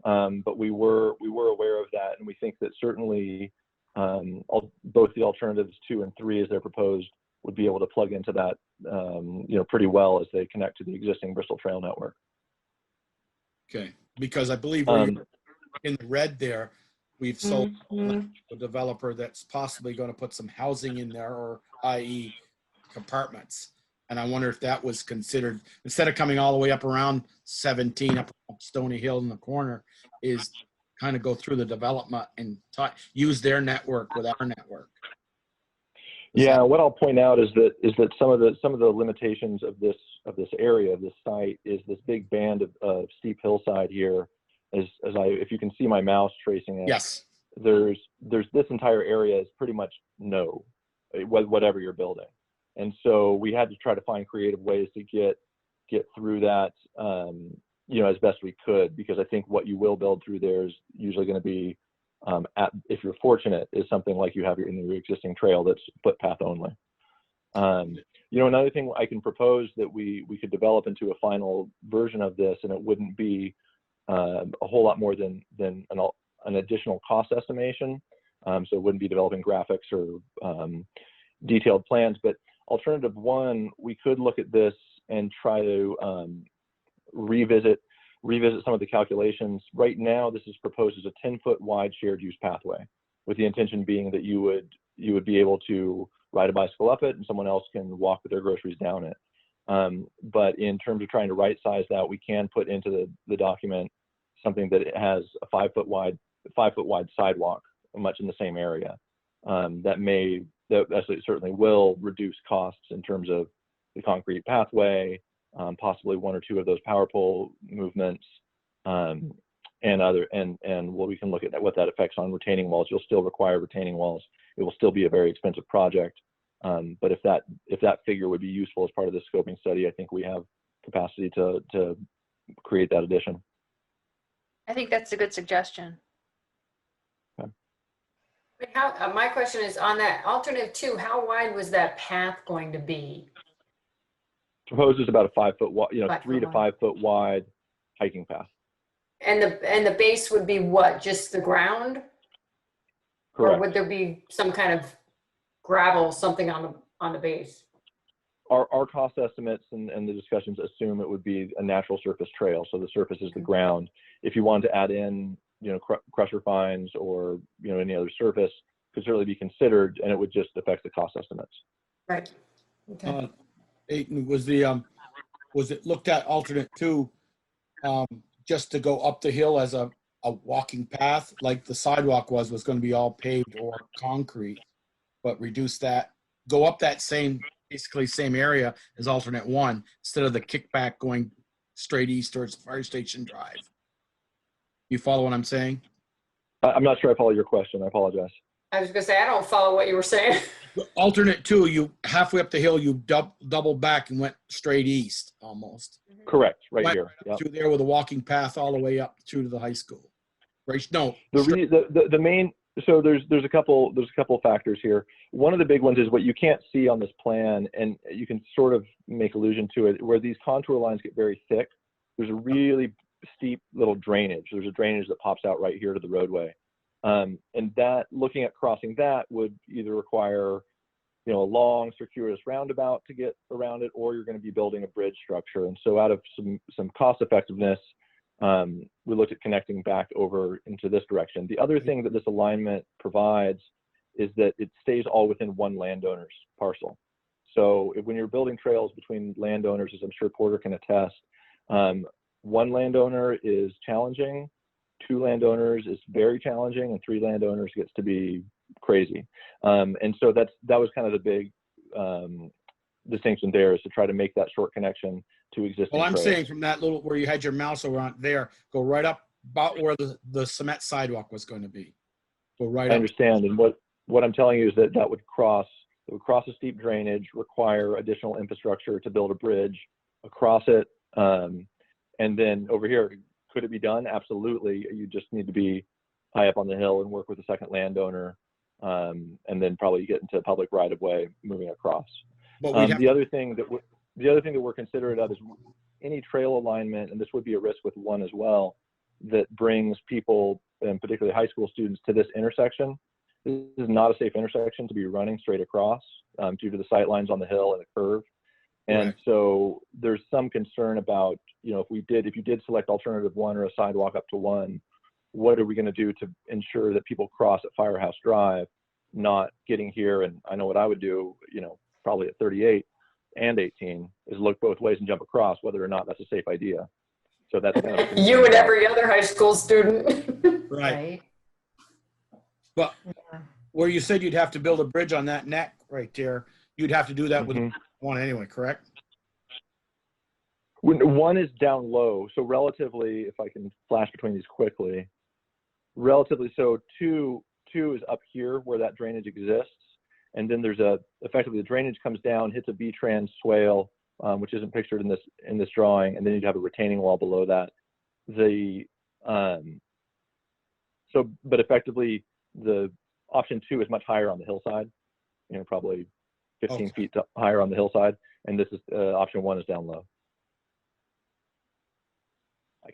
But we were aware of that, and we think that certainly both the alternatives 2 and 3 as they're proposed would be able to plug into that pretty well as they connect to the existing Bristol Trail network. Okay, because I believe in the red there, we've sold a developer that's possibly going to put some housing in there, or i.e. compartments. And I wonder if that was considered, instead of coming all the way up around 17 up Stony Hill in the corner, is kind of go through the development and use their network with our network. Yeah, what I'll point out is that some of the limitations of this area, of this site, is this big band of steep hillside here. If you can see my mouse tracing it, yes, there's this entire area is pretty much no, whatever you're building. And so we had to try to find creative ways to get through that, as best we could, because I think what you will build through there is usually going to be, if you're fortunate, is something like you have in your existing trail that's footpath only. Another thing I can propose that we could develop into a final version of this, and it wouldn't be a whole lot more than an additional cost estimation. So it wouldn't be developing graphics or detailed plans, but alternative 1, we could look at this and try to revisit some of the calculations. Right now, this is proposed as a 10-foot wide shared use pathway, with the intention being that you would be able to ride a bicycle up it and someone else can walk with their groceries down it. But in terms of trying to right size that, we can put into the document something that it has a 5-foot wide sidewalk, much in the same area. That certainly will reduce costs in terms of the concrete pathway, possibly 1 or 2 of those power pole movements, and we can look at what that affects on retaining walls. You'll still require retaining walls. It will still be a very expensive project, but if that figure would be useful as part of the scoping study, I think we have capacity to create that addition. I think that's a good suggestion. My question is, on that alternative 2, how wide was that path going to be? Proposed is about a 5-foot wide, 3 to 5 foot wide hiking path. And the base would be what? Just the ground? Or Correct. would there be some kind of gravel, something on the base? Our cost estimates and the discussions assume it would be a natural surface trail. So the surface is the ground. If you wanted to add in, crusher fines or, any other surface, could certainly be considered, and it would just affect the cost estimates. Right. Okay. Aiton, was it looked at alternate 2, just to go up the hill as a walking path, like the sidewalk was going to be all paved or concrete, but reduce that, go up that basically same area as alternate 1, instead of the kickback going straight east towards the fire station drive. You follow what I'm saying? I'm not sure I follow your question. I apologize. I was gonna say, I don't follow what you were saying. Alternate 2, you halfway up the hill, you doubled back and went straight east almost. Correct, right Went here. Yep. through there with a walking path all the way up through to the high school. Right? No. The main, so there's a couple factors here. One of the big ones is what you can't see on this plan, and you can sort of make allusion to it, where these contour lines get very thick. There's a really steep little drainage. There's a drainage that pops out right here to the roadway. And that, looking at crossing that would either require, a long circuitous roundabout to get around it, or you're going to be building a bridge structure. And so out of some cost effectiveness, we looked at connecting back over into this direction. The other thing that this alignment provides is that it stays all within one landowner's parcel. So when you're building trails between landowners, as I'm sure Porter can attest, one landowner is challenging, 2 landowners is very challenging, and 3 landowners gets to be crazy. And so that was kind of the big distinction there, is to try to make that short connection to existing Well, I'm trails. saying from that little, where you had your mouse around there, go right up about where the cement sidewalk was going to be. Go right I up. understand, and what I'm telling you is that would cross a steep drainage, require additional infrastructure to build a bridge across it, and then over here, could it be done? Absolutely. You just need to be high up on the hill and work with a second landowner, and then probably get into public right of way moving across. But the other thing that we're considerate of is any trail alignment, and this would be a risk with 1 as well, that brings people, and particularly high school students, to this intersection. This is not a safe intersection to be running straight across due to the sight lines on the hill and the curve. And Right. so there's some concern about, if you did select alternative 1 or a sidewalk up to 1, what are we going to do to ensure that people cross at Firehouse Drive, not getting here? And I know what I would do, probably at 38 and 18, is look both ways and jump across, whether or not that's a safe idea. So that's kind of You and every other high school student. Right. But where you said you'd have to build a bridge on that neck right there, you'd have to do that with 1 anyway, correct? When 1 is down low, so relatively, if I can flash between these quickly, relatively, so 2 is up here where that drainage exists, and then there's effectively the drainage comes down, hits a B-trans swale, which isn't pictured in this drawing, and then you'd have a retaining wall below that. But effectively, the option 2 is much higher on the hillside, probably 15 feet higher on the hillside, and this is option 1 is down low.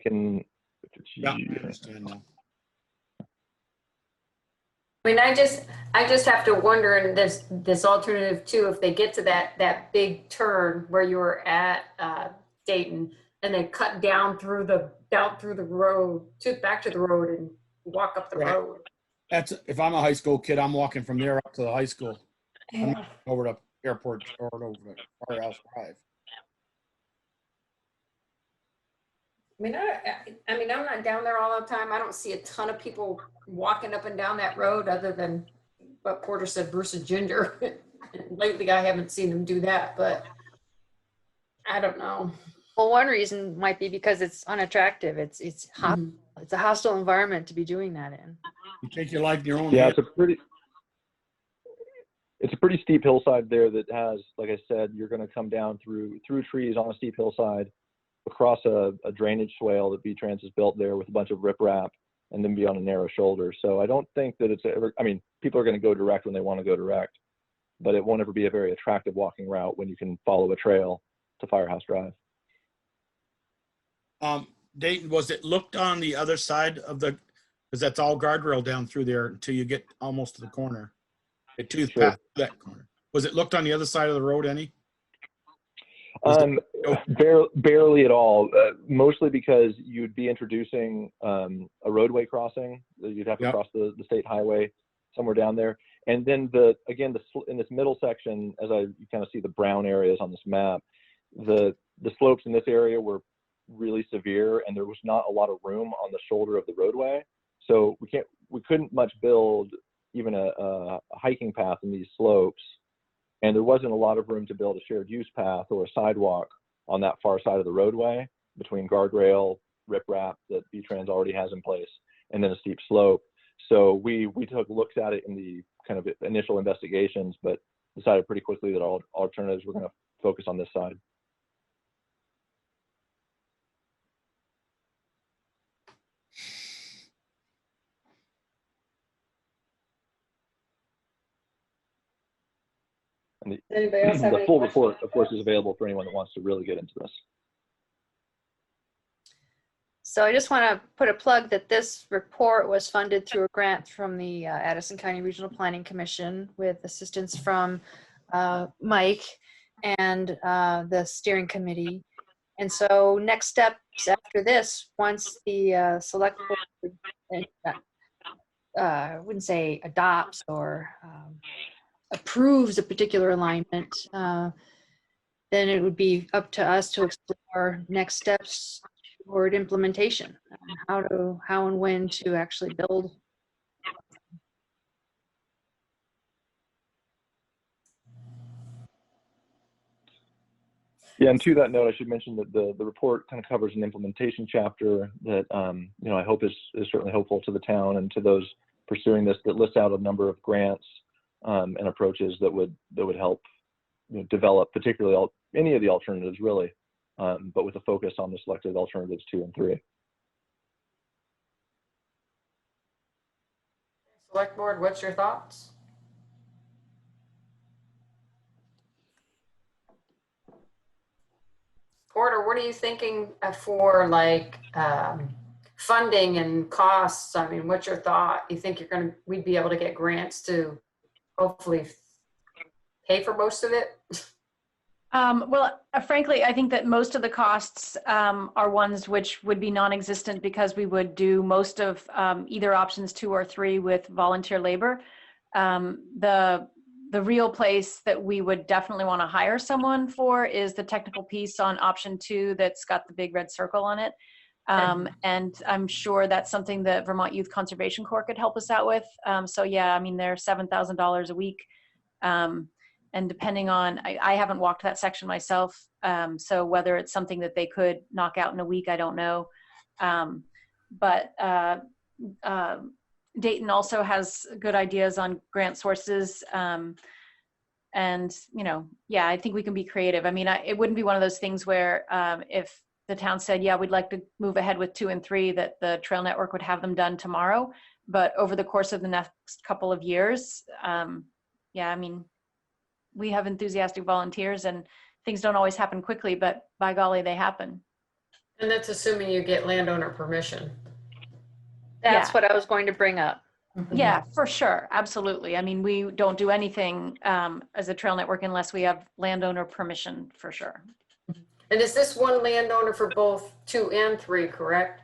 Yeah, I understand now. I mean, I just have to wonder in this alternative 2, if they get to that big turn where you were at Dayton, and then cut down through the road back to the road and walk up the road. That's, if I'm a high school kid, I'm walking from there up to the high school. I'm not over to airport or over to Firehouse Drive. I mean, I'm not down there all the time. I don't see a ton of people walking up and down that road, other than what Porter said, Bruce and Ginger. Lately, I haven't seen them do that, but I don't know. Well, one reason might be because it's unattractive. It's hot. It's a hostile environment to be doing that in. You take your life in your own Yeah, hands. it's a pretty steep hillside there that has, like I said, you're going to come down through trees on a steep hillside, across a drainage swale that V-Trans has built there with a bunch of riprap, and then be on a narrow shoulder. So I don't think that it's ever, I mean, people are going to go direct when they want to go direct, but it won't ever be a very attractive walking route when you can follow a trail to Firehouse Drive. Dayton, was it looked on the other side of the, because that's all guardrail down through there until you get almost to the corner. It tooth Sure. past that corner. Was it looked on the other side of the road any? Barely at all. Mostly because you'd be introducing a roadway crossing. You'd have to Yep. cross the state highway somewhere down there. And then in this middle section, you kind of see the brown areas on this map, the slopes in this area were really severe, and there was not a lot of room on the shoulder of the roadway. So we couldn't much build even a hiking path in these slopes. And there wasn't a lot of room to build a shared use path or a sidewalk on that far side of the roadway between guardrail, riprap that V-Trans already has in place, and then a steep slope. So we took looks at it in the kind of initial investigations, but decided pretty quickly that all alternatives were going to focus on this side. And Anybody else have the any full questions? report, of course, is available for anyone that wants to really get into this. So I just want to put a plug that this report was funded through a grant from the Addison County Regional Planning Commission with assistance from Mike and the steering committee. And so next steps after this, once the select board, I wouldn't say adopts or approves a particular alignment, then it would be up to us to explore next steps toward implementation, how and when to actually build. Yeah, and to that note, I should mention that the report kind of covers an implementation chapter that I hope is certainly helpful to the town and to those pursuing this, that lists out a number of grants and approaches that would help develop particularly any of the alternatives really, but with a focus on the selected alternatives 2 and 3. Select board, what's your thoughts? Porter, what are you thinking for like funding and costs? I mean, what's your thought? You think we'd be able to get grants to hopefully pay for most of it? Well, frankly, I think that most of the costs are ones which would be non-existent because we would do most of either options 2 or 3 with volunteer labor. The real place that we would definitely want to hire someone for is the technical piece on option 2 that's got the big red circle on it. And I'm sure that's something that Vermont Youth Conservation Corps could help us out with. So yeah, I mean, they're $7,000 a week. And depending on, I haven't walked that section myself. So whether it's something that they could knock out in a week, I don't know. But Dayton also has good ideas on grant sources. And, yeah, I think we can be creative. I mean, it wouldn't be one of those things where if the town said, yeah, we'd like to move ahead with 2 and 3, that the trail network would have them done tomorrow. But over the course of the next couple of years, yeah, I mean, we have enthusiastic volunteers and things don't always happen quickly, but by golly, they happen. And that's assuming you get landowner permission. That's what I was going to bring up. Yeah, for sure. Absolutely. I mean, we don't do anything as a trail network unless we have landowner permission, for sure. And is this one landowner for both 2 and 3, correct?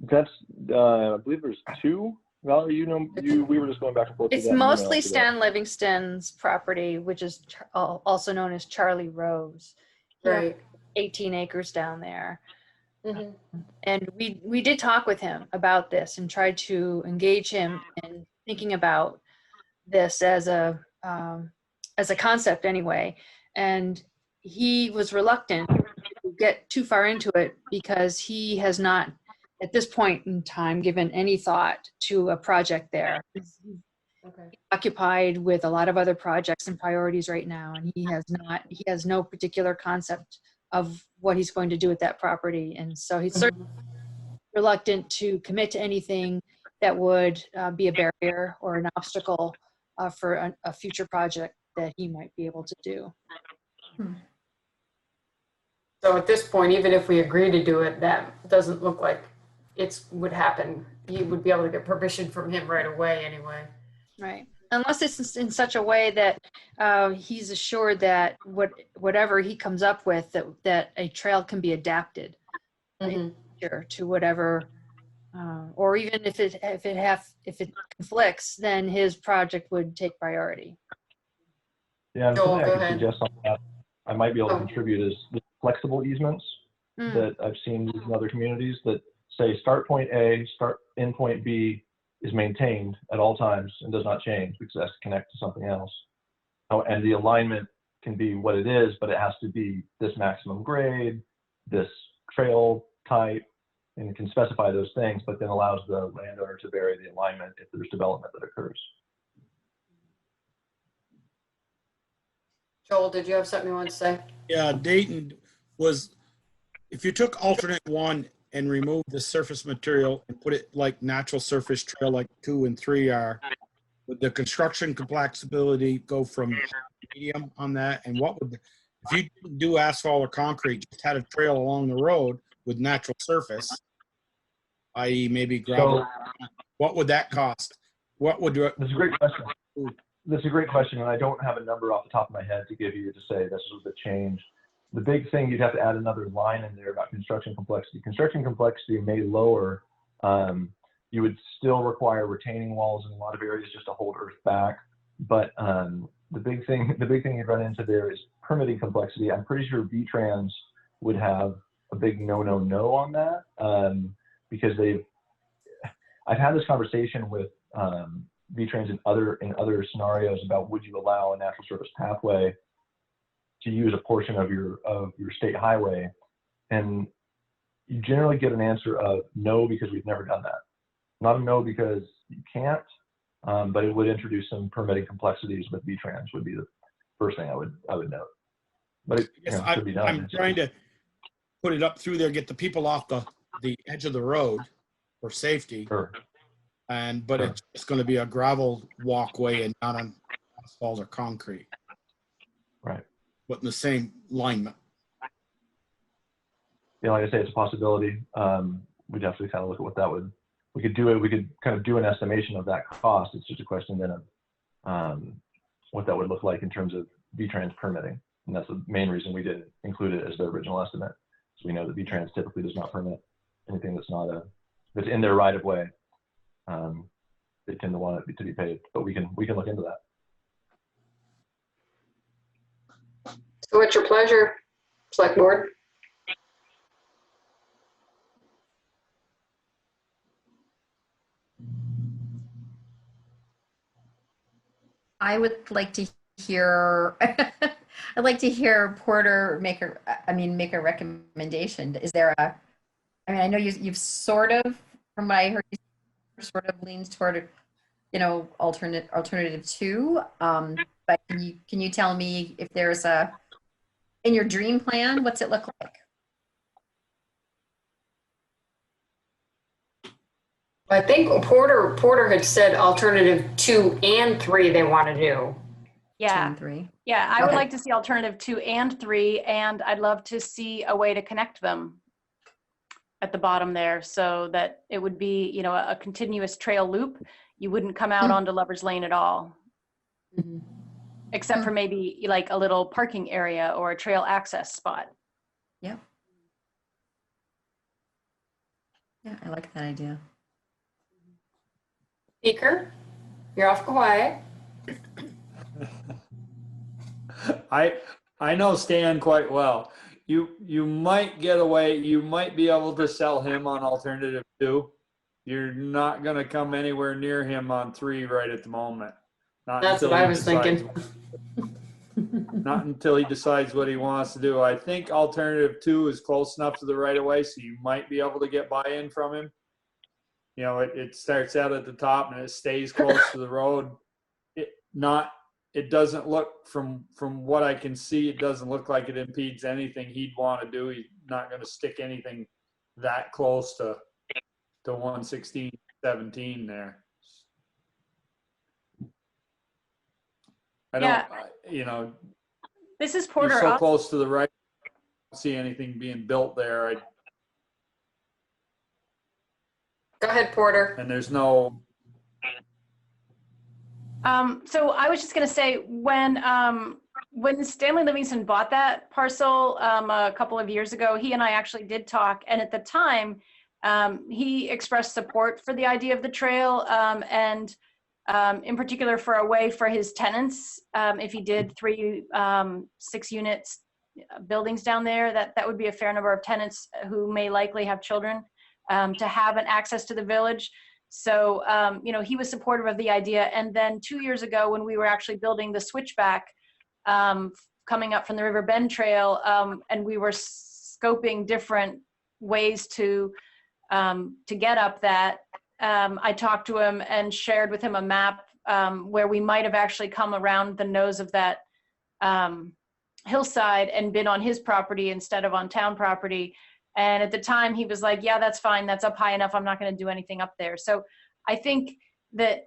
That's, I believe there's 2. Valerie, we were just going back and forth. It's mostly Stan Livingston's property, which is also known as Charlie Rose. Right. 18 acres down there. Mm-hmm. And we did talk with him about this and tried to engage him in thinking about this as a concept anyway. And he was reluctant to get too far into it because he has not, at this point in time, given any thought to a project there. He's occupied with a lot of other projects and priorities right now, and he has no particular concept of what he's going to do with that property. And so he's certainly reluctant to commit to anything that would be a barrier or an obstacle for a future project that he might be able to do. So at this point, even if we agree to do it, that doesn't look like would happen. You would be able to get permission from him right away anyway. Right. Unless it's in such a way that he's assured that whatever he comes up with, that a trail can be adapted to whatever, or even if it conflicts, then his project would take priority. Yeah, and Joel, something I go could ahead. suggest on that I might be able to contribute is the flexible easements that I've seen in other communities that say start point A, start end point B is maintained at all times and does not change because it has to connect to something else. Oh, and the alignment can be what it is, but it has to be this maximum grade, this trail type, and it can specify those things, but then allows the landowner to vary the alignment if there's development that occurs. Joel, did you have something you want to say? Yeah, Dayton was, if you took alternate 1 and removed the surface material and put it like natural surface trail like 2 and 3 are, would the construction complexity go from medium on that? And what would, if you didn't do asphalt or concrete, just had a trail along the road with natural surface, i.e. maybe gravel, what would that cost? What would do? That's a great question. That's a great question, and I don't have a number off the top of my head to give you to say this is the change. The big thing, you'd have to add another line in there about construction complexity. Construction complexity may lower. You would still require retaining walls in a lot of areas just to hold earth back. But the big thing you'd run into there is permitting complexity. I'm pretty sure VTrans would have a big no on that because I've had this conversation with VTrans in other scenarios about would you allow a natural surface pathway to use a portion of your state highway, and you generally get an answer of no because we've never done that. Not a no because you can't, but it would introduce some permitting complexities with VTrans would be the first thing I would note. But it could be done. I'm trying to put it up through there, get the people off the edge of the road for safety. Sure. But it's going to be a gravel walkway and not on asphalt or concrete. Right. But in the same alignment. Yeah, like I say, it's a possibility. We'd have to kind of look at what that would. We could kind of do an estimation of that cost. It's just a question then of what that would look like in terms of VTrans permitting, and that's the main reason we didn't include it as the original estimate. So we know that VTrans typically does not permit anything that's in their right of way. They tend to want it to be paid, but we can look into that. So what's your pleasure, Select Board? I would like to hear, I'd like to hear Porter make a recommendation. Is there I know you've sort of, from what I heard, you sort of leans toward, alternative 2. But can you tell me if there's in your dream plan, what's it look like? I think Porter had said alternative 2 and 3 they want to do. Yeah. 2 and 3. Yeah, I would like to see alternative 2 and 3, and I'd love to see a way to connect them at the bottom there so that it would be, a continuous trail loop. You wouldn't come out onto Lover's Lane at all. Except for maybe like a little parking area or a trail access spot. Yeah. Yeah, I like that idea. Speaker, you're off quiet. I know Stan quite well. You might get away. You might be able to sell him on alternative 2. You're not going to come anywhere near him on 3 right at the moment. That's what I was thinking. Not until he decides what he wants to do. I think alternative 2 is close enough to the right of way, so you might be able to get buy-in from him. It starts out at the top and it stays close to the road. It doesn't look, from what I can see, it doesn't look like it impedes anything he'd want to do. He's not going to stick anything that close to 116, 17 there. This is Porter. He's so close to the right see anything being built there. Go ahead, Porter. And there's no, So I was just going to say, when Stanley Livingston bought that parcel a couple of years ago, he and I actually did talk. And at the time, he expressed support for the idea of the trail, and in particular for a way for his tenants, if he did 3 6-unit buildings down there, that would be a fair number of tenants who may likely have children, to have an access to the village. So, you know, he was supportive of the idea. And then 2 years ago, when we were actually building the switchback coming up from the River Bend Trail, and we were scoping different ways to get up that, I talked to him and shared with him a map where we might have actually come around the nose of that hillside and been on his property instead of on town property. And at the time he was like, yeah, that's fine. That's up high enough. I'm not going to do anything up there. So I think that,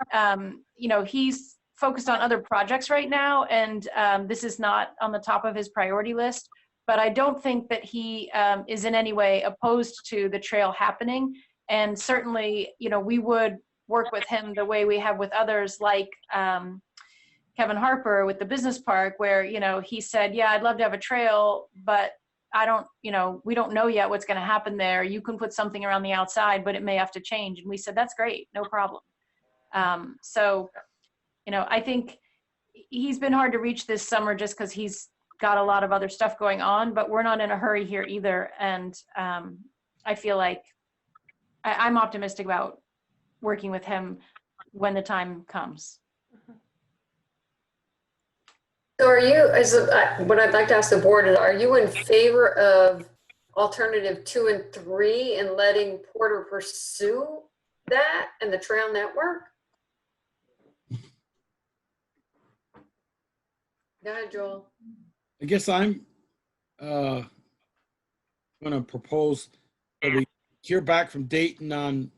you know, he's focused on other projects right now. And this is not on the top of his priority list, but I don't think that he is in any way opposed to the trail happening. And certainly, you know, we would work with him the way we have with others, like Kevin Harper with the business park, where, you know, he said, yeah, I'd love to have a trail, but I don't, you know, we don't know yet what's going to happen there. You can put something around the outside, but it may have to change. And we said, that's great, no problem. So, you know, I think he's been hard to reach this summer just because he's got a lot of other stuff going on, but we're not in a hurry here either. And I feel like I'm optimistic about working with him when the time comes. So are you, what I'd like to ask the board is, are you in favor of alternative 2 and 3 and letting Porter pursue that and the trail network? Go ahead, Joel. I guess I'm going to propose that we hear back from Dayton on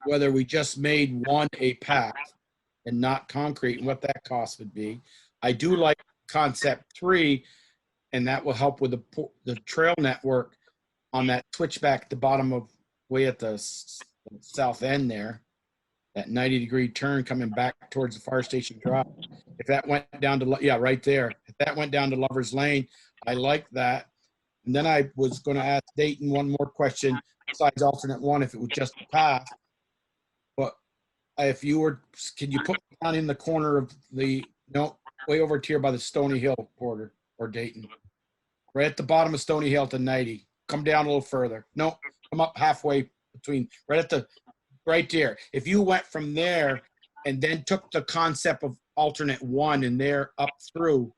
whether we just made 1 a path and not concrete and what that cost would be. I do like concept 3, and that will help with the trail network on that switchback at the bottom of way at the south end there, that 90-degree turn coming back towards the fire station drive. If that went down to, yeah, right there. If that went down to Lover's Lane, I like that. And then I was going to ask Dayton one more question besides alternate 1, if it was just a path. But if you were, can you put me down in the corner of the, no, way over here by the Stony Hill, Porter, or Dayton. Right at the bottom of Stony Hill to 90. Come down a little further. No, come up halfway between, right there. If you went from there and then took the concept of alternate 1 and there up through,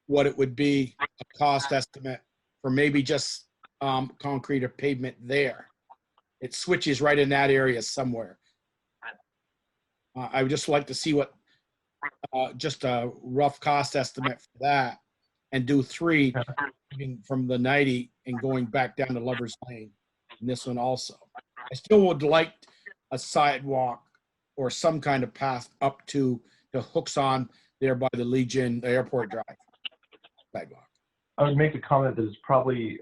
what it would be a cost estimate for maybe just concrete or pavement there. It switches right in that area somewhere. I would just like to see what, just a rough cost estimate for that, and do 3 from the 90 and going back down to Lover's Lane. And this one also. I still would like a sidewalk or some kind of path up to the hooks on there by the Legion, the airport drive sidewalk. I would make a comment that it's probably,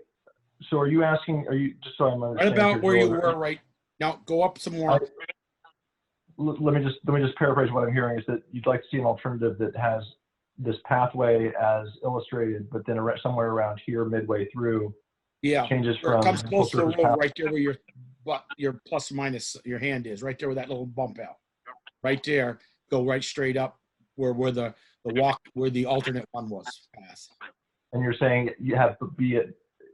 so are you asking, just so I'm Right about where you were right now, go up some more. Let me just paraphrase what I'm hearing is that you'd like to see an alternative that has this pathway as illustrated, but then somewhere around here midway through, yeah, changes where from it comes close to the road, path. right there where your plus or minus your hand is, right there where that little bump out, right there. Go right straight up where the walk where the alternate 1 was pass. And you're saying you have to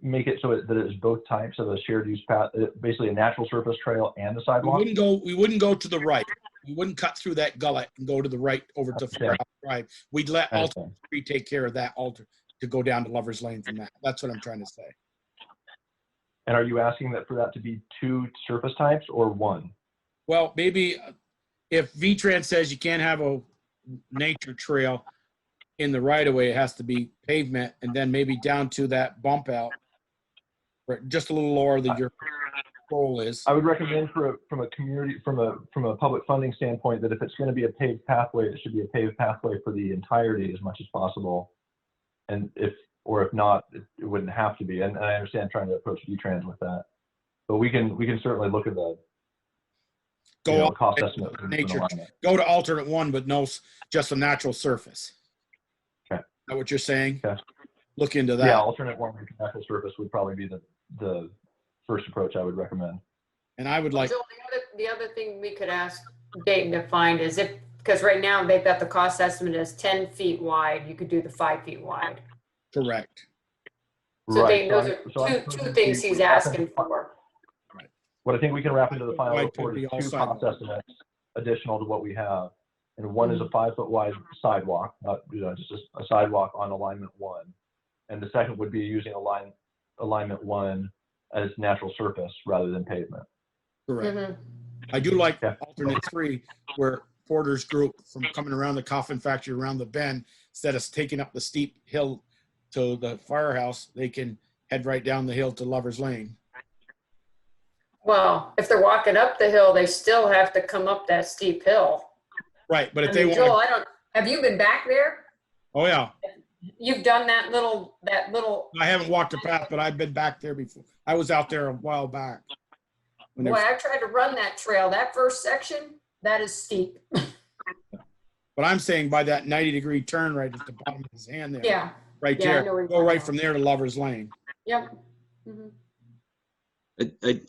make it so that it's both types of a shared use path, basically a natural surface trail and a sidewalk. We wouldn't go to the right. We wouldn't cut through that gullet and go to the right over to Firehouse Drive. We'd let alternate 3 take care of that to go down to Lover's Lane from that. That's what I'm trying to say. And are you asking that for that to be 2 surface types or 1? Well, maybe if VTrans says you can't have a nature trail in the right of way, it has to be pavement, and then maybe down to that bump out, just a little lower than your goal is. I would recommend from a public funding standpoint that if it's going to be a paved pathway, it should be a paved pathway for the entirety as much as possible. And if or if not, it wouldn't have to be. And I understand trying to approach V-Trans with that, but we can certainly look at the cost estimate. Nature. Go to alternate one, but no, just a natural surface. Okay. Is that what you're saying? Okay. Look into that. Yeah, alternate one with natural surface would probably be the first approach I would recommend. And I would like. So the other thing we could ask Dayton to find is because right now they've got the cost estimate as 10 feet wide, you could do the 5 feet wide. Correct. So Right. Dayton, those are two things he's asking for. What I think we can wrap into the final Wide report could is be all 2 sidewalk. cost estimates additional to what we have. And one is a 5-foot wide sidewalk, not, just a sidewalk on alignment 1. And the second would be using alignment 1 as natural surface rather than pavement. Correct. I do like alternate 3, where Porter's group from coming around the coffin factory around the bend, instead of taking up the steep hill to the firehouse, they can head right down the hill to Lover's Lane. Well, if they're walking up the hill, they still have to come up that steep hill. Right, but if I they mean, want, Joel, have you been back there? oh yeah, You've done that little. I haven't walked the path, but I've been back there before. I was out there a while back. Boy, I've tried to run that trail. That first section, that is steep. But I'm saying by that 90-degree turn right at the bottom of his hand there. Yeah. Right Yeah, I know there. where you're Go talking right about. from there to Lover's Lane. Yep. Mhm.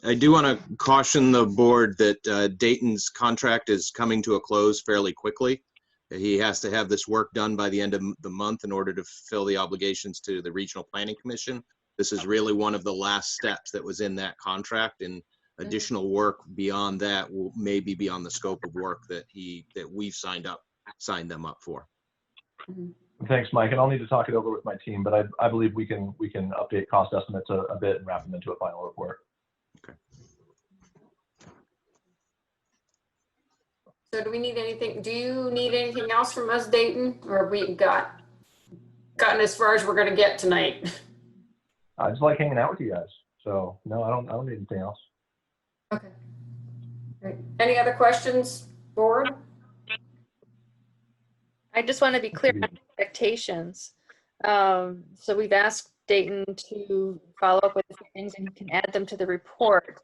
I do want to caution the board that Dayton's contract is coming to a close fairly quickly. He has to have this work done by the end of the month in order to fulfill the obligations to the Regional Planning Commission. This is really one of the last steps that was in that contract, and additional work beyond that may be beyond the scope of work that we've signed them up for. Thanks, Mike. And I'll need to talk it over with my team, but I believe we can update cost estimates a bit and wrap them into a final report. So do we need anything? Do you need anything else from us, Dayton, or have we gotten as far as we're going to get tonight? I just like hanging out with you guys. So no, I don't need anything else. Okay. Great. Any other questions, board? I just want to be clear on expectations. So we've asked Dayton to follow up with a few things and you can add them to the report.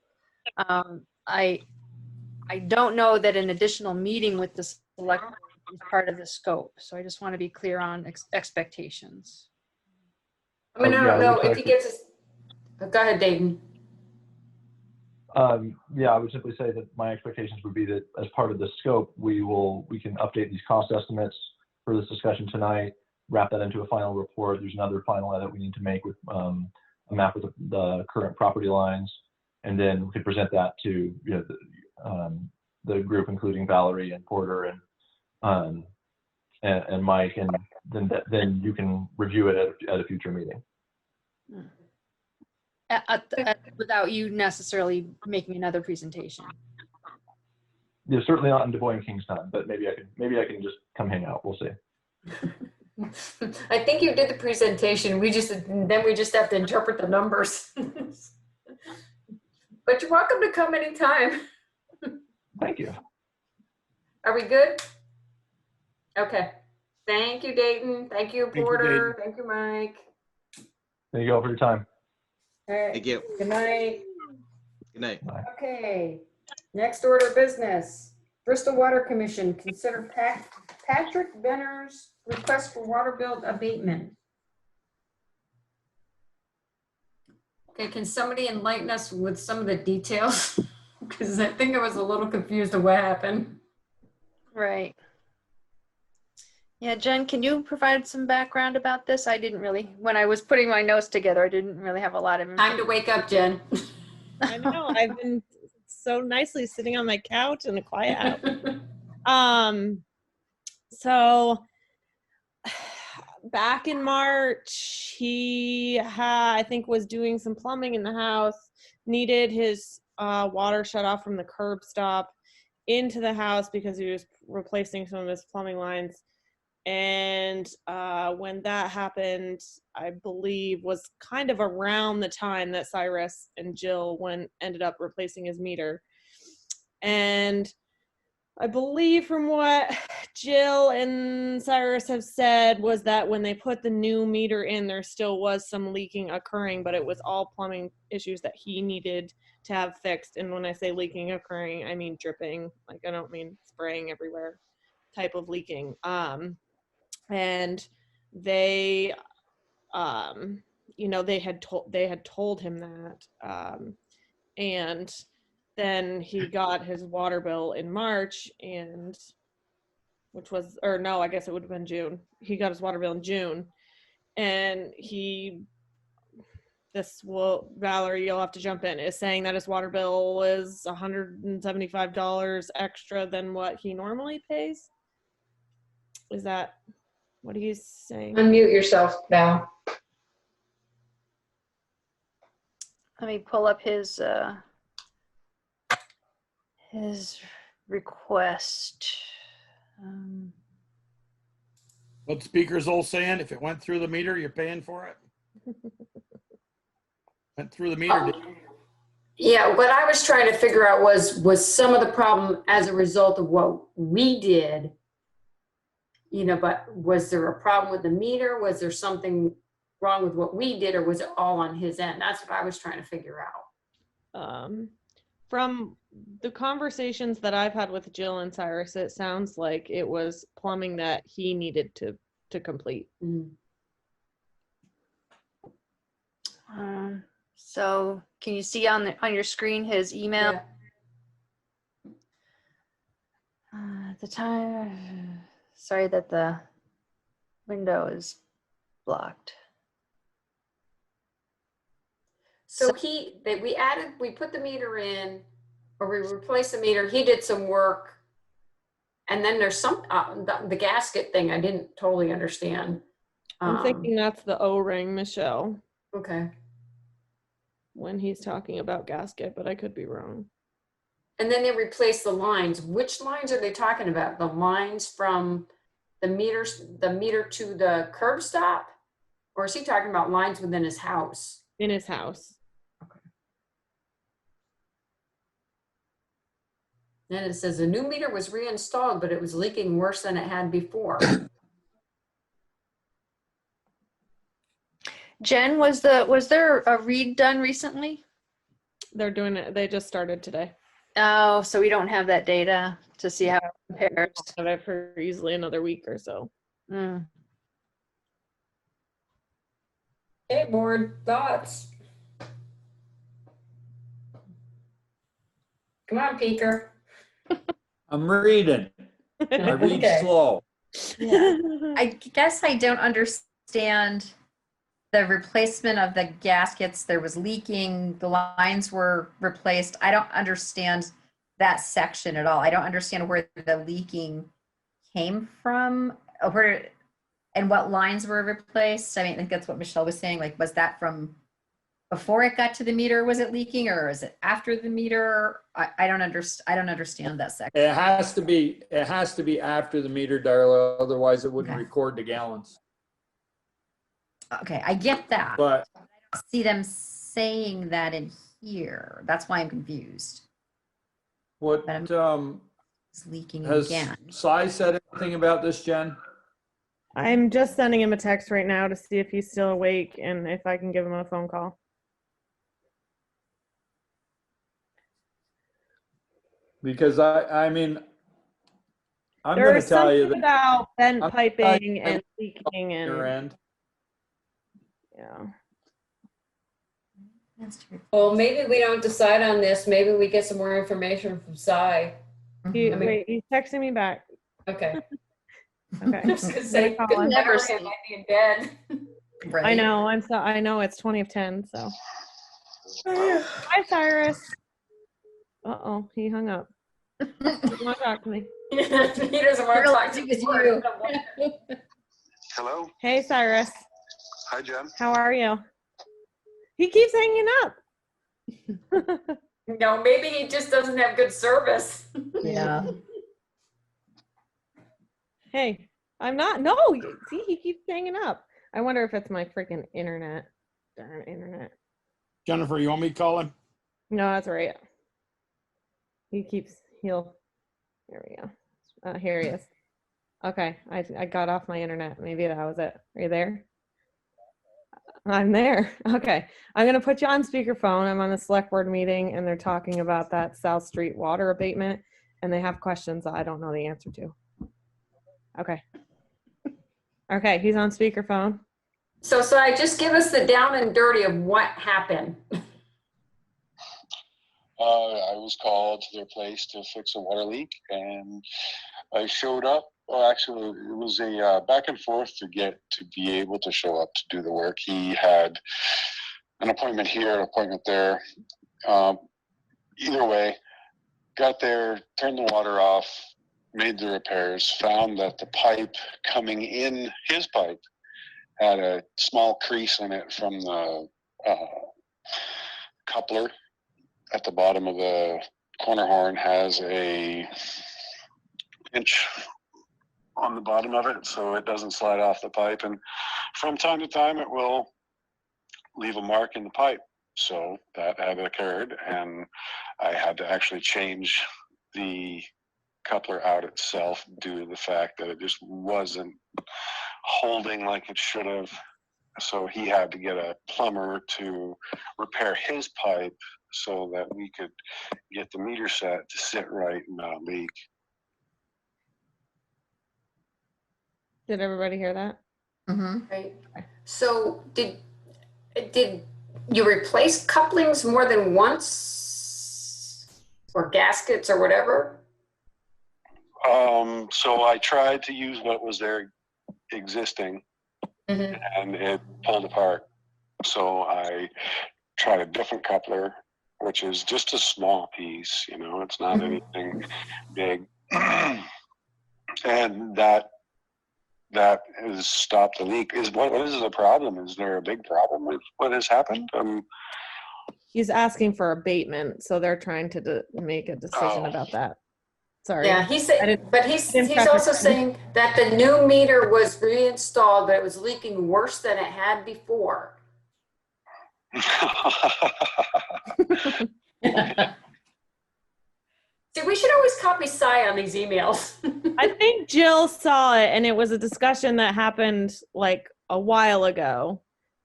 I don't know that an additional meeting with the select board is part of the scope. So I just want to be clear on expectations. I mean, I don't know if he gets us. Go ahead, Dayton. Yeah, I would simply say that my expectations would be that as part of the scope, we can update these cost estimates for this discussion tonight, wrap that into a final report. There's another final edit we need to make with a map with the current property lines, and then we could present that to the group, including Valerie and Porter and Mike, and then you can review it at a future meeting. Without you necessarily making another presentation. Yeah, certainly not in Du Bois and Kingstown, but maybe I can just come hang out. We'll see. I think you did the presentation. We just have to interpret the numbers. But you're welcome to come anytime. Thank you. Are we good? Okay. Thank you, Dayton. Thank you, Porter. Thank you, Mike. Thank you all for your time. All right. Thank you. Good night. Good night. Okay. Next order of business. Bristol Water Commission, consider Patrick Benner's request for water bill abatement. Okay, can somebody enlighten us with some of the details? Because I think I was a little confused of what happened. Right. Yeah, Jen, can you provide some background about this? I didn't really, when I was putting my notes together, I didn't really have a lot of Time to wake up, Jen. I know, I've been so nicely sitting on my couch in a quiet house. So back in March, he I think was doing some plumbing in the house, needed his water shut off from the curb stop into the house because he was replacing some of his plumbing lines. And when that happened, I believe was kind of around the time that Cyrus and Jill ended up replacing his meter. And I believe from what Jill and Cyrus have said was that when they put the new meter in, there still was some leaking occurring, but it was all plumbing issues that he needed to have fixed. And when I say leaking occurring, I mean dripping. Like, I don't mean spraying everywhere type of leaking. And they, you know, they had told him that. And then he got his water bill in March, and which was, or no, I guess it would have been June. He got his water bill in June, and Valerie, you'll have to jump in, is saying that his water bill is $175 extra than what he normally pays. Is that what he's saying? Unmute yourself, Val. Let me pull up his request. What speaker's all saying? If it went through the meter, you're paying for it. Went through the meter. Yeah, what I was trying to figure out was some of the problem as a result of what we did, you know, but was there a problem with the meter? Was there something wrong with what we did, or was it all on his end? That's what I was trying to figure out. From the conversations that I've had with Jill and Cyrus, it sounds like it was plumbing that he needed to complete. So can you see on your screen his email? Yeah. At the time, sorry that the window is blocked. So we put the meter in, or we replaced the meter. He did some work, and then there's some the gasket thing I didn't totally understand. I'm thinking that's the O-ring, Michelle. Okay. When he's talking about gasket, but I could be wrong. And then they replaced the lines. Which lines are they talking about? The lines from the meter to the curb stop, or is he talking about lines within his house? In his house. Then it says the new meter was reinstalled, but it was leaking worse than it had before. Jen, was there a read done recently? They're doing it. They just started today. Oh, so we don't have that data to see how it compares. I've heard easily another week or so. Okay, board thoughts. Come on, Peeker. I'm reading. I read Okay. slow. Yeah. I guess I don't understand the replacement of the gaskets. There was leaking, the lines were replaced. I don't understand that section at all. I don't understand where the leaking came from, and what lines were replaced. I mean, I think that's what Michelle was saying. Like, was that from before it got to the meter, was it leaking, or is it after the meter? I don't understand that section. It has to be after the meter, Darla, otherwise it wouldn't record the gallons. Okay, I get that. But I don't see them saying that in here. That's why I'm confused. what It's leaking has again. Cy said anything about this, Jen? I'm just sending him a text right now to see if he's still awake and if I can give him a phone call. Because I mean, I'm There going was to tell you something that about vent I'm piping and leaking your and end. yeah. Well, maybe we don't decide on this. Maybe we get some more information from Cy. Wait, he's texting me back. Okay. Okay. I was gonna say, I'm good gonna never call him him. might be in bed. I know. I know it's 20 of 10. So. Hi, Cyrus. Uh-oh, he hung up. He doesn't want to talk to me. He doesn't want to talk to you. Hello. Hey, Cyrus. Hi, Jen. How are you? He keeps hanging up. No, maybe he just doesn't have good service. Yeah. Hey, I'm not. No, see, he keeps hanging up. I wonder if it's my freaking internet. Darn internet. Jennifer, you want me to call him? No, that's all right. There we go. Here he is. Okay, I got off my internet. Maybe that was it. Are you there? I'm there. Okay. I'm going to put you on speakerphone. I'm on a select board meeting and they're talking about that South Street water abatement and they have questions that I don't know the answer to. Okay. Okay, he's on speakerphone. So just give us the down and dirty of what happened. I was called to their place to fix a water leak, and I showed up. Well, actually, it was a back and forth to be able to show up to do the work. He had an appointment here, an appointment there. Either way, got there, turned the water off, made the repairs, found that the pipe coming in, his pipe, had a small crease in it from the coupler at the bottom of the corner horn, has a pinch on the bottom of it so it doesn't slide off the pipe, and from time to time it will leave a mark in the pipe. So that had occurred, and I had to actually change the coupler out itself due to the fact that it just wasn't holding like it should have. So he had to get a plumber to repair his pipe so that we could get the meter set to sit right and not leak. Did everybody hear that? Right. So did you replace couplings more than once, or gaskets or whatever? So I tried to use what was there existing, and it pulled apart. So I tried a different coupler, which is just a small piece, it's not anything big. And that has stopped the leak. What is the problem? Is there a big problem with what has happened? He's asking for abatement, so they're trying to make a decision about that. Sorry. Yeah, he's also saying that the new meter was reinstalled, but it was leaking worse than it had before. See, we should always copy Cy on these emails. I think Jill saw it, and it was a discussion that happened like a while ago,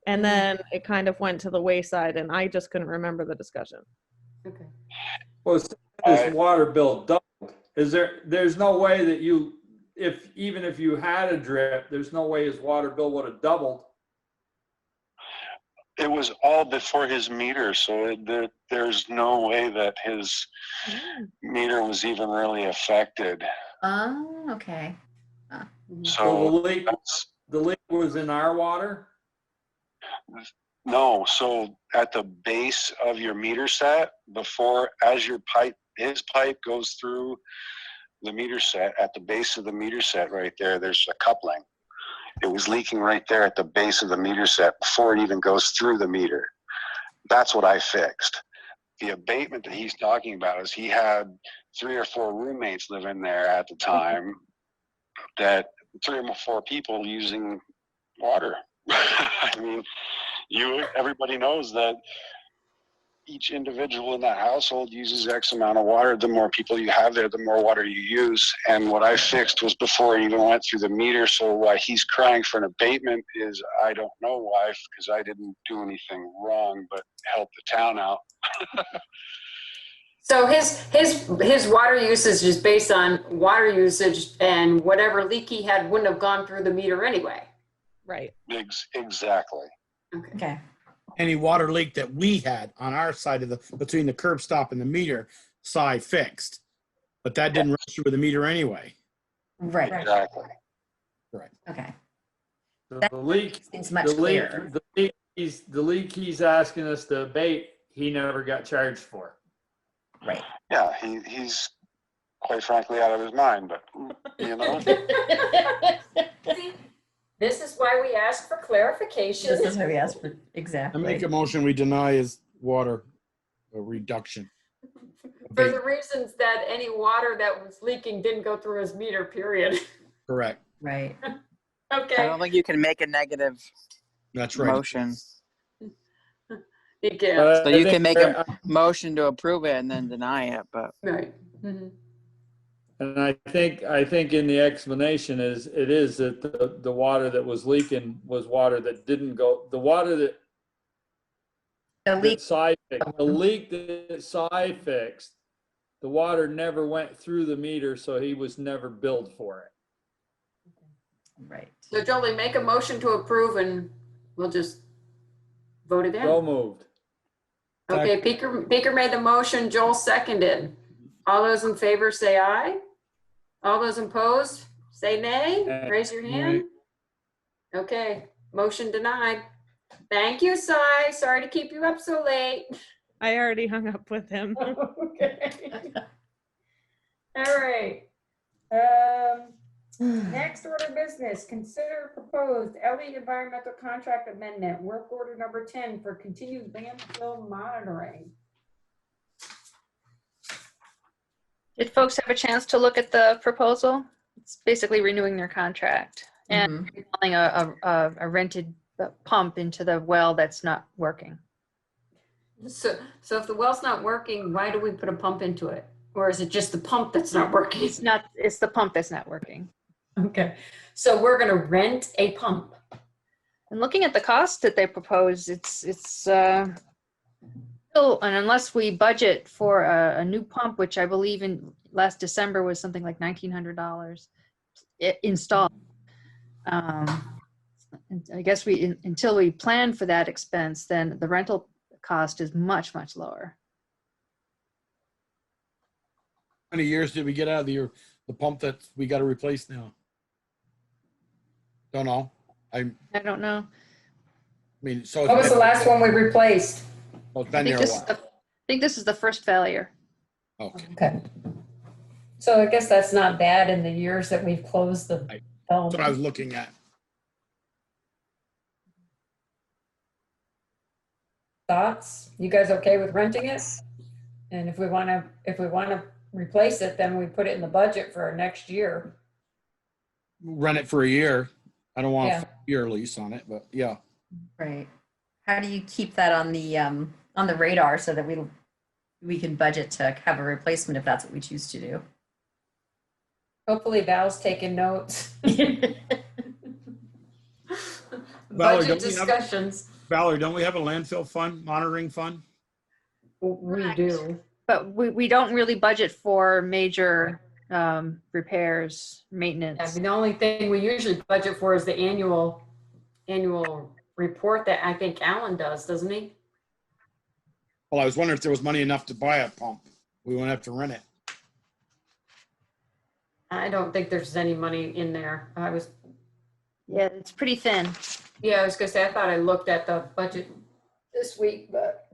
and then it kind of went to the wayside, and I just couldn't remember the discussion. Okay. Well, this water bill doubled. There's no way that even if you had a drip, there's no way his water bill would have doubled. It was all before his meter, so there's no way that his meter was even really affected. Oh, okay. So the leak was in our water? No, so at the base of your meter set, as his pipe goes through the meter set, at the base of the meter set right there, there's a coupling. It was leaking right there at the base of the meter set before it even goes through the meter. That's what I fixed. The abatement that he's talking about is he had 3 or 4 roommates living there at the time, that 3 or 4 people using water. I mean, everybody knows that each individual in that household uses X amount of water. The more people you have there, the more water you use. And what I fixed was before it even went through the meter. So why he's crying for an abatement is, I don't know why, because I didn't do anything wrong but help the town out. So his water usage is based on water usage, and whatever leak he had wouldn't have gone through the meter anyway. Right. Exactly. Okay. Any water leak that we had on our side between the curb stop and the meter side fixed, but that didn't register with the meter anyway. Right. Exactly. Right. Okay. The leak seems much clearer. The leak he's asking us to abate, he never got charged for. Right. Yeah, he's quite frankly out of his mind, but See, this is why we ask for clarification. This is why we ask for, exactly. I make a motion we deny his water reduction. For the reasons that any water that was leaking didn't go through his meter, period. Correct. Right. Okay. I don't think you can make a negative That's right. motion. You can. So you can make a motion to approve it and then deny it, but Right. And I think in the explanation is, it is that the water that was leaking was water that didn't go, the water that The leak. the leak that Cy fixed, the water never went through the meter, so he was never billed for it. Right. So Jolie, make a motion to approve and we'll just vote it in. So moved. Okay, Peter made the motion, Joel seconded. All those in favor say aye. All those opposed, say nay. Raise your hand. Okay, motion denied. Thank you, Cy. Sorry to keep you up so late. I already hung up with him. Okay. All right. Next order of business, consider proposed LE environmental contract amendment, work order number 10 for continued landfill monitoring. Did folks have a chance to look at the proposal? It's basically renewing their contract and installing a rented pump into the well that's not working. So if the well's not working, why do we put a pump into it? Or is it just the pump that's not working? It's the pump that's not working. Okay. So we're gonna rent a pump. And looking at the cost that they propose, it's still, and unless we budget for a new pump, which I believe in last December was something like $1,900 installed. I guess until we plan for that expense, then the rental cost is much, much lower. How many years did we get out of the pump that we got to replace now? Don't know. I don't know. I mean, so What was the last one we replaced? Well, it's been there a while. I think this is the first failure. Okay. So I guess that's not bad in the years that we've closed the. That's what I was looking at. Thoughts? You guys okay with renting it? And if we want to replace it, then we put it in the budget for next year. Run it for a year. I don't want Yeah. a year lease on it, but yeah. Right. How do you keep that on the radar so that we can budget to have a replacement if that's what we choose to do? Hopefully Val's taking notes. Valerie, Budget discussions. Valerie, don't we have a landfill fund, monitoring fund? We do. But we don't really budget for major repairs, maintenance. Yeah, the only thing we usually budget for is the annual report that I think Alan does, doesn't he? Well, I was wondering if there was money enough to buy a pump. We won't have to rent it. I don't think there's any money in there. Yeah, it's pretty thin. Yeah, I was gonna say, I thought I looked at the budget this week, but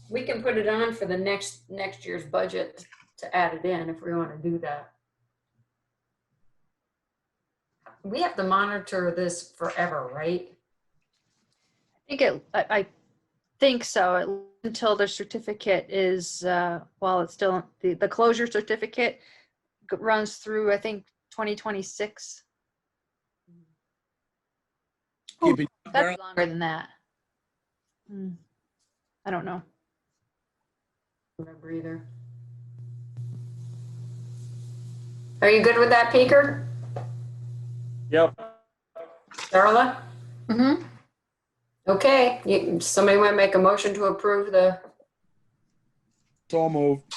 we can put it on for the next year's budget to add it in if we want to do that. We have to monitor this forever, right? I think so, until the certificate is, while it's still, the closure certificate runs through, I think, 2026. That's longer than that. I don't know. Remember either. Are you good with that, Peter? Yep. Darla? Mm-hmm. Okay, somebody want to make a motion to approve the, So moved.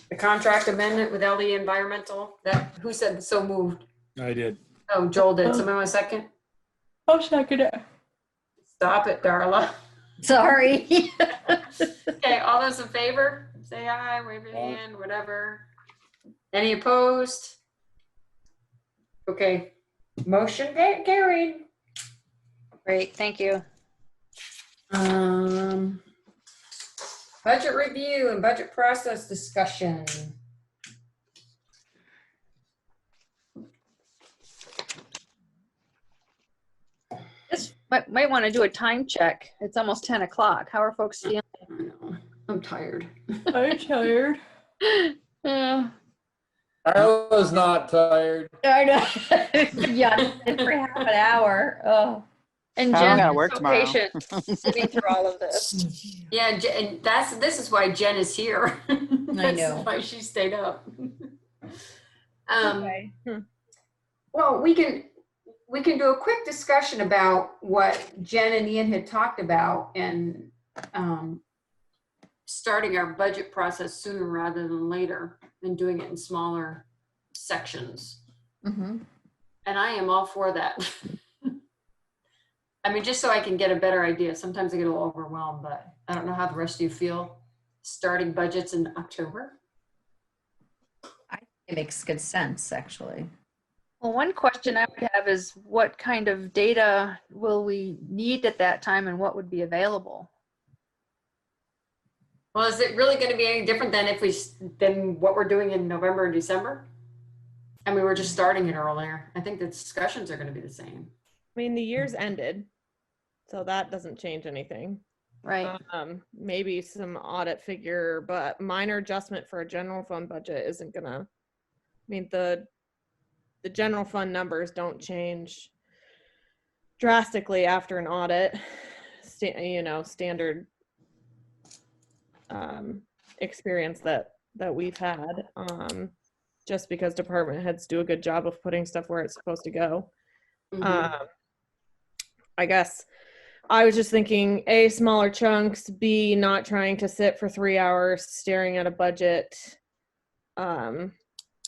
the contract amendment with LE Environmental? Who said so moved? I did. Oh, Joel did. Somebody want a second? I'll second it. Stop it, Darla. Sorry. Okay, all those in favor, say aye, wave your hand, whatever. Any opposed? Okay, motion carried. Great, thank you. Budget review and budget process discussion. This might want to do a time check. It's almost 10 o'clock. How are folks feeling? I'm tired. I'm tired. Yeah. I was not tired. I know. Yeah, for half an hour. Oh. And I'm Jen gonna is work so tomorrow. patient sitting through all of this. Yeah, and this is why Jen is here. That's know. why she stayed up. Okay. Well, we can do a quick discussion about what Jen and Ian had talked about and starting our budget process sooner rather than later and doing it in smaller sections. Mm-hmm. And I am all for that. I mean, just so I can get a better idea. Sometimes I get a little overwhelmed, but I don't know how the rest of you feel. Starting budgets in October. It makes good sense, actually. Well, one question I would have is what kind of data will we need at that time and what would be available? Well, is it really going to be any different than what we're doing in November and December? I mean, we're just starting it earlier. I think the discussions are going to be the same. I mean, the year's ended, so that doesn't change anything. Right. Maybe some audit figure, but minor adjustment for a general fund budget isn't gonna, I mean, the general fund numbers don't change drastically after an audit. Standard experience that we've had, just because department heads do a good job of putting stuff where it's supposed to go. Mm-hmm. I guess I was just thinking, A, smaller chunks, B, not trying to sit for 3 hours staring at a budget,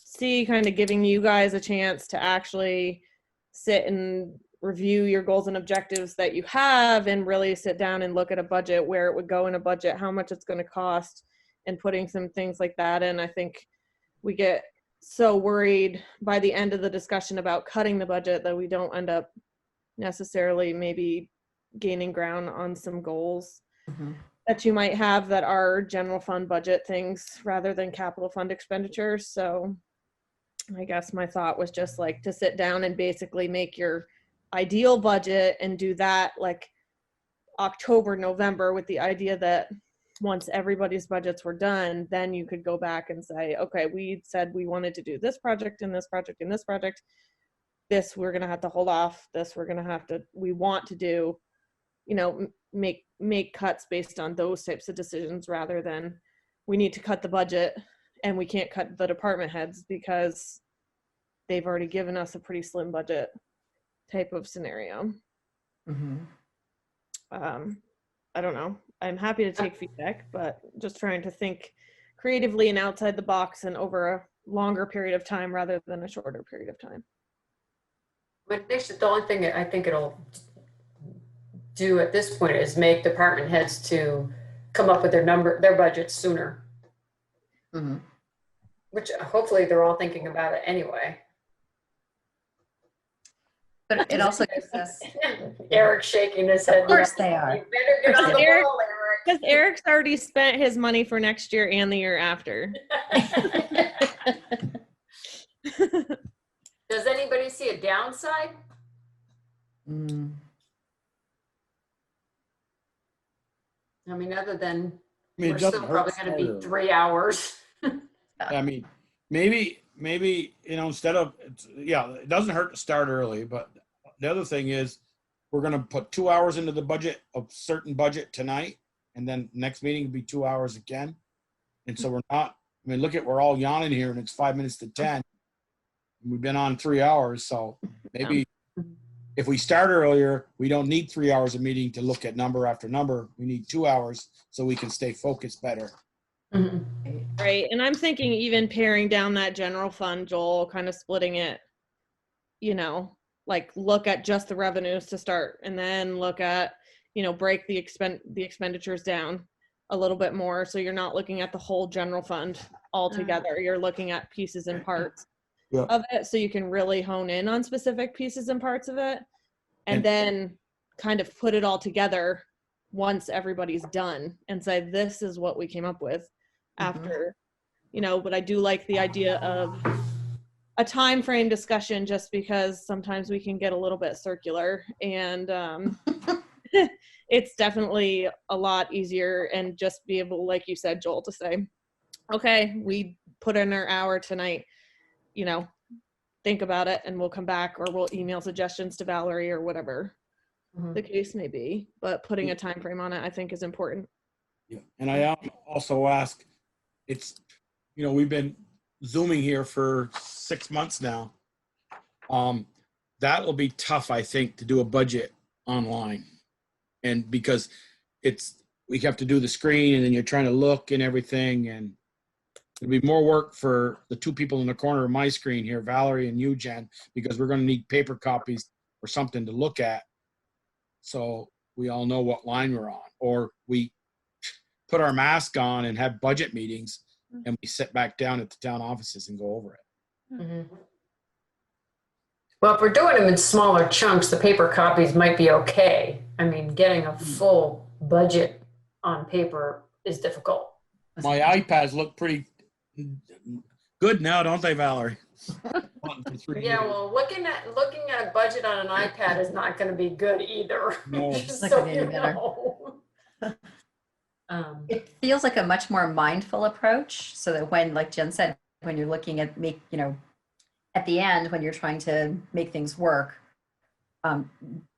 C, kind of giving you guys a chance to actually sit and review your goals and objectives that you have and really sit down and look at a budget, where it would go in a budget, how much it's going to cost, and putting some things like that in. I think we get so worried by the end of the discussion about cutting the budget that we don't end up necessarily maybe gaining ground on some goals that you might have that are general fund budget things rather than capital fund expenditures. So I guess my thought was just like to sit down and basically make your ideal budget and do that like October, November, with the idea that once everybody's budgets were done, then you could go back and say, okay, we said we wanted to do this project and this project and this project. This we're going to have to hold off. This we're going to have to, we want to do, make cuts based on those types of decisions rather than we need to cut the budget and we can't cut the department heads because they've already given us a pretty slim budget type of scenario. I don't know. I'm happy to take feedback, but just trying to think creatively and outside the box and over a longer period of time rather than a shorter period of time. But the only thing I think it'll do at this point is make department heads to come up with their budgets sooner. Which hopefully they're all thinking about it anyway. But it also gives us. Eric's shaking his head. Of course they are. You better get on the ball, Eric. Because Eric's already spent his money for next year and the year after. Does anybody see a downside? I mean, other than it we're still doesn't probably hurt going to to be 3 hours. I mean, maybe, instead of, it doesn't hurt to start early, but the other thing is we're going to put 2 hours into the budget, a certain budget tonight, and then next meeting will be 2 hours again. And so we're not, we're all yawning here and it's 5 minutes to 10. We've been on 3 hours. So maybe if we start earlier, we don't need 3 hours of meeting to look at number after number. We need 2 hours so we can stay focused better. Right. And I'm thinking even paring down that general fund, Joel, kind of splitting it, like look at just the revenues to start and then look at, break the expenditures down a little bit more. So you're not looking at the whole general fund altogether. You're looking at pieces and parts of it. So you can really hone in on specific pieces and parts of it and then kind of put it all together once everybody's done and say, this is what we came up with after, but I do like the idea of a time frame discussion just because sometimes we can get a little bit circular and it's definitely a lot easier and just be able, like you said, Joel, to say, okay, we put in our hour tonight, think about it and we'll come back or we'll email suggestions to Valerie or whatever the case may be, but putting a time frame on it I think is important. Yeah. And I also ask, we've been Zooming here for 6 months now. That'll be tough, I think, to do a budget online. And because we have to do the screen and then you're trying to look and everything. And it'll be more work for the two people in the corner of my screen here, Valerie and you, Jen, because we're going to need paper copies or something to look at. So we all know what line we're on. Or we put our mask on and have budget meetings and we sit back down at the town offices and go over it. Mm-hmm. Well, if we're doing them in smaller chunks, the paper copies might be okay. I mean, getting a full budget on paper is difficult. My iPads look pretty good now, don't they, Valerie? Yeah, well, looking at a budget on an iPad is not going to be good either. No. Just Not so gonna be you any better. know. It feels like a much more mindful approach, so that when, like Jen said, when you're looking at at the end, when you're trying to make things work,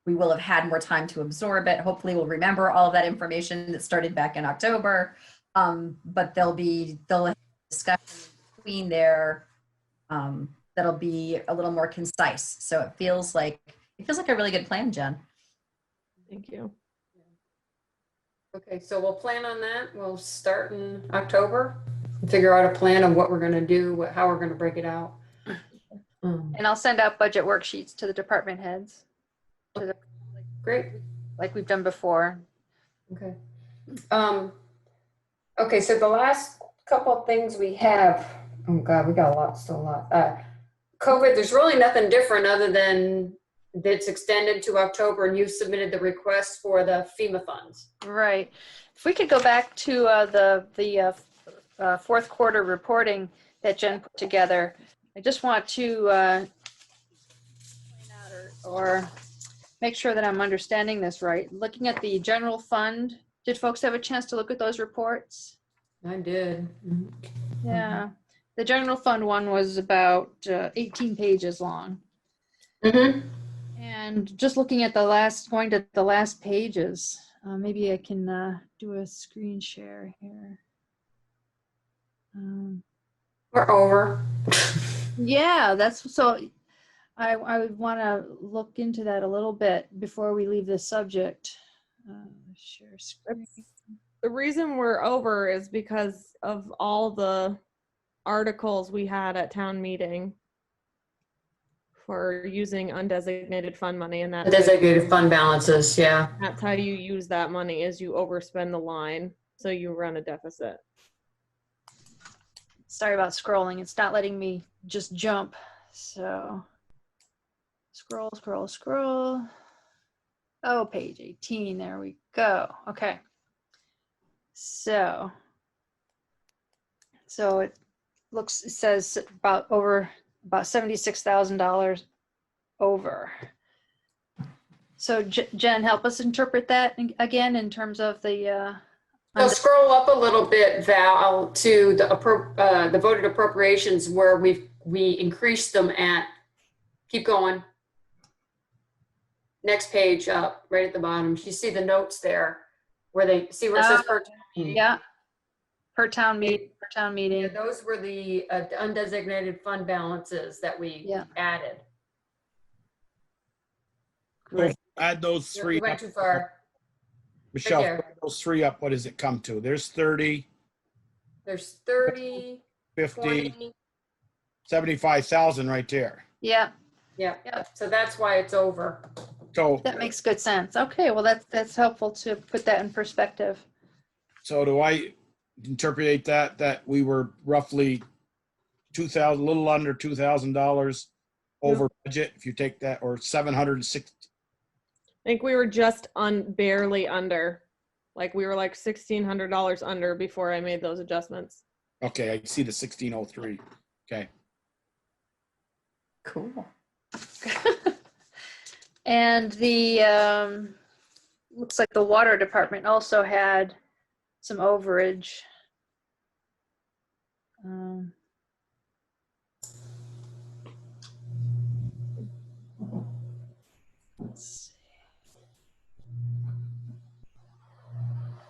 we will have had more time to absorb it. Hopefully we'll remember all of that information that started back in October. But they'll have discussion between there that'll be a little more concise. So it feels like a really good plan, Jen. Thank you. Okay, so we'll plan on that. We'll start in October, figure out a plan of what we're going to do, how we're going to break it out. And I'll send out budget worksheets to the department heads. Great. Like we've done before. Okay. Okay, so the last couple of things we have, oh God, we got still a lot. COVID, there's really nothing different other than it's extended to October and you submitted the request for the FEMA funds. Right. If we could go back to the fourth quarter reporting that Jen put together, I just want to point out or make sure that I'm understanding this right. Looking at the general fund, did folks have a chance to look at those reports? I did. Yeah. The general fund one was about 18 pages long. Mm-hmm. And just looking at going to the last pages, maybe I can do a screen share here. We're over. Yeah, so I would want to look into that a little bit before we leave this subject. Share screen. The reason we're over is because of all the articles we had at town meeting for using undesignated fund money, and Designated fund balances, yeah. That's how you use that money, is you overspend the line, so you run a deficit. Sorry about scrolling. It's not letting me just jump. So scroll. Oh, page 18. There we go. Okay. So it says about $76,000 over. So Jen, help us interpret that again in terms of the. So scroll up a little bit, Val, to the voted appropriations where we increased them at. Keep going. Next page up, right at the bottom. You see the notes there, where they see where it says per town meeting. Yeah. Per town meeting. Yeah, those were the undesignated fund balances that we added. Great. Add those three. We went too far. Michelle, Right add those three up. What does it come to? There's 30. There's 30, 50, 20. 75,000 right there. Yeah. Yeah. So that's why it's over. So that makes good sense. Okay, well that's helpful to put that in perspective. So do I interpret that we were roughly a little under $2,000 over budget if you take that, or 760? I think we were just barely under. Like we were like $1,600 under before I made those adjustments. Okay, I see the 1603. Okay. Cool. And the looks like the water department also had some overage. Let's see.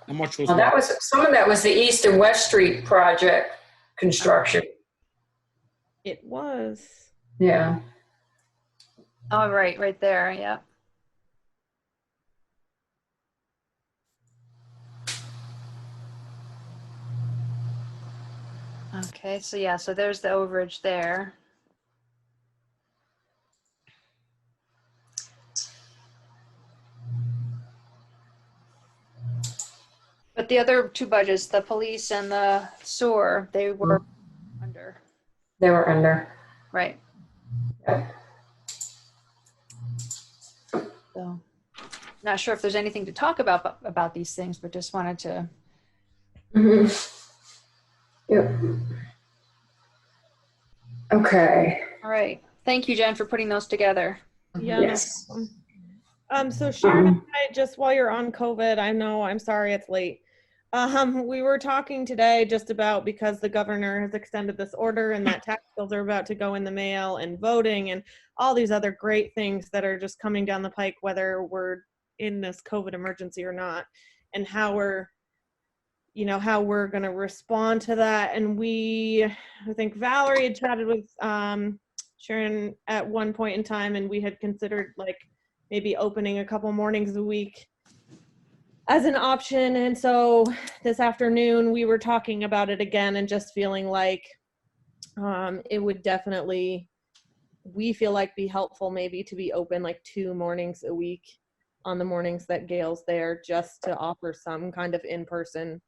How much was Well, that was some of that was the East and West Street project construction. It was. Yeah. All right, right there, yeah. Okay, so yeah, so there's the overage there. But the other two budgets, the police and the sewer, they were under. They were under. Right. Yeah. So, not sure if there's anything to talk about these things, but just wanted to. Yep. Okay. All right. Thank you, Jen, for putting those together. Yeah. Yes. No problem. So Sharon and I, just while you're on COVID, I know, I'm sorry it's late. We were talking today just about, because the governor has extended this order and that tax bills are about to go in the mail, and voting and all these other great things that are just coming down the pike, whether we're in this COVID emergency or not, and how we're going to respond to that. And I think Valerie had chatted with Sharon at one point in time, and we had considered like maybe opening a couple mornings a week as an option. And so this afternoon we were talking about it again, and just feeling like it would definitely, we feel like, be helpful maybe to be open like 2 mornings a week on the mornings that Gail's there, just to offer some kind of in-person,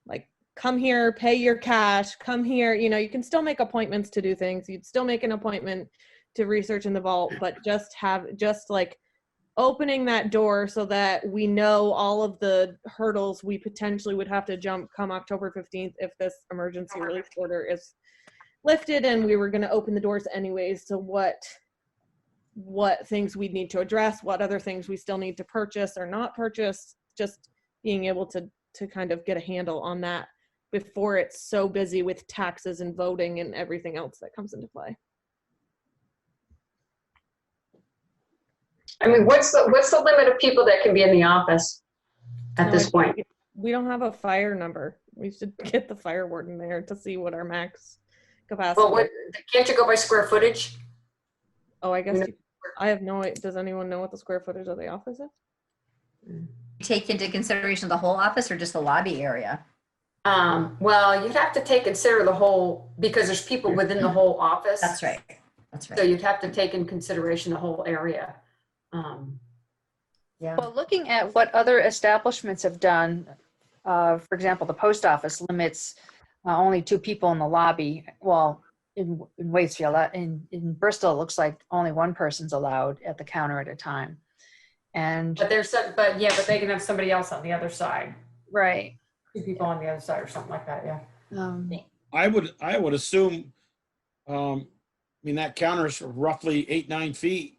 like, come here, pay your cash, come here. You can still make appointments to do things. You'd still make an appointment to research in the vault, but just like opening that door so that we know all of the hurdles we potentially would have to jump come October 15th if this emergency relief order is lifted, and we were going to open the doors anyways. So what things we need to address, what other things we still need to purchase or not purchase, just being able to kind of get a handle on that before it's so busy with taxes and voting and everything else that comes into play. I mean, what's the limit of people that can be in the office at this point? We don't have a fire number. We should get the fire warden there to see what our max capacity Well, can't you go by square footage? Oh, I guess I have no idea. Does anyone know what the square footage of the office is? Take into consideration the whole office or just the lobby area? Well, you'd have to take consider the whole, because there's people within the whole office. That's right. That's right. So you'd have to take in consideration the whole area. Yeah. Well, looking at what other establishments have done, for example, the post office limits only 2 people in the lobby. Well, in Waitsfield, in Bristol, it looks like only 1 person's allowed at the counter at a time. And but they can have somebody else on the other side. Right. 2 people on the other side or something like that. Yeah. I would assume, that counter is roughly 8-9 feet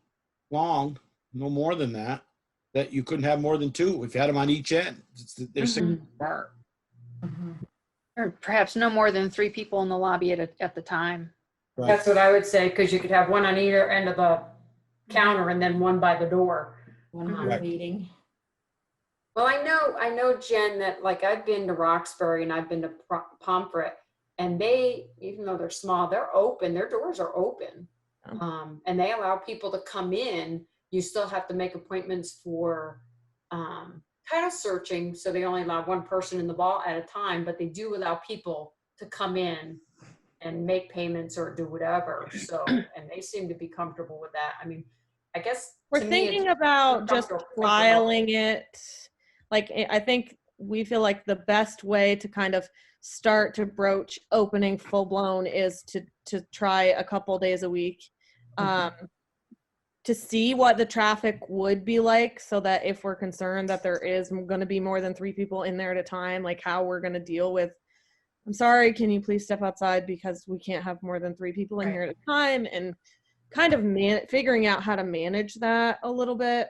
long, no more than that you couldn't have more than 2 if you had them on each end. They're 6 feet apart. Or perhaps no more than 3 people in the lobby at the time. Right. That's what I would say, because you could have 1 on either end of the counter and then 1 by the door. One meeting. Well, I know, Jen, that like I've been to Roxbury and I've been to Pomfret, and they, even though they're small, they're open. Their doors are open, and they allow people to come in. You still have to make appointments for title searching, so they only allow 1 person in the vault at a time, but they do allow people to come in and make payments or do whatever. So, and they seem to be comfortable with that. I mean, I guess we're thinking about just trialing it. Like, I think we feel like the best way to kind of start to broach opening full blown is to try a couple days a week, to see what the traffic would be like, so that if we're concerned that there is going to be more than 3 people in there at a time, like how we're going to deal with, I'm sorry, can you please step outside because we can't have more than 3 people in here at a time, and kind of figuring out how to manage that a little bit.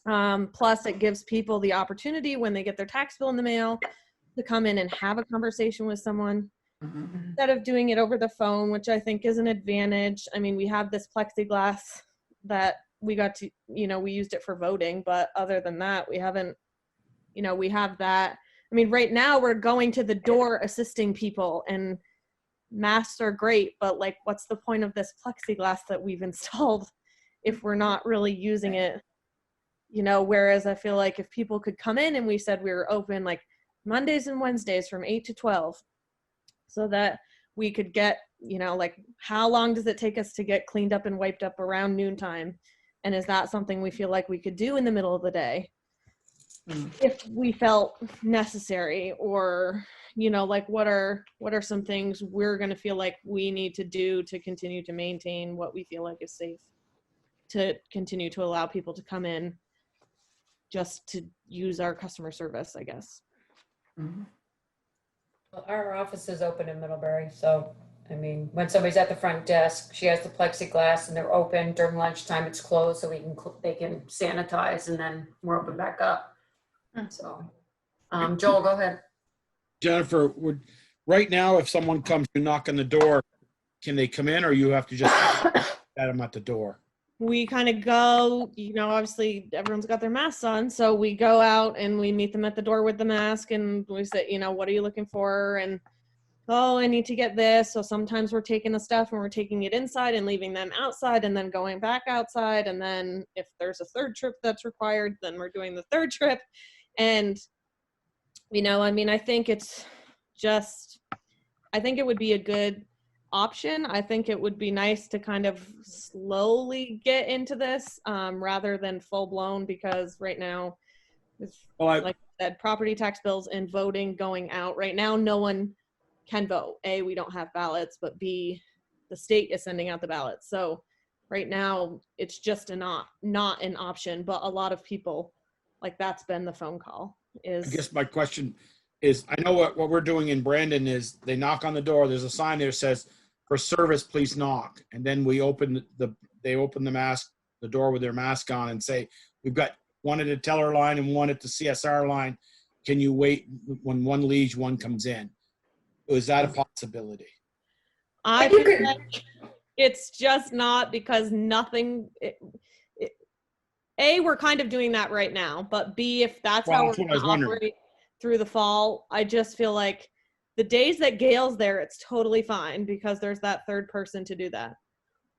Plus it gives people the opportunity when they get their tax bill in the mail to come in and have a conversation with someone instead of doing it over the phone, which I think is an advantage. I mean, we have this plexiglass that we got to, we used it for voting, but other than that, we haven't, we have that. I mean, right now we're going to the door assisting people, and masks are great, but like, what's the point of this plexiglass that we've installed if we're not really using it? You know, whereas I feel like if people could come in and we said we were open like Mondays and Wednesdays from 8 to 12, so that we could get, you know, like, how long does it take us to get cleaned up and wiped up around noontime? And is that something we feel like we could do in the middle of the day if we felt necessary? Or, you know, like, what are some things we're going to feel like we need to do to continue to maintain what we feel like is safe, to continue to allow people to come in just to use our customer service, I guess. Well, our office is open in Middlebury, so, I mean, when somebody's at the front desk, she has the plexiglass and they're open. During lunchtime, it's closed, so they can sanitize, and then we're open back up. So, Joel, go ahead. Jennifer, right now, if someone comes to knock on the door, can they come in, or you have to just at them at the door? We kind of go, you know, obviously everyone's got their masks on, so we go out and we meet them at the door with the mask, and we say, you know, what are you looking for? And, oh, I need to get this. So sometimes we're taking the stuff and we're taking it inside and leaving them outside and then going back outside. And then if there's a third trip that's required, then we're doing the third trip. And, you know, I mean, I think it's just, I think it would be a good option. I think it would be nice to kind of slowly get into this rather than full blown, because right now, with, like I said, property tax bills and voting going out right now, no one can vote. A, we don't have ballots, but B, the state is sending out the ballots. So right now it's just not an option, but a lot of people, like, that's been the phone call is. I guess my question is, I know what we're doing in Brandon is they knock on the door. There's a sign there that says, for service, please knock. And then we open they open the door with their mask on and say, we've got one at the teller line and one at the CSR line. Can you wait when one leaves, one comes in? Is that a possibility? I feel like it's just not, because nothing, A, we're kind of doing that right now, but B, if that's how we're going to operate through the fall, I just feel like the days that Gail's there, it's totally fine because there's that third person to do that.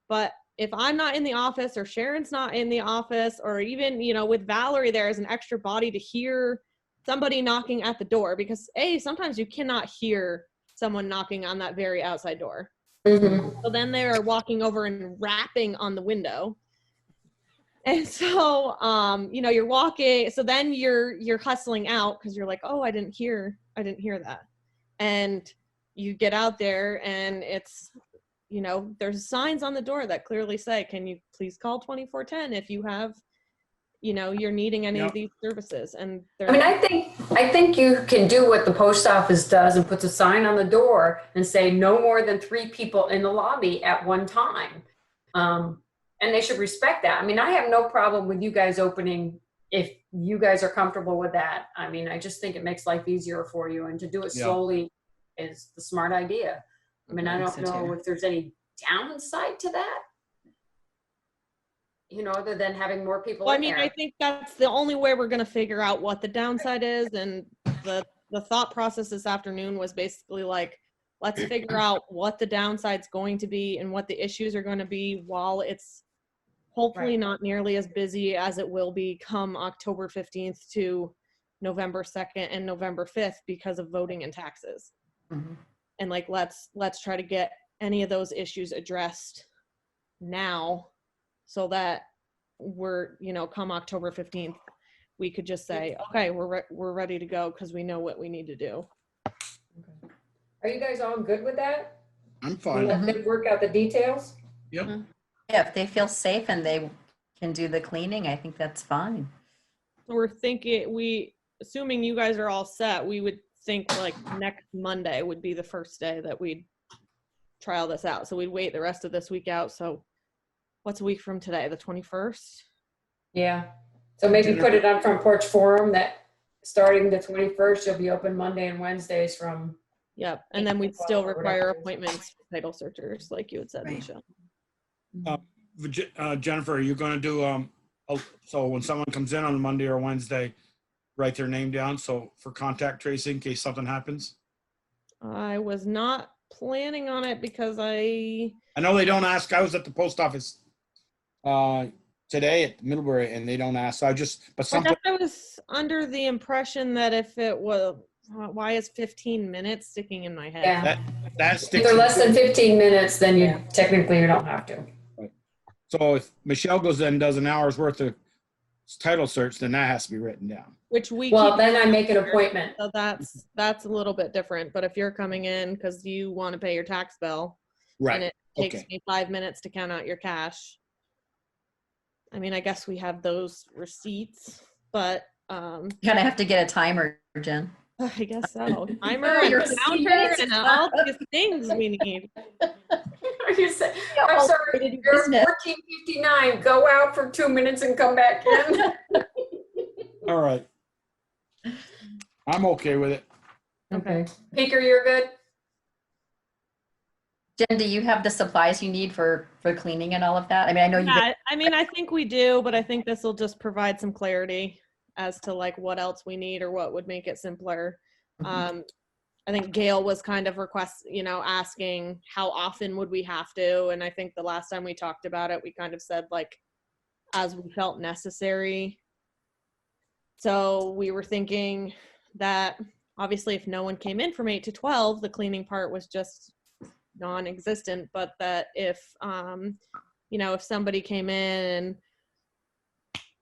But if I'm not in the office, or Sharon's not in the office, or even, you know, with Valerie there as an extra body to hear somebody knocking at the door, because A, sometimes you cannot hear someone knocking on that very outside door. So then they're walking over and rapping on the window. And so, you know, you're walking, so then you're hustling out because you're like, oh, I didn't hear that. And you get out there and it's, you know, there's signs on the door that clearly say, can you please call 2410 if you have, you know, you're needing any of these services. And I mean, I think you can do what the post office does and puts a sign on the door and say no more than 3 people in the lobby at one time. And they should respect that. I mean, I have no problem with you guys opening if you guys are comfortable with that. I mean, I just think it makes life easier for you, and to do it slowly is the smart idea. I mean, I don't know if there's any downside to that, you know, other than having more people Well, I in mean, there. I think that's the only way we're going to figure out what the downside is. And the thought process this afternoon was basically like, let's figure out what the downside's going to be and what the issues are going to be while it's hopefully not nearly as busy as it will be come October 15th to November 2nd and November 5th because of voting and taxes. And like, let's try to get any of those issues addressed now so that we're, you know, come October 15th, we could just say, okay, we're ready to go because we know what we need to do. Are you guys all good with that? I'm fine. Let them work out the details? Yep. Yeah, if they feel safe and they can do the cleaning, I think that's fine. We're thinking, assuming you guys are all set, we would think like next Monday would be the first day that we'd trial this out. So we'd wait the rest of this week out. So what's a week from today? The 21st? Yeah. So maybe put it on Front Porch Forum that starting the 21st, you'll be open Monday and Wednesdays from. Yep. And then we'd still require appointments for title searchers, like you had said, Michelle. Jennifer, are you going to do, so when someone comes in on Monday or Wednesday, write their name down so for contact tracing in case something happens? I was not planning on it because I know they don't ask. I was at the post office today at Middlebury, and they don't ask. So I just, but I something. guess I was under the impression that if it was, why is 15 minutes sticking in my head? Yeah. That If sticks. they're less than 15 minutes, then you technically you don't have to. Right. So if Michelle goes in and does an hour's worth of title search, then that has to be written down. Which we Well, keep then I make an appointment. So that's a little bit different. But if you're coming in because you want to pay your tax bill, Right. and it takes Okay. me 5 minutes to count out your cash. I mean, I guess we have those receipts, but You kind of have to get a timer, Jen. I guess so. Timer and Your counter receipts. and all these things we need. You said, I'm sorry, you're 14:59. Go out for 2 minutes and come back in. All right. I'm okay with it. Okay. Peter, you're good? Jen, do you have the supplies you need for cleaning and all of that? I mean, I know you. Yeah, I mean, I think we do, but I think this will just provide some clarity as to like what else we need or what would make it simpler. I think Gail was kind of asking how often would we have to, and I think the last time we talked about it, we kind of said like as we felt necessary. So we were thinking that obviously if no one came in from 8 to 12, the cleaning part was just non-existent, but that if if somebody came in and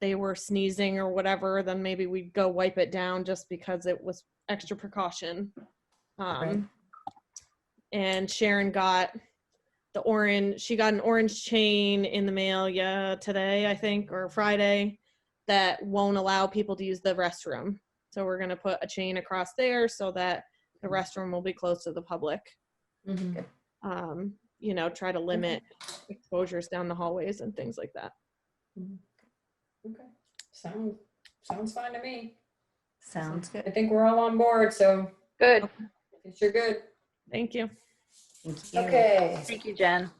they were sneezing or whatever, then maybe we'd go wipe it down just because it was extra precaution. Right. And Sharon got she got an orange chain in the mail today, I think, or Friday, that won't allow people to use the restroom. So we're going to put a chain across there so that the restroom will be closed to the public. Try to limit exposures down the hallways and things like that. Okay. Sounds fine to me. Sounds good. I think we're all on board, so. Good. You're good. Thank you. Okay. Thank you, Jen.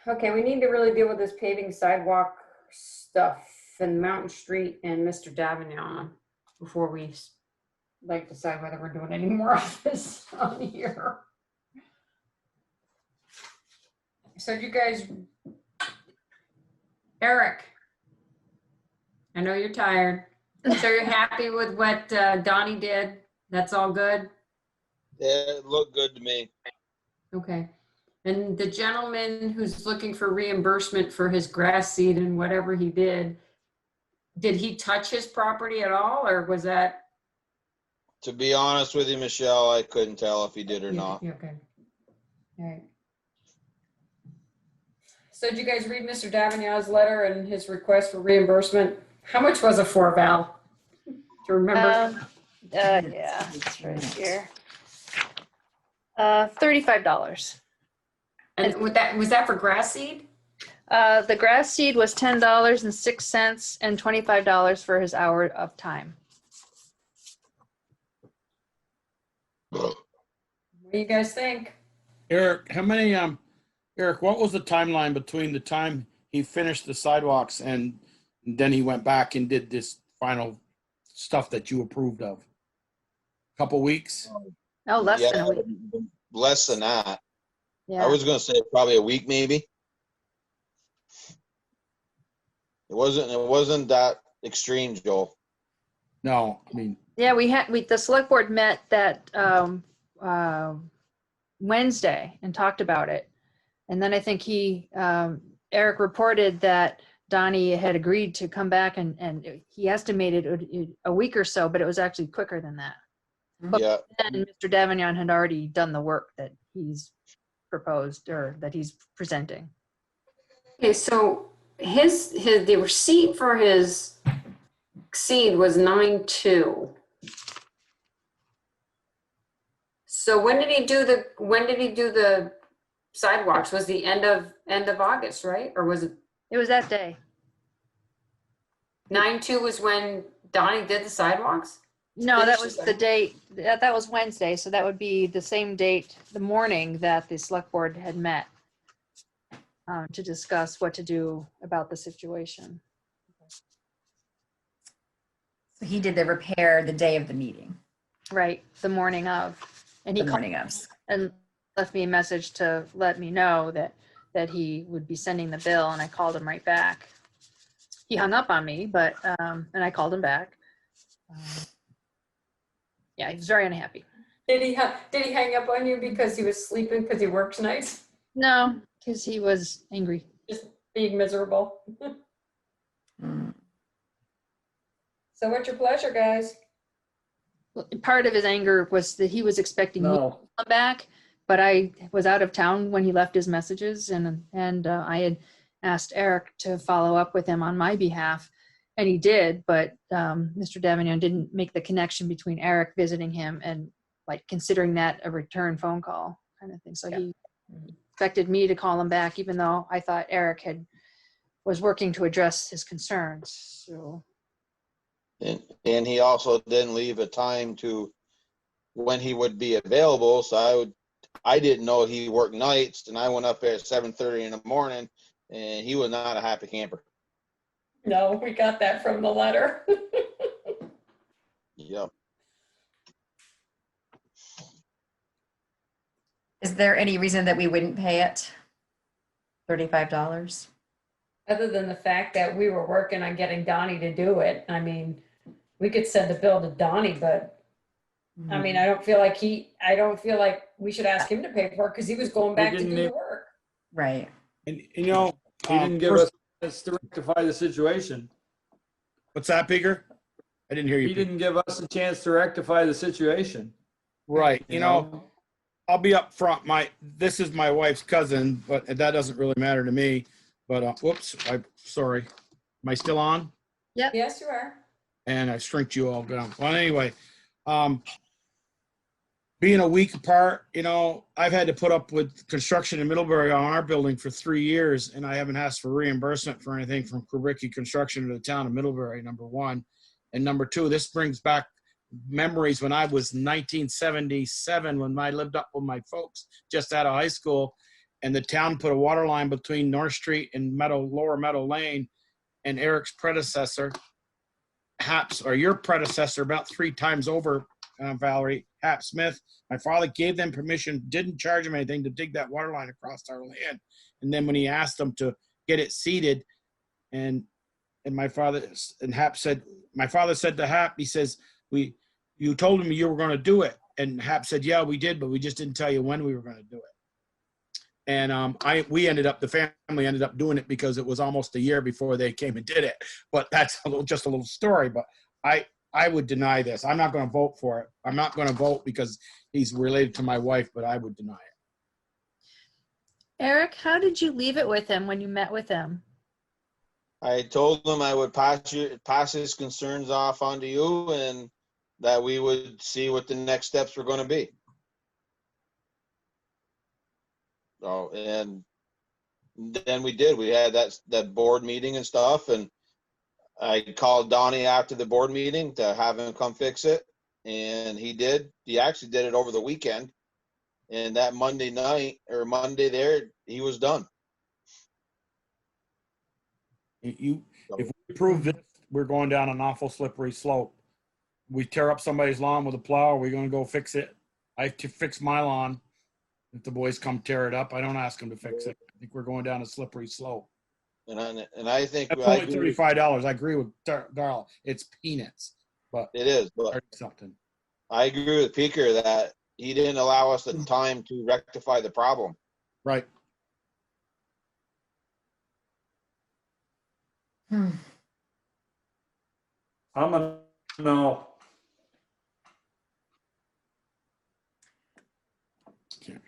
Okay, we need to really deal with this paving sidewalk stuff and Mountain Street and Mr. Davignon before we decide whether we're doing any more of this on here. So you guys, Eric, I know you're tired. So you're happy with what Donnie did? That's all good? Yeah, it looked good to me. Okay. And the gentleman who's looking for reimbursement for his grass seed and whatever he did he touch his property at all, or was that? To be honest with you, Michelle, I couldn't tell if he did or not. Okay. All right. So did you guys read Mr. Davignon's letter and his request for reimbursement? How much was it for, Val? Do you remember? Yeah, it's right here. $35. And was that for grass seed? The grass seed was $10.06 and $25 for his hour of time. What do you guys think? Eric, Eric, what was the timeline between the time he finished the sidewalks and then he went back and did this final stuff that you approved of? Couple weeks? No, less than a week. Less than that. Yeah. I was going to say probably a week, maybe. It wasn't that extreme, Joel. No, I mean. Yeah, the select board met that Wednesday and talked about it. And then I think Eric reported that Donnie had agreed to come back and he estimated a week or so, but it was actually quicker than that. But then Mr. Davignon had already done the work that he's proposed or that he's presenting. Okay, so the receipt for his seed was 9/2. So when did he do the sidewalks? Was the end of August, right? Or was it? It was that day. 9/2 was when Donnie did the sidewalks? No, that was the date. That was Wednesday, so that would be the same date, the morning that the select board had met to discuss what to do about the situation. So he did the repair the day of the meeting. Right, the morning of. And he The called morning of. and left me a message to let me know that he would be sending the bill, and I called him right back. He hung up on me, but and I called him back. Yeah, he was very unhappy. Did he hang up on you because he was sleeping because he works nights? No, because he was angry. Just being miserable. So what's your pleasure, guys? Part of his anger was that he was expecting me to No. come back, but I was out of town when he left his messages, and I had asked Eric to follow up with him on my behalf, and he did, but Mr. Davignon didn't make the connection between Eric visiting him and like considering that a return phone call kind of thing. So he expected me to call him back, even though I thought Eric was working to address his concerns. So. And he also didn't leave a time to when he would be available. So I didn't know he worked nights, and I went up there at 7:30 in the morning, and he was not a happy camper. No, we got that from the letter. Yep. Is there any reason that we wouldn't pay it? $35? Other than the fact that we were working on getting Donnie to do it. I mean, we could send the bill to Donnie, but I mean, I don't feel like we should ask him to pay for it because he was going back to do the work. Right. And you know, He didn't give us a chance to rectify the situation. What's that, Peter? I didn't hear you. He didn't give us a chance to rectify the situation. Right. You know, I'll be up front. This is my wife's cousin, but that doesn't really matter to me. But whoops, I'm sorry. Am I still on? Yep. Yes, you are. And I shrinked you all down. Well, anyway, being a week apart, you know, I've had to put up with construction in Middlebury on our building for 3 years, and I haven't asked for reimbursement for anything from Krupp Construction to the town of Middlebury, number one. And number two, this brings back memories when I was 1977, when I lived up with my folks just out of high school, and the town put a water line between North Street and Lower Meadow Lane, and Eric's predecessor, Haps, or your predecessor, about 3 times over, Valerie, Hap Smith. My father gave them permission, didn't charge them anything to dig that water line across our land. And then when he asked them to get it seeded, and my father and Hap said, my father said to Hap, he says, you told him you were going to do it. And Hap said, yeah, we did, but we just didn't tell you when we were going to do it. And the family ended up doing it because it was almost a year before they came and did it. But that's just a little story. But I would deny this. I'm not going to vote for it. I'm not going to vote because he's related to my wife, but I would deny it. Eric, how did you leave it with him when you met with him? I told him I would pass his concerns off onto you, and that we would see what the next steps were going to be. So, and then we did. We had that board meeting and stuff, and I called Donnie after the board meeting to have him come fix it, and he did. He actually did it over the weekend, and that Monday night or Monday there, he was done. If we approve this, we're going down an awful slippery slope. We tear up somebody's lawn with a plow, we're going to go fix it. I fix my lawn. If the boys come tear it up, I don't ask them to fix it. I think we're going down a slippery slope. And I think That's only $35. I agree with Darrell. It's peanuts, but it is. But something. I agree with Peker that he didn't allow us the time to rectify the problem. Right. I'm a no.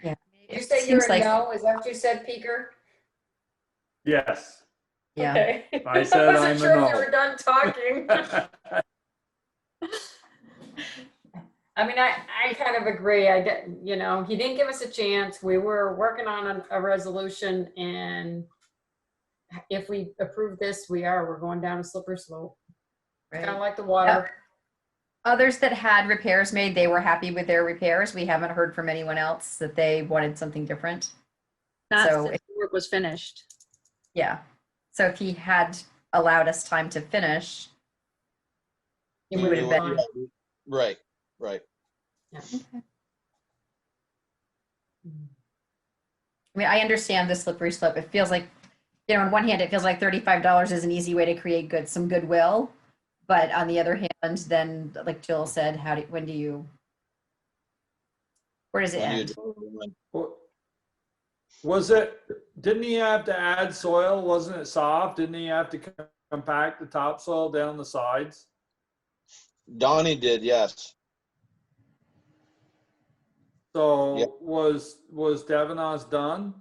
Yeah. You say you're a no? Is that what you said, Peker? Yes. Yeah. Okay. I said wasn't I'm sure a no. if you were done talking. I mean, I kind of agree. He didn't give us a chance. We were working on a resolution, and if we approve this, we're going down a slippery slope. Right. Kind of like the water. Others that had repairs made, they were happy with their repairs. We haven't heard from anyone else that they wanted something different. Not So since the work was finished. Yeah. So if he had allowed us time to finish. He would have been. Right, right. Yeah. I mean, I understand the slippery slope. It feels like, you know, on one hand, it feels like $35 is an easy way to create some goodwill. But on the other hand, then like Jill said, where does it end? Didn't he have to add soil? Wasn't it soft? Didn't he have to compact the topsoil down the sides? Donnie did, yes. So Yep. was Devonos done?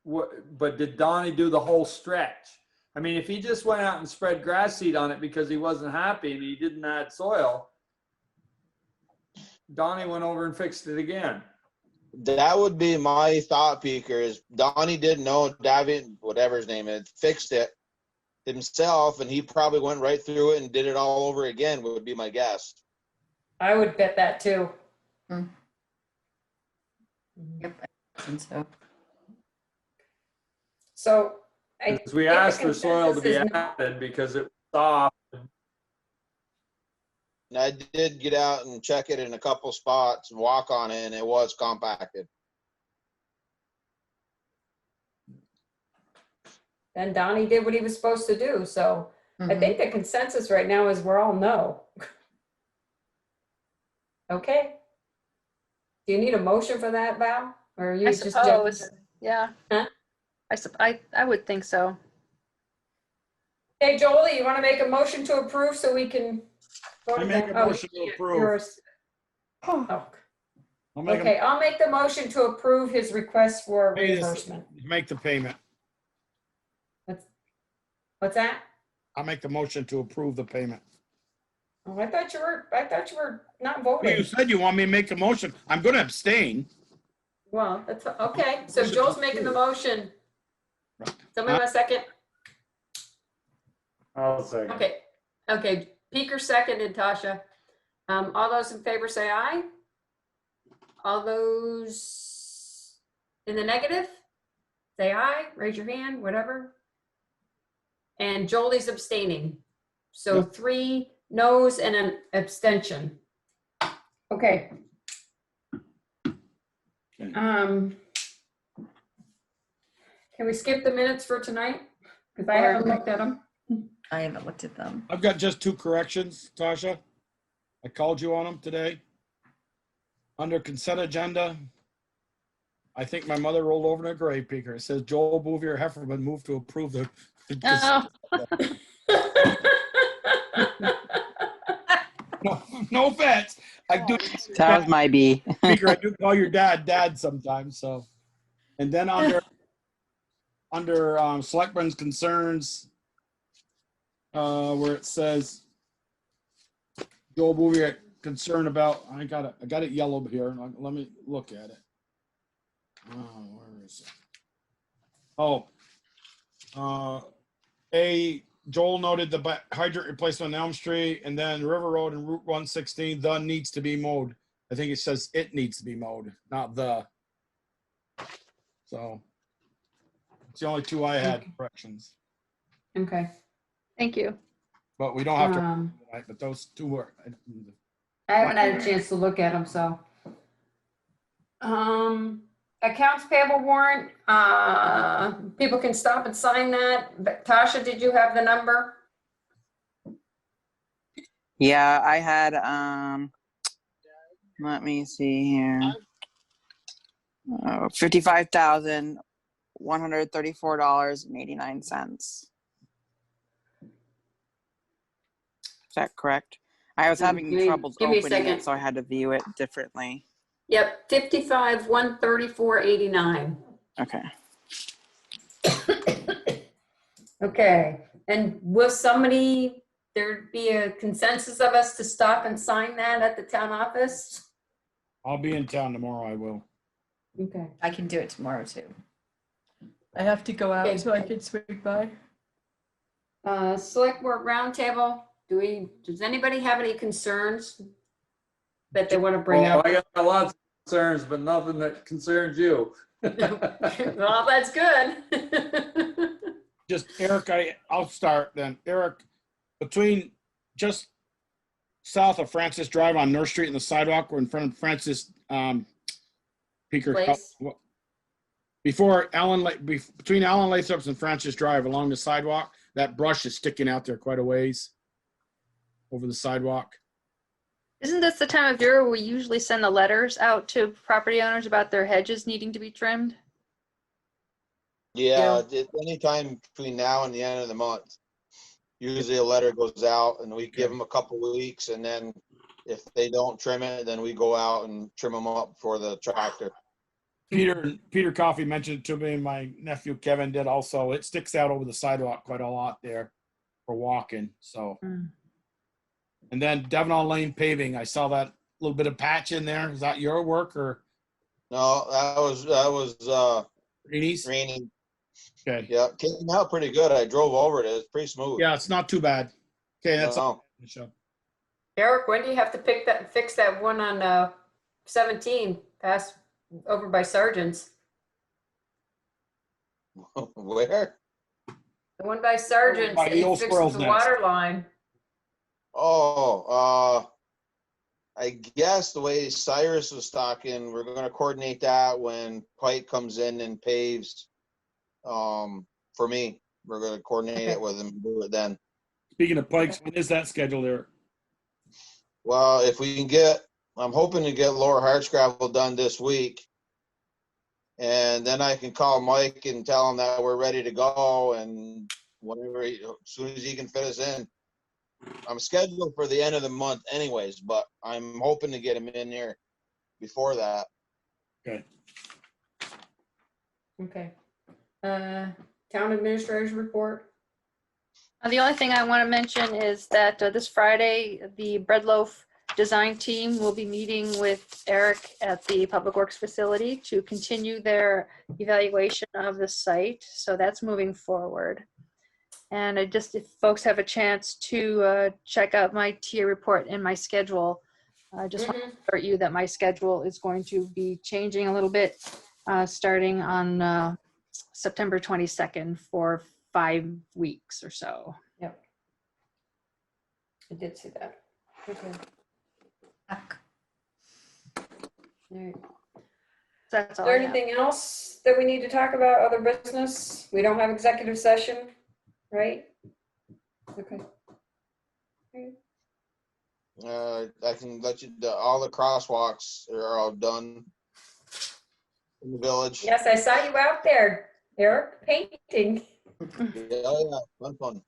But did Donnie do the whole stretch? I mean, if he just went out and spread grass seed on it because he wasn't happy and he didn't add soil, Donnie went over and fixed it again. That would be my thought, Peeker, is Donnie didn't know David, whatever his name is, fixed it himself, and he probably went right through it and did it all over again, would be my guess. I would bet that too. Yep, I think so. So Because we asked for soil to be added because it was soft. And I did get out and check it in a couple spots, walk on it, and it was compacted. And Donnie did what he was supposed to do. So I think the consensus right now is we're all no. Okay. Do you need a motion for that, Val? Or are you I just suppose. Yeah. Huh? I would think so. Hey, Jolie, you want to make a motion to approve so we can go I to make that? a motion to approve. Yours. Oh. I'll make Okay, I'll make the motion to approve his request for reimbursement. Make the payment. What's that? I'll make the motion to approve the payment. Oh, I thought you were not Well, voting. you said you want me to make a motion. I'm going to abstain. Well, that's okay. So Joel's making the motion. Somebody want a second? I'll second. Okay. Okay. Peeker seconded, Tasha. All those in favor say aye. All those in the negative, say aye. Raise your hand, whatever. And Jolie's abstaining. So Yep. 3 noes and an abstention. Okay. Can we skip the minutes for tonight? Because I haven't looked at them. I haven't looked at them. I've got just 2 corrections, Tasha. I called you on them today. Under consent agenda, I think my mother rolled over in her grave, Peeker. It says Joel Bouvier Hefferman moved to approve the. Oh. No offense. I do. That was my B. Speaker, I do call your dad sometimes. So, and then under Selectmen's concerns, where it says Joel Bouvier concern about, I got it yellow here. Let me look at it. Where is it? Joel noted the hydrant replacement on Elm Street, and then River Road and Route 116, the needs to be mowed. I think it says it needs to be mowed, not the. So it's the only 2 I had corrections. Okay. Thank you. But we don't have to tonight, but those 2 were. I haven't had a chance to look at them, so. Accounts payable warrant, people can stop and sign that. But Tasha, did you have the number? Yeah, I had, let me see here. $55,134.89. Is that correct? I was having troubles give me a opening second. it, so I had to view it differently. Yep, 55,134.89. Okay. Okay, and will there be a consensus of us to stop and sign that at the town office? I'll be in town tomorrow. I will. Okay. I can do it tomorrow too. I have to go out Okay. so I can swing by. Select board roundtable. Does anybody have any concerns that they want to bring up? I got lots of concerns, but nothing that concerns you. Well, that's good. Just Eric, I'll start then. Eric, between just south of Francis Drive on North Street in the sidewalk. We're in front of Francis Peaker. Place? Before between Allen Lathrop's and Francis Drive along the sidewalk, that brush is sticking out there quite a ways over the sidewalk. Isn't this the time of year where we usually send the letters out to property owners about their hedges needing to be trimmed? Yeah, anytime between now and the end of the month. Usually a letter goes out and we give them a couple weeks, and then if they don't trim it, then we go out and trim them up for the tractor. Peter Coffey mentioned it to me, and my nephew Kevin did also. It sticks out over the sidewalk quite a lot there for walking. So, and then Devon Lane paving, I saw that little bit of patch in there. Is that your work or? No, that was Rainey's? Rainey. Okay. Yeah, came out pretty good. I drove over it. It's pretty smooth. Yeah, it's not too bad. Okay, that's all. Eric, when do you have to fix that one on 17 past over by Sargent's? Where? The one by Sargent's, By that the you old fixed squirrel's the nest. water line. Oh, I guess the way Cyrus was talking, we're going to coordinate that when Pike comes in and paves. For me, we're going to coordinate it with him and do it then. Speaking of Pikes, when is that scheduled there? Well, if we can I'm hoping to get Lower Hardscrabble done this week. And then I can call Mike and tell him that we're ready to go, and whenever as soon as he can fit us in. I'm scheduled for the end of the month anyways, but I'm hoping to get him in here before that. Okay. Okay. Town administrator's report. The only thing I want to mention is that this Friday, the bread loaf design team will be meeting with Eric at the Public Works facility to continue their evaluation of the site. So that's moving forward. And if folks have a chance to check out my TA report and my schedule, I just want to alert you that my schedule is going to be changing a little bit starting on September 22nd for 5 weeks or so. Yep. I did see that. Okay. All right. That's Is all there I have. anything else that we need to talk about? Other business? We don't have executive session, right? Okay. I can let you, all the crosswalks are all done in the village. Yes, I saw you out there, Eric, painting. Yeah, fun.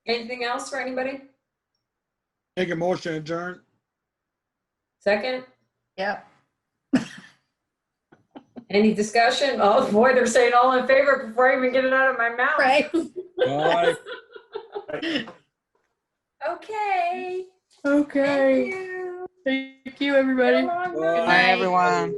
Anything else for anybody? Make a motion adjourn. Second? Yep. Any discussion? Oh boy, they're saying all in favor before I even get it out of my mouth. Right. Bye. Okay. Okay. Thank you. Thank you, everybody. Good Bye, everyone.